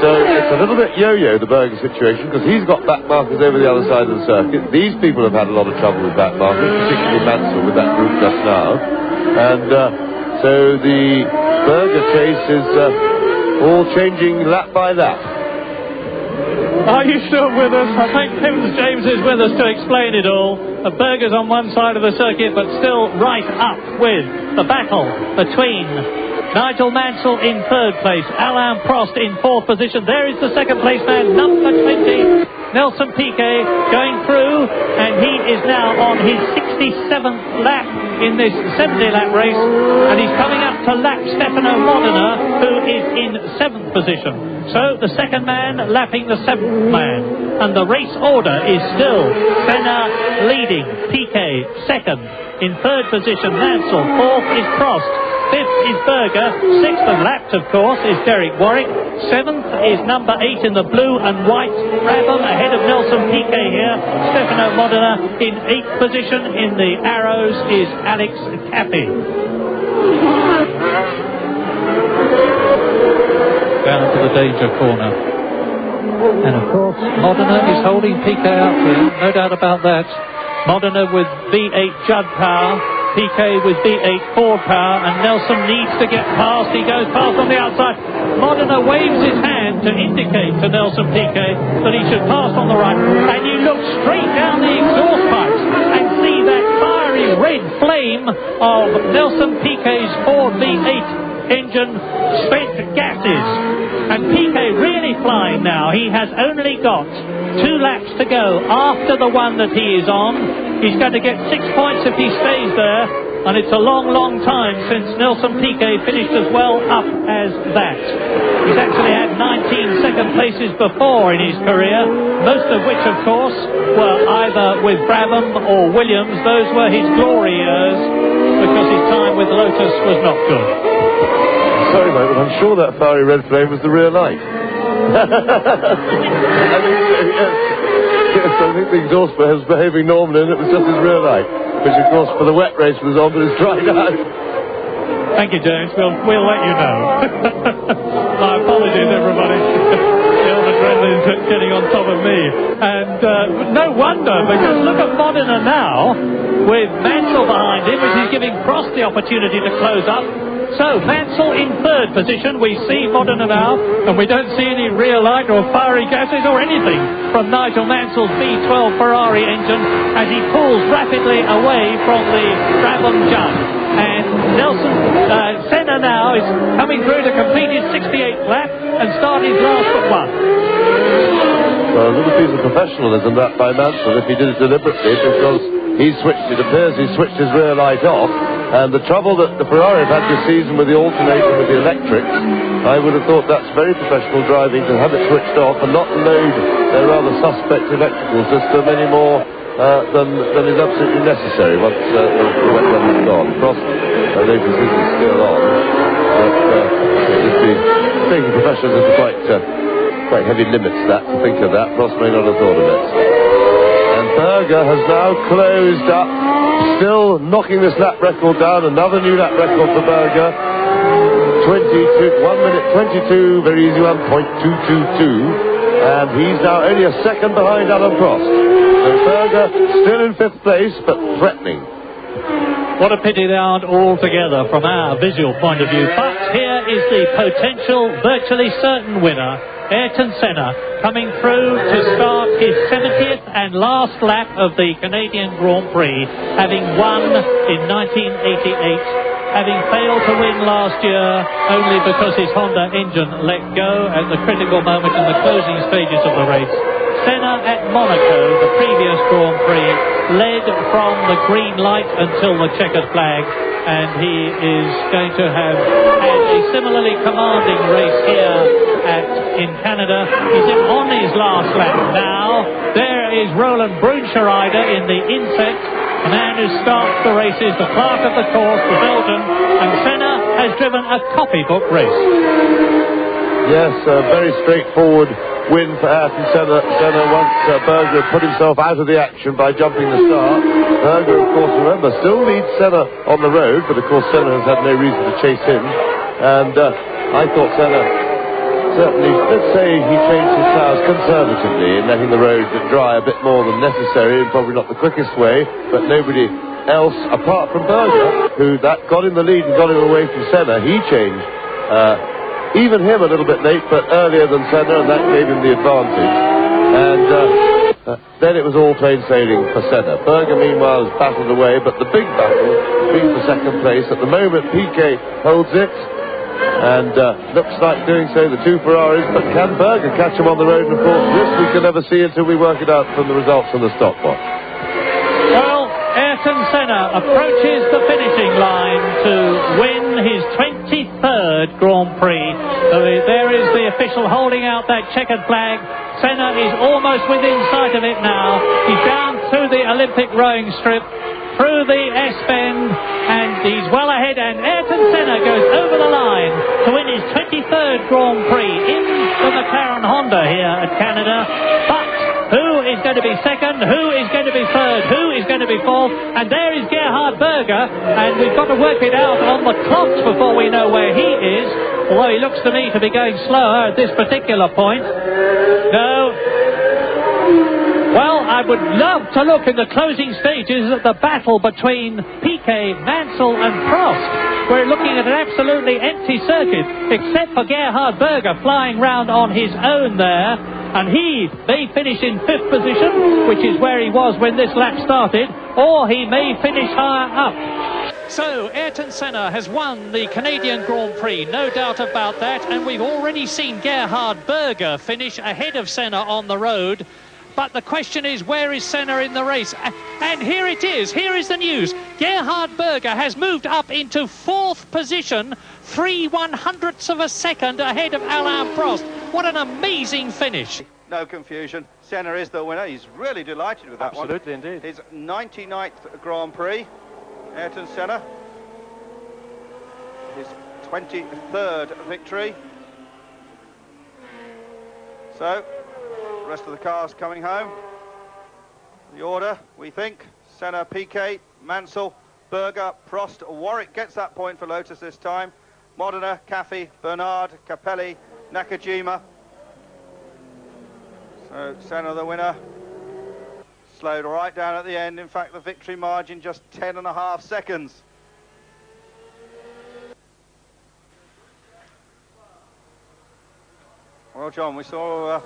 So it's a little bit yo-yo, the Berger situation, because he's got back markers over the other side of the circuit. These people have had a lot of trouble with back markers, particularly Mansell with that group just now. And so the Berger chase is all changing lap by lap. Are you still with us? I think James is with us to explain it all. Berger's on one side of the circuit, but still right up with the battle between Nigel Mansell in 3rd place, Alain Prost in 4th position. There is the second place man, number 20, Nelson Piquet, going through, and he is now on his 67th lap in this 70-lap race, and he's coming up to lap Stefano Modena, who is in 7th position. So the second man lapping the 7th man, and the race order is still Senna leading, Piquet second, in 3rd position Mansell, 4th is Prost, 5th is Berger, 6th and lapped of course is Derek Warwick, 7th is number 8 in the blue and white Brabham, ahead of Nelson Piquet here. Stefano Modena in 8th position. In the arrows is Alex Caffey. Down to the danger corner, and of course Modena is holding Piquet up here, no doubt about that. Modena with V8 Judd power, Piquet with V8 Ford power, and Nelson needs to get past. He goes past on the outside. Modena waves his hand to indicate to Nelson Piquet that he should pass on the right, and you look straight down the exhaust pipes and see that fiery red flame of Nelson Piquet's Ford V8 engine spent gases, and Piquet really flying now. He has only got 2 laps to go after the one that he is on. He's going to get 6 points if he stays there, and it's a long time since Nelson Piquet finished as well up as that. He's actually had 19 second places before in his career, most of which of course were either with Brabham or Williams. Those were his glory years, because his time with Lotus was not good. Sorry mate, but I'm sure that fiery red flame was the rear light. Yes, I think the exhaust was behaving normally, and it was just his rear light, which of course for the wet race was on, but it's dried out. Thank you, James. We'll let you know. My apologies, everybody. The old adrenaline's getting on top of me. And no wonder, because look at Modena now, with Mansell behind him, as he's giving Prost the opportunity to close up. So, Mansell in 3rd position. We see Modena now, and we don't see any rear light or fiery gases or anything from Nigel Mansell's V12 Ferrari engine as he pulls rapidly away from the Brabham Judd. And Senna now is coming through to complete his 68th lap and start his last but one. a little piece of professionalism that by Mansell if he did it deliberately, because it appears he switched his rear light off, and the trouble that the Ferrari have had this season with the alternator with the electrics, I would have thought that's very professional driving to have it switched off and not load their rather suspect electrical system any more than is absolutely necessary once the wet run is gone. Frost, notice is still on, but taking professionals is quite heavy limits that, to think of that. Frost may not have thought of it. And Berger has now closed up, still knocking this lap record down. Another new lap record for Berger. 1 minute 22, very easy 1.222. And he's now only a second behind Alan Prost. So Berger still in 5th place, but threatening. What a pity they aren't all together from our visual point of view. But here is the potential, virtually certain winner, Ayrton Senna, coming through to start his 70th and last lap of the Canadian Grand Prix, having won in 1988. Having failed to win last year only because his Honda engine let go at the critical moment in the closing stages of the race. Senna at Monaco, the previous Grand Prix, led from the green light until the checkered flag, and he is going to have had a similarly commanding race here in Canada. He's on his last lap now. There is Roland Brunschreider in the inset, the man who starts the races, the clerk of the course, the Belgian, and Senna has driven a copybook race. Yes, a very straightforward win for Ayrton Senna. Senna once Berger put himself out of the action by jumping the start. Berger, of course, remember, still leads Senna on the road, but of course Senna has had no reason to chase him. And I thought Senna certainly, let's say he changed his tires conservatively in letting the road dry a bit more than necessary, and probably not the quickest way, but nobody else apart from Berger, who that got in the lead and got him away from Senna. He changed even him a little bit late, but earlier than Senna, and that gave him the advantage. And then it was all plain sailing for Senna. Berger, meanwhile, has battled away, but the big battle being for second place. At the moment, Piquet holds it, and looks like doing so, the two Ferraris, but can Berger catch him on the road? And of course, this we can never see until we work it out from the results on the stop box. Well, Ayrton Senna approaches the finishing line to win his 23rd Grand Prix. So there is the official holding out that checkered flag. Senna is almost within sight of it now. He's down through the Olympic rowing strip, through the S-bend, and he's well ahead, and Ayrton Senna goes over the line to win his 23rd Grand Prix in the McLaren Honda here at Canada. But who is going to be second? Who is going to be third? Who is going to be fourth? And there is Gerhard Berger, and we've got to work it out on the clocks before we know where he is, although he looks to me to be going slower at this particular point. No. Well, I would love to look in the closing stages at the battle between Piquet, Mansell and Prost. We're looking at an absolutely empty circuit, except for Gerhard Berger flying round on his own there. And he may finish in 5th position, which is where he was when this lap started, or he may finish higher up. So, Ayrton Senna has won the Canadian Grand Prix, no doubt about that, and we've already seen Gerhard Berger finish ahead of Senna on the road. But the question is, where is Senna in the race? And here it is. Here is the news. Gerhard Berger has moved up into 4th position, 3/100ths of a second ahead of Alain Prost. What an amazing finish. No confusion. Senna is the winner. He's really delighted with that one. Absolutely, indeed. His 99th Grand Prix, Ayrton Senna. His 23rd victory. So, the rest of the cars coming home. The order, we think, Senna, Piquet, Mansell, Berger, Prost, Warwick gets that point for Lotus this time. Modena, Caffey, Bernard, Capelli, Nakajima. So Senna the winner. Slowed right down at the end. In fact, the victory margin just 10.5 seconds. Well, John, we saw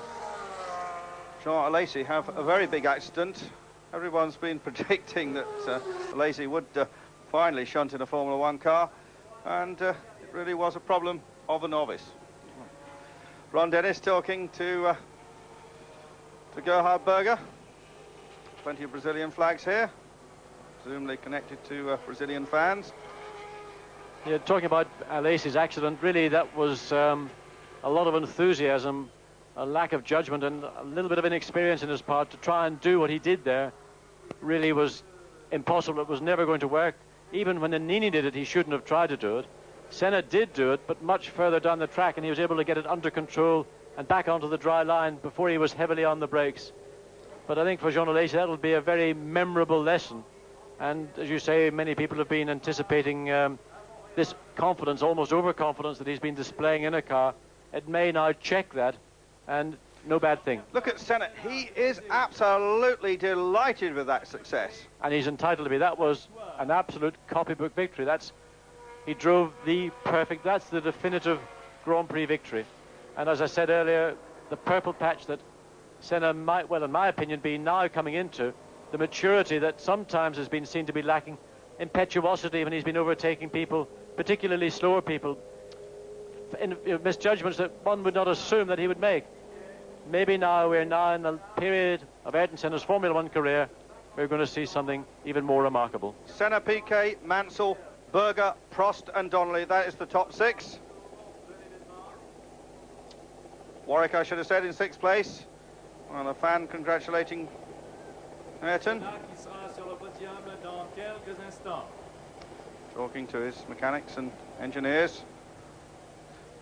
Jean Alesi have a very big accident. Everyone's been predicting that Alesi would finally shunt in a Formula 1 car, and it really was a problem of a novice. Ron Dennis talking to to Gerhard Berger. Plenty of Brazilian flags here, presumably connected to Brazilian fans. Yeah, talking about Alesi's accident, really that was a lot of enthusiasm, a lack of judgment and a little bit of inexperience in his part to try and do what he did there. Really was impossible. It was never going to work. Even when Nannini did it, he shouldn't have tried to do it. Senna did do it, but much further down the track, and he was able to get it under control and back onto the dry line before he was heavily on the brakes. But I think for Jean Alesi, that'll be a very memorable lesson. And as you say, many people have been anticipating this confidence, almost overconfidence that he's been displaying in a car. It may now check that, and no bad thing. Look at Senna. He is absolutely delighted with that success. And he's entitled to be. That was an absolute copybook victory. He drove the perfect, that's the definitive Grand Prix victory. And as I said earlier, the purple patch that Senna might, well, in my opinion, be now coming into, the maturity that sometimes has been seen to be lacking, impetuosity when he's been overtaking people, particularly slower people, in misjudgments that one would not assume that he would make. Maybe now we're now in the period of Ayrton Senna's Formula One career, we're going to see something even more remarkable. Senna, Piquet, Mansell, Berger, Prost and Donnelly, that is the top 6. Warwick, I should have said, in 6th place. Well, a fan congratulating Ayrton. Talking to his mechanics and engineers.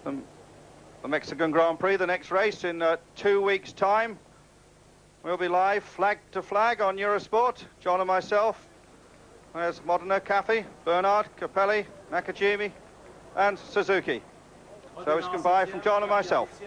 The Mexican Grand Prix, the next race in 2 weeks' time. We'll be live flag to flag on Eurosport. John and myself. There's Modena, Caffey, Bernard, Capelli, Nakajimi and Suzuki. So it's goodbye from John and myself.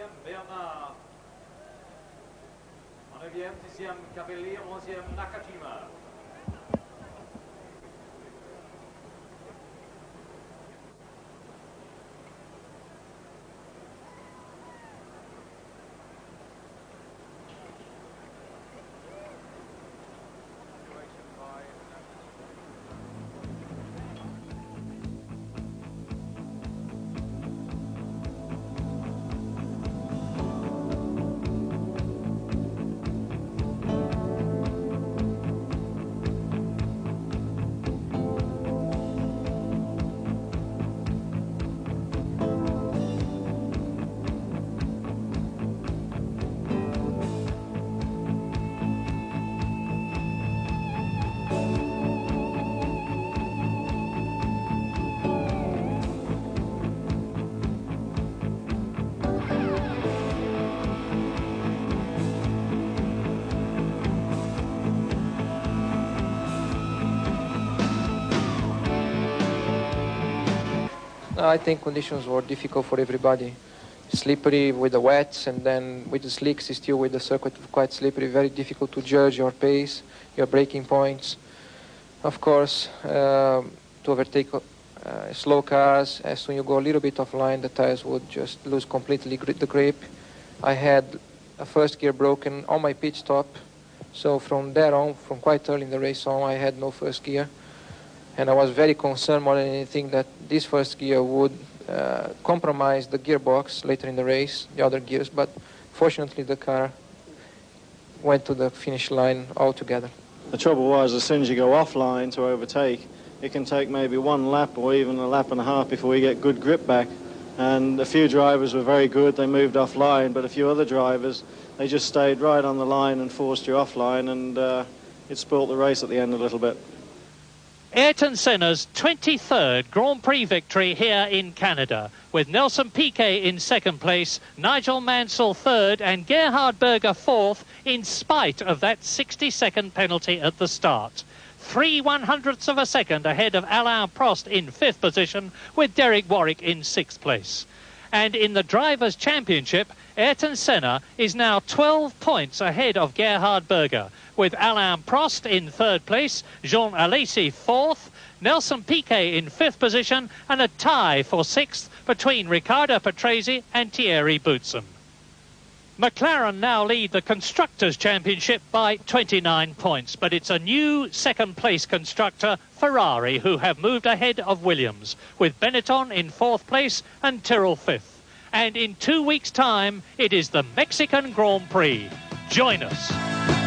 I think conditions were difficult for everybody. Slippery with the wets, and then with the slicks, still with the circuit quite slippery, very difficult to judge your pace, your braking points. Of course, to overtake slow cars, as soon as you go a little bit offline, the tires would just lose completely the grip. I had a first gear broken on my pit stop, so from there on, from quite early in the race on, I had no first gear. And I was very concerned more than anything that this first gear would compromise the gearbox later in the race, the other gears, but fortunately the car went to the finish line altogether. The trouble was, as soon as you go offline to overtake, it can take maybe 1 lap or even a lap and a half before you get good grip back. And a few drivers were very good, they moved offline, but a few other drivers, they just stayed right on the line and forced you offline, and it spoilt the race at the end a little bit. Ayrton Senna's 23rd Grand Prix victory here in Canada, with Nelson Piquet in 2nd place, Nigel Mansell 3rd and Gerhard Berger 4th, in spite of that 60-second penalty at the start. 3/100ths of a second ahead of Alain Prost in 5th position, with Derek Warwick in 6th place. And in the Drivers' Championship, Ayrton Senna is now 12 points ahead of Gerhard Berger, with Alain Prost in 3rd place, Jean Alesi 4th, Nelson Piquet in 5th position, and a tie for 6th between Riccardo Patrese and Thierry Boutsen. McLaren now lead the Constructors' Championship by 29 points, but it's a new 2nd place constructor, Ferrari, who have moved ahead of Williams, with Benetton in 4th place and Tyrrell 5th. And in 2 weeks' time, it is the Mexican Grand Prix. Join us.